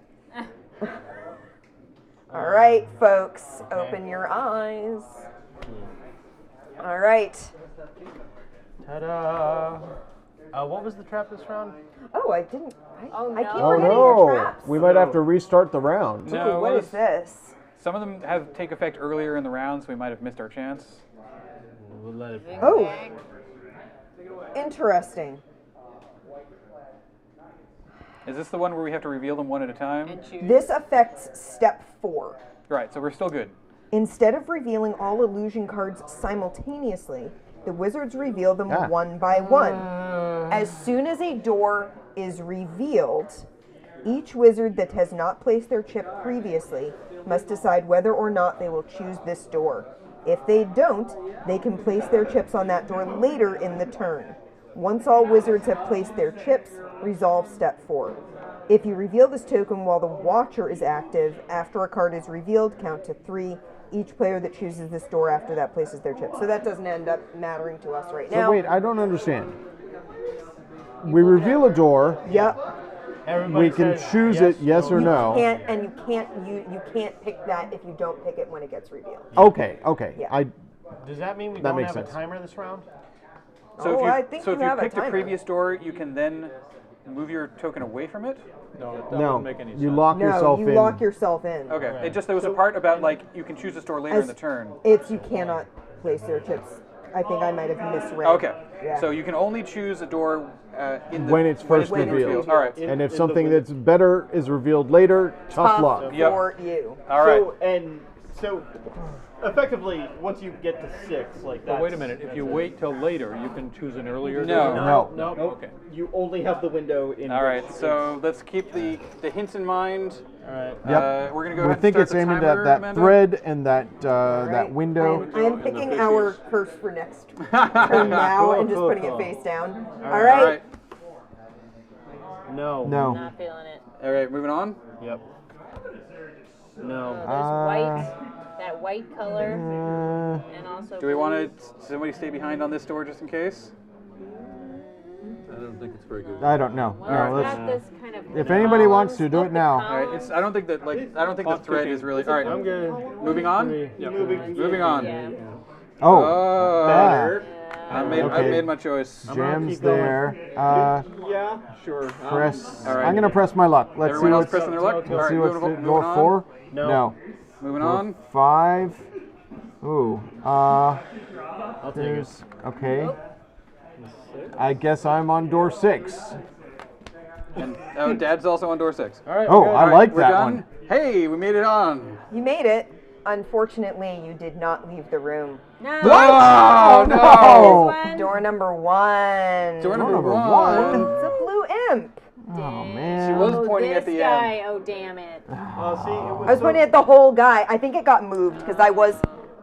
All right, folks, open your eyes. All right. Ta-da! What was the trap this round? Oh, I didn't. Oh, I keep no. Oh forgetting your no! traps. We might have to restart the round. No, Ooh, what well, is this? some of them have take effect earlier in the round, so we might have missed our chance. We'll let it. Oh, interesting. Is this the one where we have to reveal them one at a time? And choose. This affects step 4. Right, so we're still good. Instead of revealing all illusion cards simultaneously, the wizards reveal them Ah. one by one. As soon as a door is revealed, each wizard that has not placed their chip previously must decide whether or not they will choose this door. If they don't, they can place their chips on that door later in the turn. Once all wizards have placed their chips, resolve step 4. If you reveal this token while the Watcher is active, after a card is revealed, count to 3. Each player that chooses this door after that places their chip. So that doesn't end up mattering to us right now. So wait, I don't understand. We reveal a door. Yep. Everybody We can says choose it, yes or no. You can't pick that if you don't pick it when it gets revealed. Okay, okay. Yeah. Does that mean we That don't makes have sense. a timer this round? So Oh, if you, I think so you if you have a pick the timer. previous door, you can then move your token away from it? No, that No, wouldn't make any sense. you lock No, yourself you in. lock yourself in. Okay. Right. It just there was a part about like you can choose this door later in As- the turn. It's you cannot place their chips. I think I might have misread. Okay. Yeah. So you can only choose a door in the When it's first When it's revealed. revealed. All right. And if something that's better is revealed later, tough luck. Yep. for you. All right. So effectively, once you get to 6, like that. But wait a minute, if you wait till later, you can choose an earlier No. door? No. No. Okay. You only have the window in. All right. which- So let's keep the hints in mind. All right. Yep. We're gonna go We ahead think and it's start the aimed timer, at that Amanda. thread and that Right. that window. I am picking our curse for next turn now and just putting it face down. All All right. right. No. No. Not feeling it. All right. Moving on. Yep. No. There's white, that white color, and also. Do we want to somebody stay behind on this door just in case? don't think it's very good. I don't know. Well, No, it's let's. got this kind of If anybody wants columns, to, do it look, now. the All right, I don't think that the thread is really. All right, I'm good. moving on. Moving on. Yeah. Oh, Better. I've Okay. made my choice. gems keep going. there. Yeah, sure. Press. All right. I'm gonna press my luck. Let's Everyone see else what's. pressing their luck. All Let's right, see what's moving go on. 4. No. Moving Go on. 5. Ooh. I'll take it. There's. Okay. I guess I'm on door 6. And Dad's also on door 6. All right. Oh, we're good. I like We're that done. one. Hey, we made it on. You made it. Unfortunately, you did not leave the room. No. Oh no. no! This one. Door number 1. Door number number one. one. It's a blue imp. Oh She man. was pointing this at the guy. end. Oh damn it. See, it I was so- pointing at the whole guy. I think it got moved because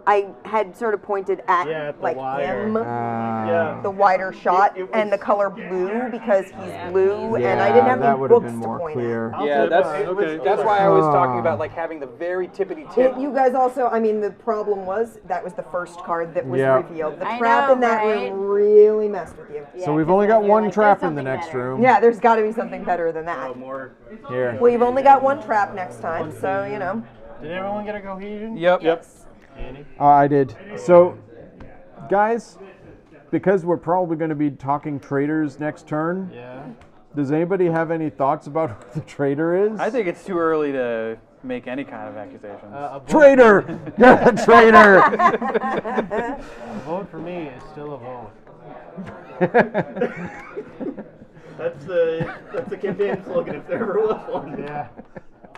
I had sort of pointed at Yeah, at the like wire. him, Yeah. the wider shot, It was- and the color blue because he's blue, Yeah, and I didn't have that any would have books been to more point clear. Yeah, that's why I was talking Ah. about like having the very tippity at. tip. You guys also, I mean, the problem was that was the first card that was Yeah. revealed. The I trap know, in that right? room really messed with you. Yeah, So we've 'cause only then got you're one like, trap there's in the something next better. room. Yeah, there's got to be something better than that. more. Here. Well, you've only got one trap next time, so you know. Did everyone get a cohesion? Yep. Andy? I did. So, guys, because we're probably going to be talking traders next turn, Yeah. does anybody have any thoughts about who the trader is? I think it's too early to make any kind of accusations. A vote, Traitor! You're a traitor! a vote for me is still a vote. That's the campaign slogan if there ever was one. Yeah.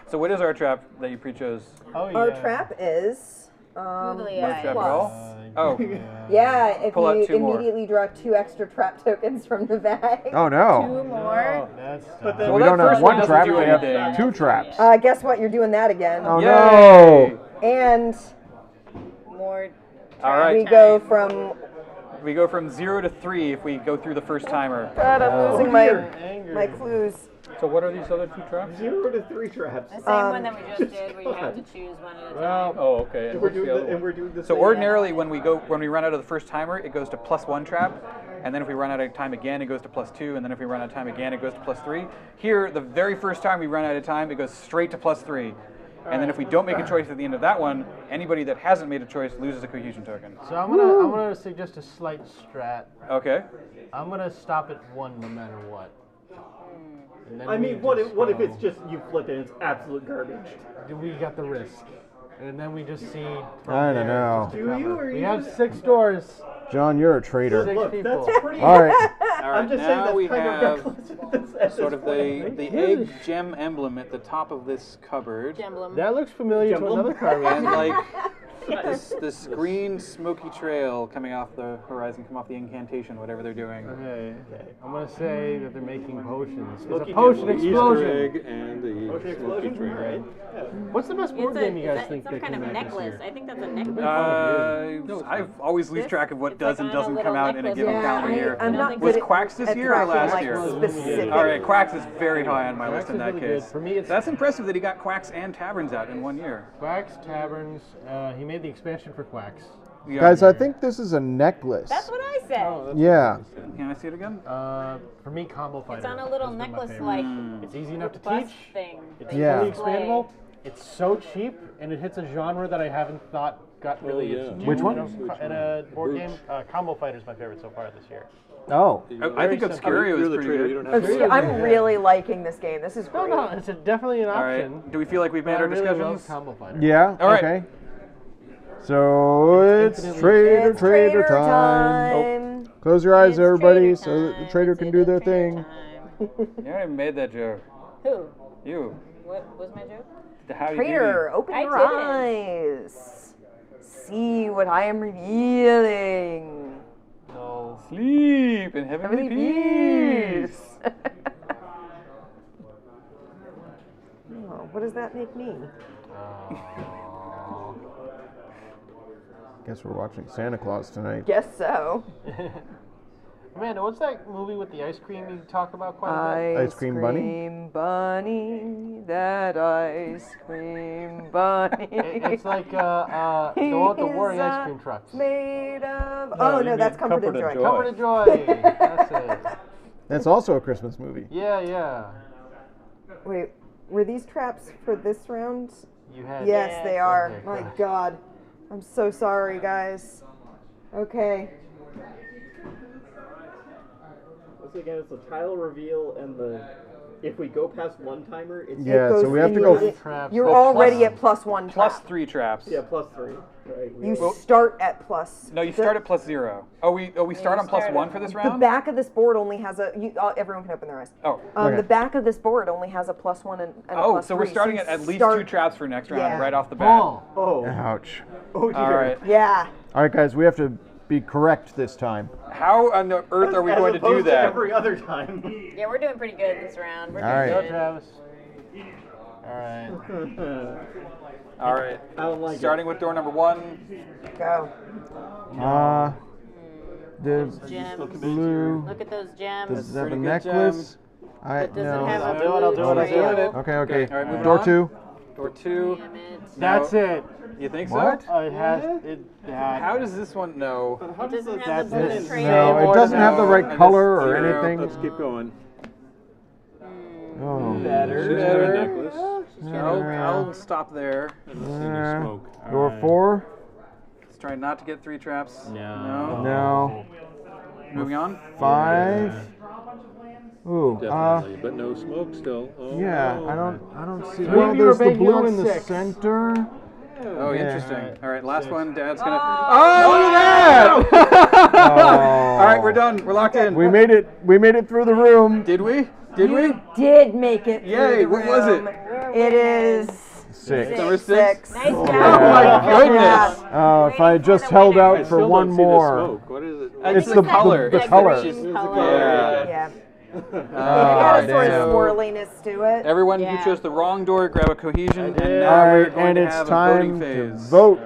So what is our trap that you pre-chose? Oh yeah. Our trap is. Googly No eyes. trap at all? Oh, Yeah, if Pull out you 2 more. immediately draw 2 extra trap tokens from the bag. Oh no. 2 more. That's But So Well, we that don't have first one one doesn't trap, do we have anything. 2 traps. Guess what? You're doing that again. Oh Yay! no! And More. All right. we go from. We go from 0 to 3 if we go through the first timer. God, I'm Oh. losing angry. my clues. So what are these other 2 traps? 0 to 3 traps. The same one that we just did, where you have to choose one at a time. Well, Oh, okay. And we're doing this. So ordinarily, when we run out of the first timer, it goes to +1 trap, and then if we run out of time again, it goes to +2, and then if we run out of time again, it goes to +3. Here, the very first time we run out of time, it goes straight to +3, and then if we don't make a choice at the end of that one, anybody that hasn't made a choice loses a cohesion token. so I'm gonna suggest a slight strat. Okay. I'm gonna stop at 1 no matter what. And then I we mean, what just if go- it's just you flip it and it's absolute garbage? We got the risk, and then we just see. from I don't there know. just to Do you, cover. or We you have just- 6 doors. John, you're a traitor. 6 Look, people. that's pretty. All right. All I'm just saying now that's we kind have of reckless at sort of this point. the egg gem emblem at the top of this cupboard, Emblem. That looks familiar to Jumble. another card. and like this green smoky trail coming off the horizon, come off the incantation, whatever they're doing. Okay. I'm gonna say that they're making potions. It's Smoky a potion Jumble. explosion. and the Motion explosion, right? Yeah. What's the best board It's game you guys it's think some that kind came of out this necklace. year? I think that's a necklace. I've always lose track of what It's does like and on a doesn't little come out in a necklace. given Yeah, calendar year. I'm not Was good at- Quacks this at year or tracking, last like, year? specific- All right, Quacks is very high on my list Quacks in is that really good. case. For me, it's- That's impressive that he got Quacks and Taverns out in 1 year. Quacks, Taverns. He made the expansion for Quacks. Yeah. Guys, I think this is a necklace. That's what I said. Yeah. Can I see it again? For me, Combo Fighter. It's on a little has been my necklace favorite. like It's easy enough to bust teach. thing. It's that you Yeah. fully display. expandable. It's so cheap, and it hits a genre that I haven't thought got really yeah. its due. Which one? You know, at a board game, Combo Fighter is my favorite so far this year. Oh. I think Obscurio is pretty good. You don't have to. I'm really liking this game. This is No, great. no, it's definitely an All right. option. Do we feel like we've made but I our really love discussions? Combo Fighter. Yeah. All right. Okay. So it's Infinitely- trader, It's trader trader time. time. Close your eyes, It's everybody, trader so that the time. trader It's can do their trader thing. time. You already made that joke. Who? You. What was my joke? How do you Trader, open I your didn't. eyes. See what I am revealing. No. Sleep in heavenly Heavenly peace. peace. Oh, what does that make me? Guess we're watching Santa Claus tonight. Guess so. Amanda, what's that movie with the ice cream you talk about quite a bit? Ice cream bunny? cream bunny, that ice cream bunny. It's like the one with the Warring He's, ice cream trucks. Made of. No, Oh you no, mean that's Comfort and Comfort and Joy. Joy. Comfort and Joy. That's it. That's also a Christmas movie. Yeah. Wait, were these traps for this round? You had. Yes, they are. Okay, My gosh. God. I'm so sorry, guys. Okay. Once again, it's the tile reveal and the. If we go past one timer, it's Yeah, goes so we have to in go. your- Traps. You're Well, already plus- at +1 Plus trap. 3 traps. yeah +3. Right. You start at plus. No, you start at +0. Oh, we start on +1 for this The round? back of this board only has a. Everyone can open their eyes. Oh. Okay. The back of this board only has a +1 and a Oh, +3. so we're starting you at least start- 2 traps for next round Yeah. right off the bat. Oh. Ouch. Oh dear. All right. Yeah. All right, guys, we have to be correct this time. How on the earth are we As going to do opposed that? every other time. Yeah, we're doing pretty good this round. We're All right. Go, doing good. Travis. All right. All right. I don't like Starting with door number 1. Go. The Gems. blue. Look at those gems. Does it have a pretty good necklace? But does no. it have a I'll do it, blue I'll do it, I'll do it. trail? Okay. All right, moving Door on. 2. Door 2. Damn it. That's it. You think What? so? It has. That. How does this one know? It doesn't have That's the blue it. trail. No, it doesn't have the No, right I color just- or zero. anything. Let's keep going. Oh. Better. Necklace. I'll stop there. I don't see any smoke. Door 4. Let's try not to get 3 traps. No. No. Moving on. 5. Ooh. Definitely, but no smoke still. Oh, Yeah, no. I don't see. Three Well, of you are there's the banking blue on in the 6. center. Oh, Yeah. interesting. All right, last one. Dad's gonna. Oh, look at that! All right, we're done. We're locked in. We made it. We made it through the room. Did we? Did we? Did make it. Yay, through the what was it? room. It is 6. Number 6. Nice job. Oh my goodness. Oh, if I had just held I out for still one don't see the more. smoke. What is it? It's It's the the color. The It's color. green Yeah. color. Yeah. Oh, It had a sort of damn. swirliness to it. Everyone Yeah. who chose the wrong door, grab a cohesion, and All now we're right, going and to it's have a voting time to phase. vote.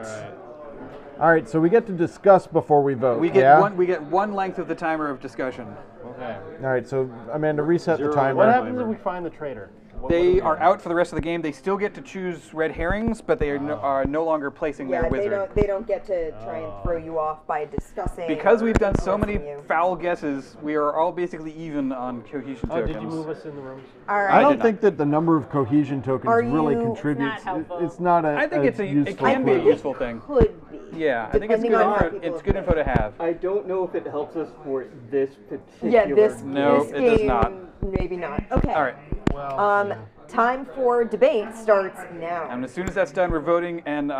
All right, so we get to discuss before we vote. We get yeah? one. We get one length of the timer of discussion. Okay. All right, so Amanda, reset the Zero. timer. What happens if we find the traitor? They are out for the rest of the game. They still get to choose red herrings, but they are no longer placing Yeah, their they wizard. don't get to try and throw you off by discussing. Because or we've done so many influencing you. foul guesses, we are all basically even on cohesion Oh, tokens. did you move us in the rooms? All I right. don't did think that the number of cohesion tokens Are really you- contributes. It's not helpful. It's not a. I think it useful can be a clue. useful thing. Could be. Yeah, I think it's Depending good on how info. people It's good info to have. I don't know if it helps us for this particular. Yeah, this No, this it does game, not. Maybe not. Okay. All right, Well, Time for debate starts now. and as soon as that's done, we're voting, and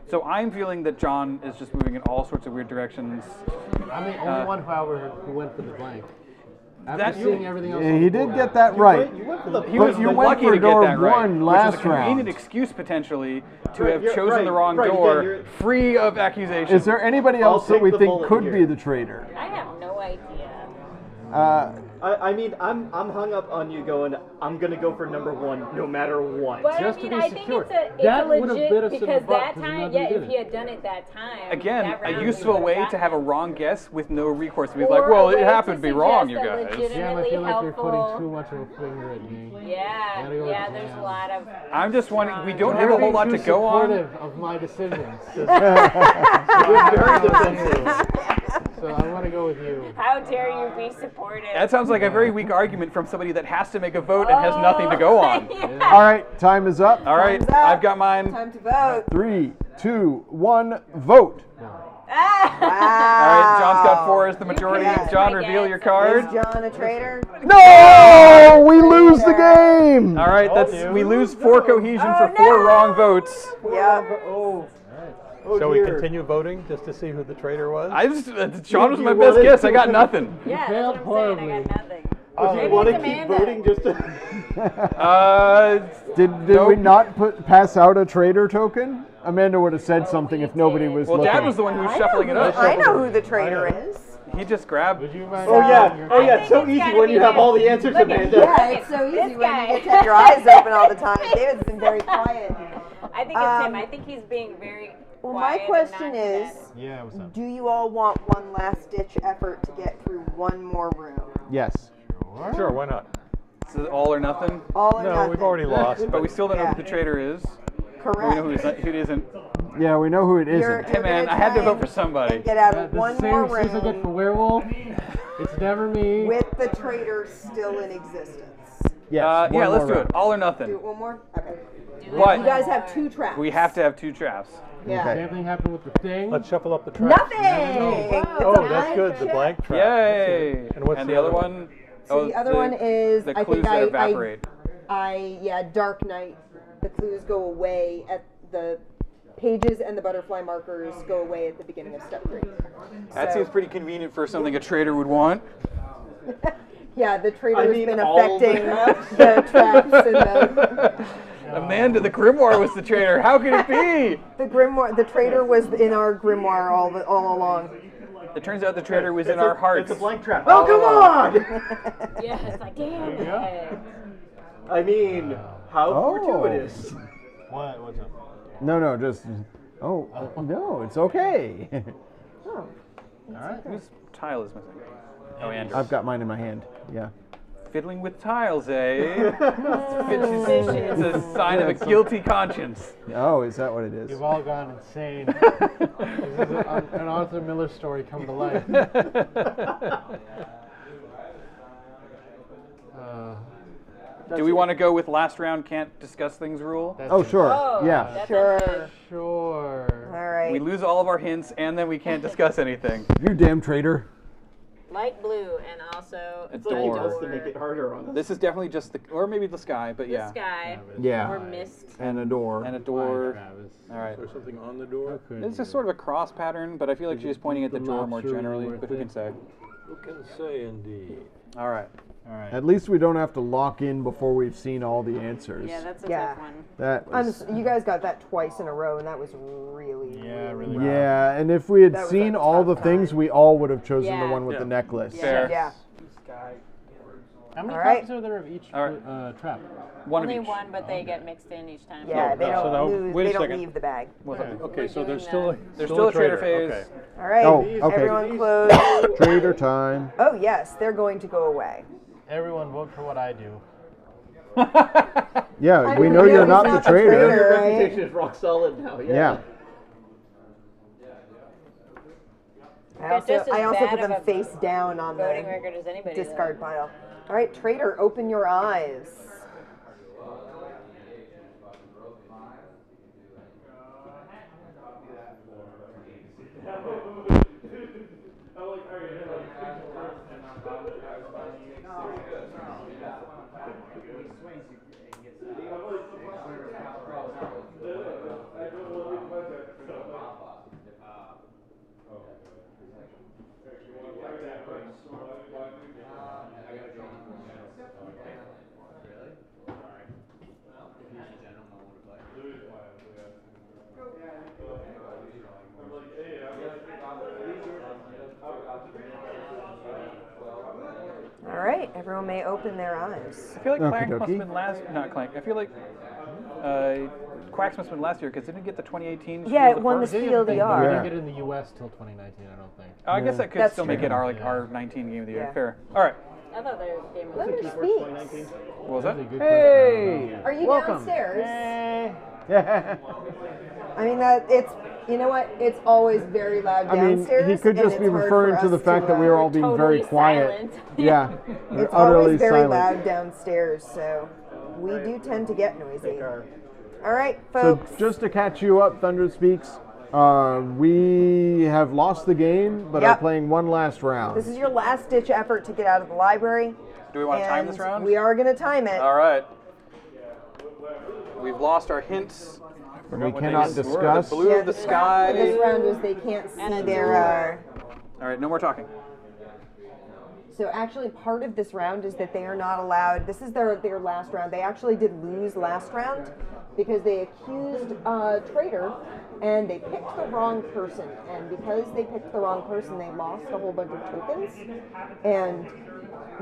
So I'm feeling that John is just moving in all sorts of weird directions. I'm the only one, however, who went for the blank. After That- seeing everything else, Yeah, on he the did board. get that right. You went for the. He was you went lucky for to get door that right, one which last is a convenient round. excuse potentially to Right, have you're chosen right, the wrong right, door, again, you're- free of accusation. Is there anybody I'll else that take we the think bullet could here. be the traitor? I have no idea. I mean, I'm hung up on you going. I'm gonna go for number 1 no matter what. But Just I to mean, be I think secure. it's That a would have bit legit us in the because butt that 'cause time, none yeah, did if it. he had done it that time, Again, that a round, we useful would've way gotten to have a it. wrong guess with no recourse to be Or like, well, a it way happened to be wrong, you suggest a guys. Jam, I legitimately feel like you're putting helpful. too much of a finger at me. Yeah, Gotta go with yeah. There's Jam. a lot of. I'm just wanting. We don't You're have a whole being lot to too go on. supportive of my decisions. Very defensive. So I want to go with you. How dare you be supportive? That sounds like a very weak argument from somebody that has to make a vote and has nothing to go on. Yeah. All right, time is up. All right, Time's up. I've got mine. Time to vote. 3, 2, 1, vote. All right, John's got 4 as the majority. can. John, I reveal guess. your card. Is John a traitor? No, we lose the game. All right, we lose 4 cohesion for 4 wrong votes. Yeah. Oh, Shall we dear. continue voting just to see who the traitor was? John was You my best wanted guess. to- I got nothing. Yeah, that's failed what I'm saying. I horribly. got nothing. Do you Maybe want to it's keep Amanda. voting just to? Did Nope. we not pass out a traitor token? Amanda would have said something if nobody was Well, looking. Dad was the one who was shuffling it up. I know who the traitor is. He just grabbed. Would you mind? Oh yeah, your- it's so it's easy gotta when be you have him. all the answers, Look at Amanda. Yeah, it's so easy This when you guy. get to have your eyes open all the time. David's been very quiet. I think it's him. I think he's being very. Well, my quiet and question non-committed. is, Yeah, what's up? do you all want one last ditch effort to get through one more room? Yes. Sure, why not? This is all or nothing. All or No, nothing? we've already lost. But we still don't know Yeah. who the traitor is. We Correct. know who it isn't. Yeah, we know who it You're- isn't. Hey man, gonna I had to try vote for somebody. and get out That of the one same more excuse I get for room. werewolf. It's never me. With the traitor still in existence. Yes. Yeah, one let's more do round. it. All or Do nothing. it one more? Okay. But You guys have 2 traps. we have to have 2 traps. Yeah. Okay. Same thing happened with the thing. Let's shuffle up the tracks. Nothing! It's Oh, a that's good. The check. blank track. Yay! And what's the the other other one? So the other one is, the I clues think that evaporate. Dark Night. The clues go away at the pages, and the butterfly markers go away at the beginning of step 3. That So- seems pretty convenient for something a trader would want. Yeah, the traitor I has mean, been all the affecting traps? the traps and the Amanda, the Grimoire was the trader. How could it be? the grimoire. The traitor was in our grimoire all along. It turns out the trader was in our hearts. It's a blank trap. Oh, come on! Yeah, it's like, damn it. I mean, how Oh. fortuitous. What's up? No, just. Oh, no, it's okay. Oh. Whose tile is missing? Oh, Andrew's. I've got mine in my hand. Yeah. Fiddling with tiles, eh? It's a sign of a guilty conscience. Oh, is that what it is? You've all gone insane. This is an Arthur Miller story come to life. Do we want to go with last round can't discuss things rule? Oh, sure. Oh, Yeah. that sounds Sure. good. Sure. All right. We lose all of our hints and then we can't discuss anything. You damn traitor. Light blue and also A It's like he door. does to make it harder on us. This is definitely just the, or maybe the sky, but the yeah. sky Yeah. or mist. And a door. And a door. Travis. All right. Is there something on the door? It's just sort of a cross pattern, but I feel like she's pointing at the door more generally, but who can say? Who can say indeed? All right. At least we don't have to lock in before we've seen all the answers. Yeah, that's a Yeah. tough one. That was, You guys got that twice in a row, and that was really, really yeah, and if we had That was seen a all the tough things, time. we all would have chosen the Yeah. one with Yeah. the necklace. Fair. Yeah. How many All right. copies are there of each All right. trap? One Only of each. one, but they get mixed in each time. Yeah, they so now- don't lose. wait a They don't second. leave the bag. Okay, so there's doing still that. There's still a trader phase. Okay. All right. Oh, okay. Everyone close. Trader time. Oh yes, they're going to go away. Everyone vote for what I do. Yeah, we mean, know yeah, you're he's not not the the traitor. traitor. Your Right. reputation is rock solid now. Yeah. I They're also, just as I also bad put of them a face down on Voting the record as anybody. discard pile. All right, traitor, open your eyes. All right, everyone may open their eyes. I feel like Clank Okie must have dokie. been last. Not Clank. I feel like Quacks must have been last year because it didn't get the 2018. Yeah, Shield it won the of Force. Spiel We the R. didn't get it in the U.S. till 2019, I don't think. Oh, I guess that could That's still true. make it our Yeah. our 19 game of the year. Yeah. Fair. All right. I thought their game was Let her speak. What was that? Really good Hey! Are you Welcome. downstairs? Yeah. I mean that it's. You know what? It's always very loud I mean, downstairs. he could and just be it's hard referring for to the us fact that we were all being very totally quiet. silent. Yeah. We're It's utterly always very silent. loud downstairs, so we do tend to get noisy. All right, So folks. just to catch you up, Thunder Speaks, we have lost the game, but are Yep. playing one last round. This is your last ditch effort to get out of the library. Do we want to time and this round? We are going to time it. All right. We've lost our hints. We What cannot they were. discuss. The blue of the For sky. this round is they can't see And a their. All right. No more talking. So actually, part of this round is that they are not allowed. This is their last round. They actually did lose last round because they accused traitor, and they picked the wrong person. And because they picked the wrong person, they lost a whole bunch of tokens, and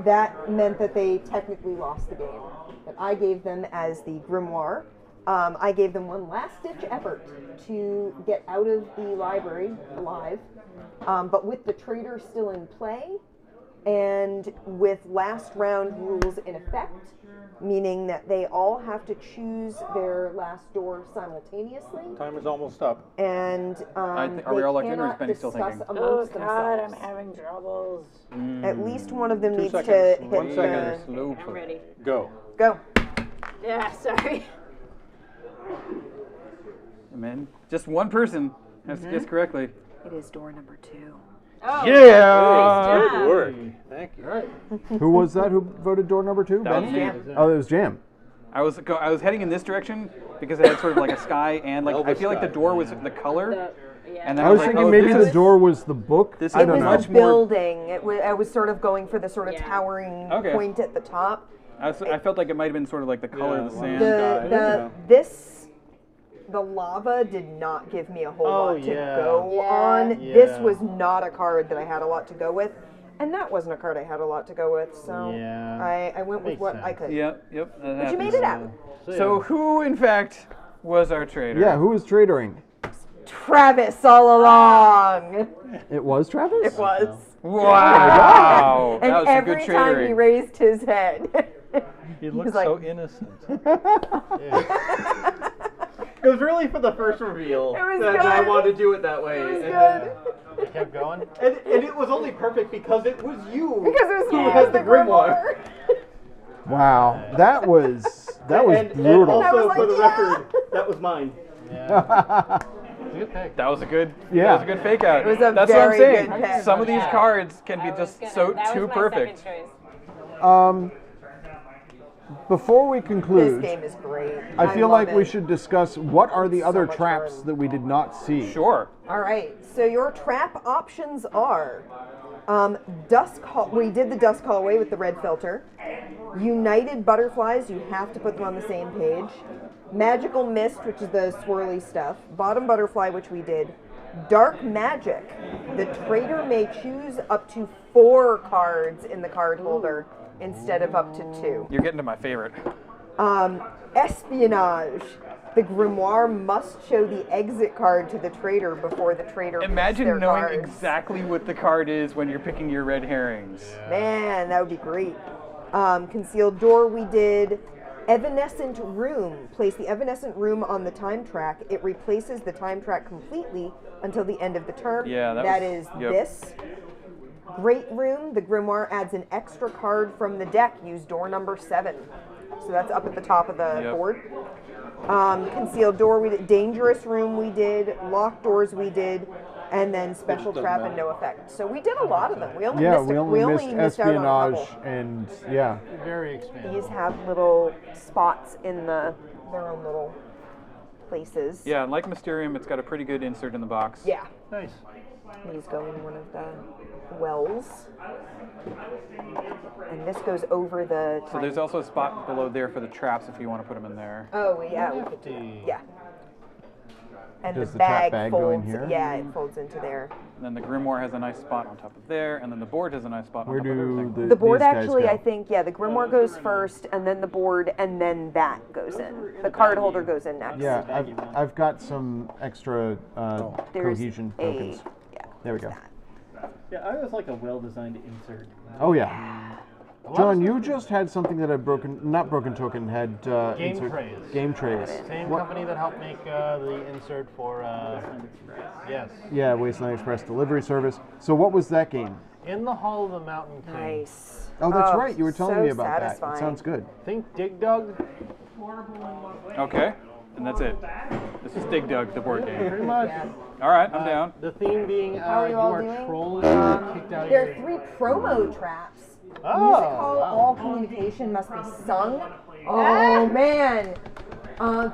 that meant that they technically lost the game. But I gave them as the grimoire. I gave them one last-ditch effort to get out of the library alive, but with the traitor still in play. and with last round rules in effect, meaning that they all have to choose their last door simultaneously. Time is almost up. And are they we all locked in, or is cannot Benny still discuss thinking? amongst Oh God, I'm themselves. having troubles. At least one of them 2 needs seconds. to hit 1 second. the... Slow I'm ready. Go. Go. Yeah, sorry. Man, just one person has to guess correctly. It is door number 2. Oh, Yeah! nice Good job. work. Thank you. Who was that who voted door number 2? That was Ben? Jam. Oh, it was Jam. I was heading in this direction because it had sort of like a sky and like I Elvis feel like the sky. door was the color. And then I was like, thinking oh, maybe this the is- door was the book. This I is don't It know. was much the more- building. I was sort of going for the sort of Yeah. towering Okay. point at the top. I felt like it might have been sort of like the color of the sand. The lava did not give me a whole Oh, lot to yeah. go Yeah. on. Yeah. This was not a card that I had a lot to go with, and that wasn't a card I had a lot to go with. So Yeah. I went with Makes what I sense. could. Yep. That But you happens. made it out. So who, in fact, was our trader? Yeah, who was traitoring? Travis all along. It was Travis? It was. Wow. And That was some every good time he tradering. raised his head, He was looks like- so innocent. It was really for the first reveal It was that I good. wanted to do it that way. it was and, good. Kept going. And it was only perfect because it was you. Because it was who he has was the grimoire. Wow, that was And brutal. I also, was for like, the yeah. record, that was mine. Yeah. It's a good pick. That was a good. Yeah. That was a good fake out. It was a That's very what I'm saying. good pick. Some of these Yeah. cards can be I was just gonna- so that too was my perfect. second choice. Before we This conclude, game is great. I feel love like we it. should discuss what are the So other much traps fun. that we did not see. Sure. All right, so your trap options are we did the Dusk Hallway with the red filter. United Butterflies, you have to put them on the same page. Magical Mist, which is the swirly stuff. Bottom Butterfly, which we did. Dark Magic. The trader may choose up to 4 cards in the card holder instead of up to 2. You're getting to my favorite. Espionage. The grimoire must show the exit card to the trader before the trader picks Imagine their knowing cards. exactly what the card is when you're picking your red herrings. Man, that would be great. Concealed door we did. Evanescent room. Place the evanescent room on the time track. It replaces the time track completely until the end of the turn. Yeah, that was- is yep. this. Great room. The grimoire adds an extra card from the deck. Use door number 7. So that's up at the top of the Yep. board. Concealed door we did. Dangerous room we did. Locked doors we did. And then special trap and no effect. So we did a lot of them. We only Yeah, missed, we only missed missed out on a espionage couple. and yeah. Very expensive. These have little spots in their own little places. Yeah, and like Mysterium, it's got a pretty good insert in the box. Yeah. Nice. These go in one of the wells. And this goes over the So there's also a spot below there for the traps if you want to put them in there. Oh, yeah. We could do that. Nifty. Yeah. And Does the the trap bag bag go in folds. here? Yeah, it folds into there. And then the grimoire has a nice spot on top of there, and then the board has a nice spot Where on top of do everything. The board these guys actually, go? I think, yeah, the grimoire goes first, and then the board, and then that goes in. The card holder goes in next. Yeah, I've got some extra There's cohesion a, tokens. yeah. There we go. Yeah, I was like a well-designed insert. Oh yeah. John, you just had something that had not broken token, had Game trays. Game trays. Same What- company that helped make the insert for, yes. Yeah, Wasteland Express delivery service. So what was that game? In the Hall of the Mountain King. Nice. Oh, that's right. You were telling so me about satisfying. that. It sounds good. Think Dig Dug? Okay, and that's it. This is Dig Dug, the board game. Pretty much. All right, I'm down. The theme being are you you all are doing? trolls and kicked out of There your... are 3 promo traps. Oh, Music hall, wow. all communication must be sung. Oh man!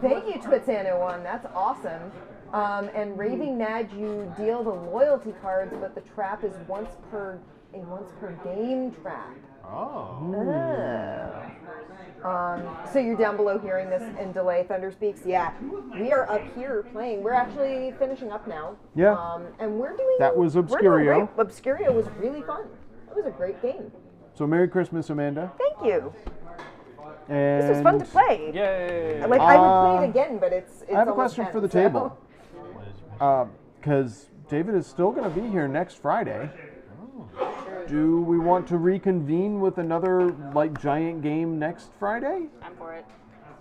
Thank you, Twitsano1. That's awesome. And Raving Mad, you deal the loyalty cards, but the trap is once per game trap. Oh. So you're down below hearing this in delay, Thunder Speaks. Yeah, we are up here playing. We're actually finishing up now. Yeah. And we're doing. That was we're doing Obscurio. great. Obscurio was really fun. It was a great game. So Merry Christmas, Amanda. Thank you. And This was fun to play. Yay! Like I would play it again, but it's I have a almost question 10, for the so- table. Because David is still going to be here next Friday. do we want to reconvene with another like giant game next Friday? I'm for it.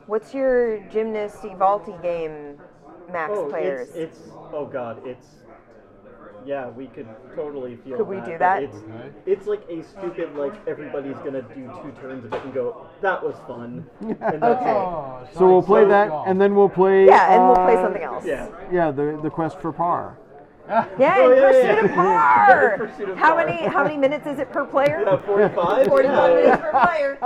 What's your Gymnast Evolti game, max players? Oh god, yeah, we could totally feel Could we that, do but that? It's like a stupid, like, everybody's gonna do 2 turns of it and go, that was fun. And that's Okay. it. So we'll play that, and then we'll play. Yeah, and we'll play something else. Yeah. Yeah, the quest for par. Yeah, in Pursuit of Par. Pursuit of How Par. many minutes is it per player? 45? 45 minutes per player.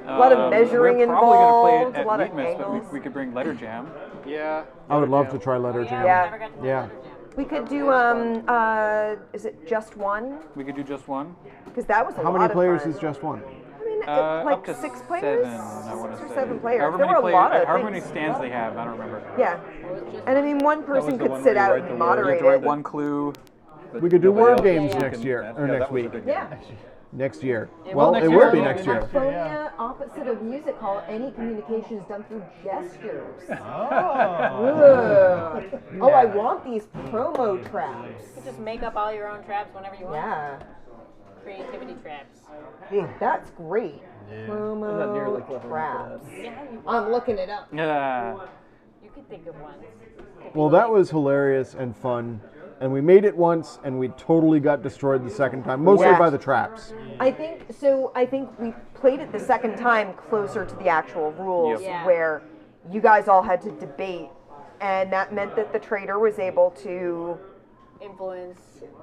A lot of measuring we're probably involved, gonna a lot play it of at Wheatmas, angles. but we could bring Letter Jam. Yeah. I would love to try Letter Jam. Yeah. Never got to Yeah. Letter Jam. We could do is it just one? We could do just one. Because that was a How lot many of players fun. is just one? I mean, Up like to 6 players, 7, I want to 6 or say. 7 players. However There many were a lot of however things. many stands they have, I don't remember. Yeah, and I mean, one person the could one sit where you out write and the word. You have moderate to write it. one clue. We could do Nobody word else games can- next year or Yeah, next that was a week. big Yeah. Next year. It Well, will it next will year. be next year. Aphonia, opposite of music hall, any communication is done through gestures. Oh. Oh, I want these promo traps. You could just make up all your own traps whenever you want. Yeah, Creativity traps. that's great. I'm not nearly Promo clever enough for traps. Yeah, I'm looking it up. Yeah. you could think of ones. Well, that was hilarious and fun. And we made it once, and we totally got destroyed the second time, mostly Yeah. by the traps. I think we played it the second time closer to the actual rules, Yep. Yeah. where you guys all had to debate, and that meant that the trader was able to Influence.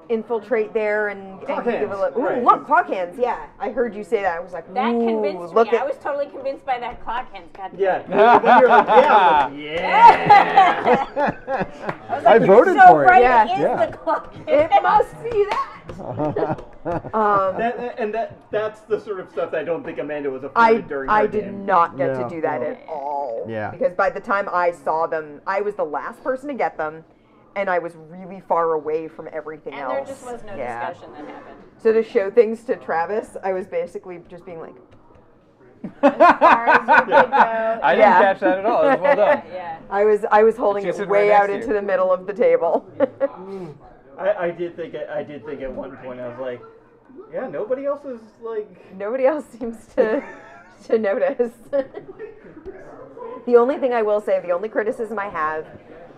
infiltrate there and Clock give a hands, look. Ooh, right. look, clock hands. Yeah, I heard you say that. I was like, That ooh, convinced look me. at. I was totally convinced by that clock hands. God damn Yeah. it. When you're like, yeah, I'm like, yeah. I voted so for it. right, Yeah. it is Yeah. the clock It hands. must be that. That's the sort of stuff that I don't think Amanda was I afforded during her did game. not get Yeah. to do that at all. Yeah. Because by the time I saw them, I was the last person to get them, and I was really far away from everything And else. there just was no Yeah. discussion that happened. So to show things to Travis, I was basically just being like, As far as you could go. I didn't Yeah. catch that at all. It was well done. Yeah. I was holding She's it sitting way right out next to into you. the middle of the table. I did think at one point I was like, yeah, nobody else is like. Nobody else seems to notice. The only thing I will say, the only criticism I have,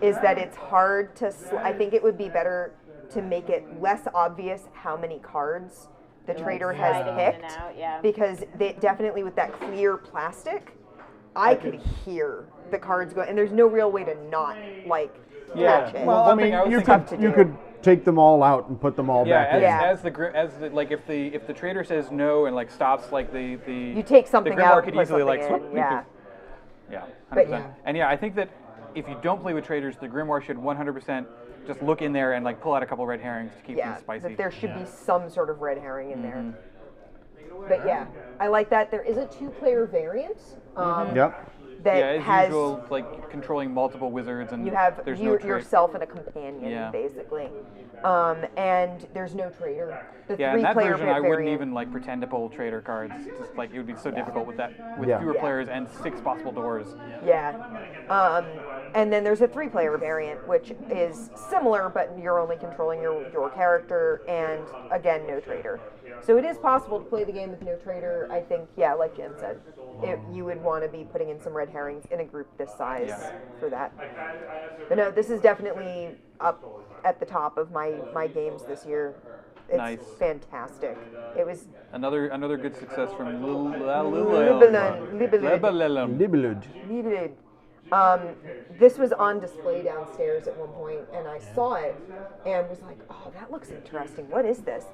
is that it's hard to. I think it would be better to make it less obvious how many cards the trader has Sliding in and picked, out, yeah. because they definitely with that clear plastic, I could hear the cards go, and there's no real way to not like catch it. Well, I One mean, thing I was you thinking- could you could take them all out and put them all Yeah, back in. Yeah. as the like if the trader says no and like stops like the You take something the grimoire out could and put easily like something swoop, in, yeah. yeah, 100%. But yeah. And yeah, I think that if you don't play with traders, the grimoire should 100% just look in there and like pull out a couple red herrings to keep Yeah, things spicy. that there should be some sort of red herring in there. Mm-hmm. But yeah, I like that. There is a 2-player variant Yep. that Yeah, as has usual, like controlling multiple wizards and you have there's you, no trade. yourself and a companion Yeah. basically, and there's no trader. The Yeah, in that 3-player version, I wouldn't variant. even like pretend to pull trader cards. Just like it would be so difficult with that, with Yeah. fewer Yeah. players and 6 possible doors. Yeah. And then there's a 3-player variant, which is similar, but you're only controlling your character, and again, no trader. So it is possible to play the game with no trader. I think, yeah, like Jim said, you would want to be putting in some red herrings in a group this size Yeah. for that. But no, this is definitely up at the top of my games this year. It's Nice. fantastic. It was Another good success from Libelun. Libelun. Libelud. This was on display downstairs at one point, and I saw it and was like, oh, that looks interesting. What is this?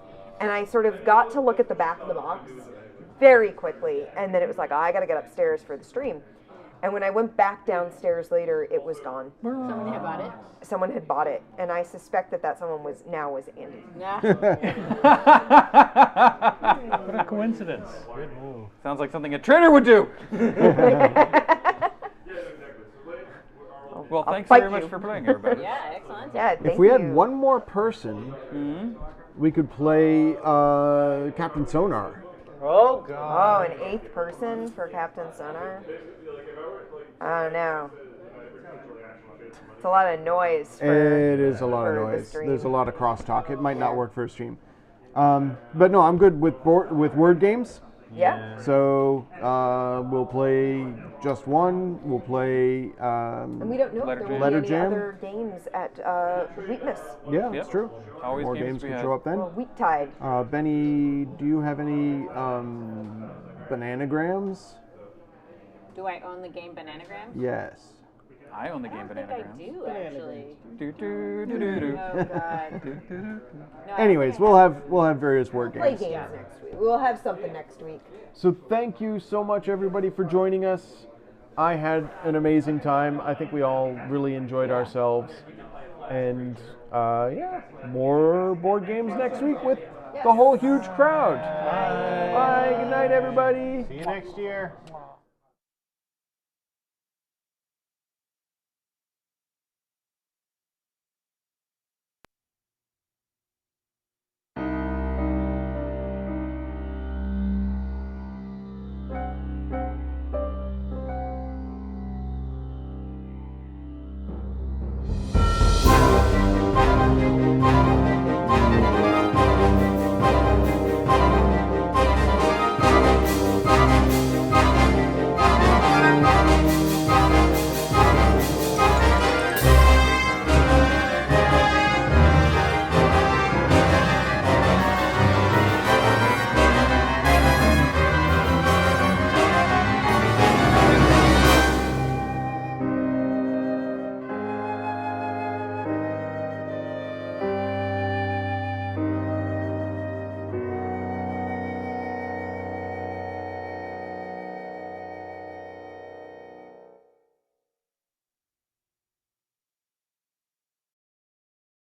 And I sort of got to look at the back of the box very quickly, and then it was like, oh, I got to get upstairs for the stream. And when I went back downstairs later, it was gone. Someone had bought it. Someone had bought it, and I suspect that someone was Andy. Nah. What a coincidence. Good move. Sounds like something a trader would do. Well, thanks fight very much you. for playing, everybody. Yeah, excellent. Yeah, thank If we had you. one more person, we could play Captain Sonar. Oh, Oh, God. an 8th person for Captain Sonar? I don't know. It's a lot of noise. It is a lot of for the noise. stream. There's a lot of crosstalk. It might not work for a stream. But no, I'm good with word games. Yeah. So we'll play just one. We'll play. And we don't know if there will Letter be any Jam. other games at Wheatmas Yeah, Yep. that's true. Always More games games to be can had. show up then. or Wheat Tide. Benny, do you have any bananagrams? Do I own the game Bananagram? Yes. I own the I game don't think I Bananagrams. do, actually. Do, do, do, do, do. Oh, God. No, I Anyways, think I we'll have various word Play games. games next week. We'll have something next week. So thank you so much, everybody, for joining us. I had an amazing time. I think we all really enjoyed ourselves. And yeah, more board games next week with the whole huge crowd. Bye. Good night, everybody. See you next year.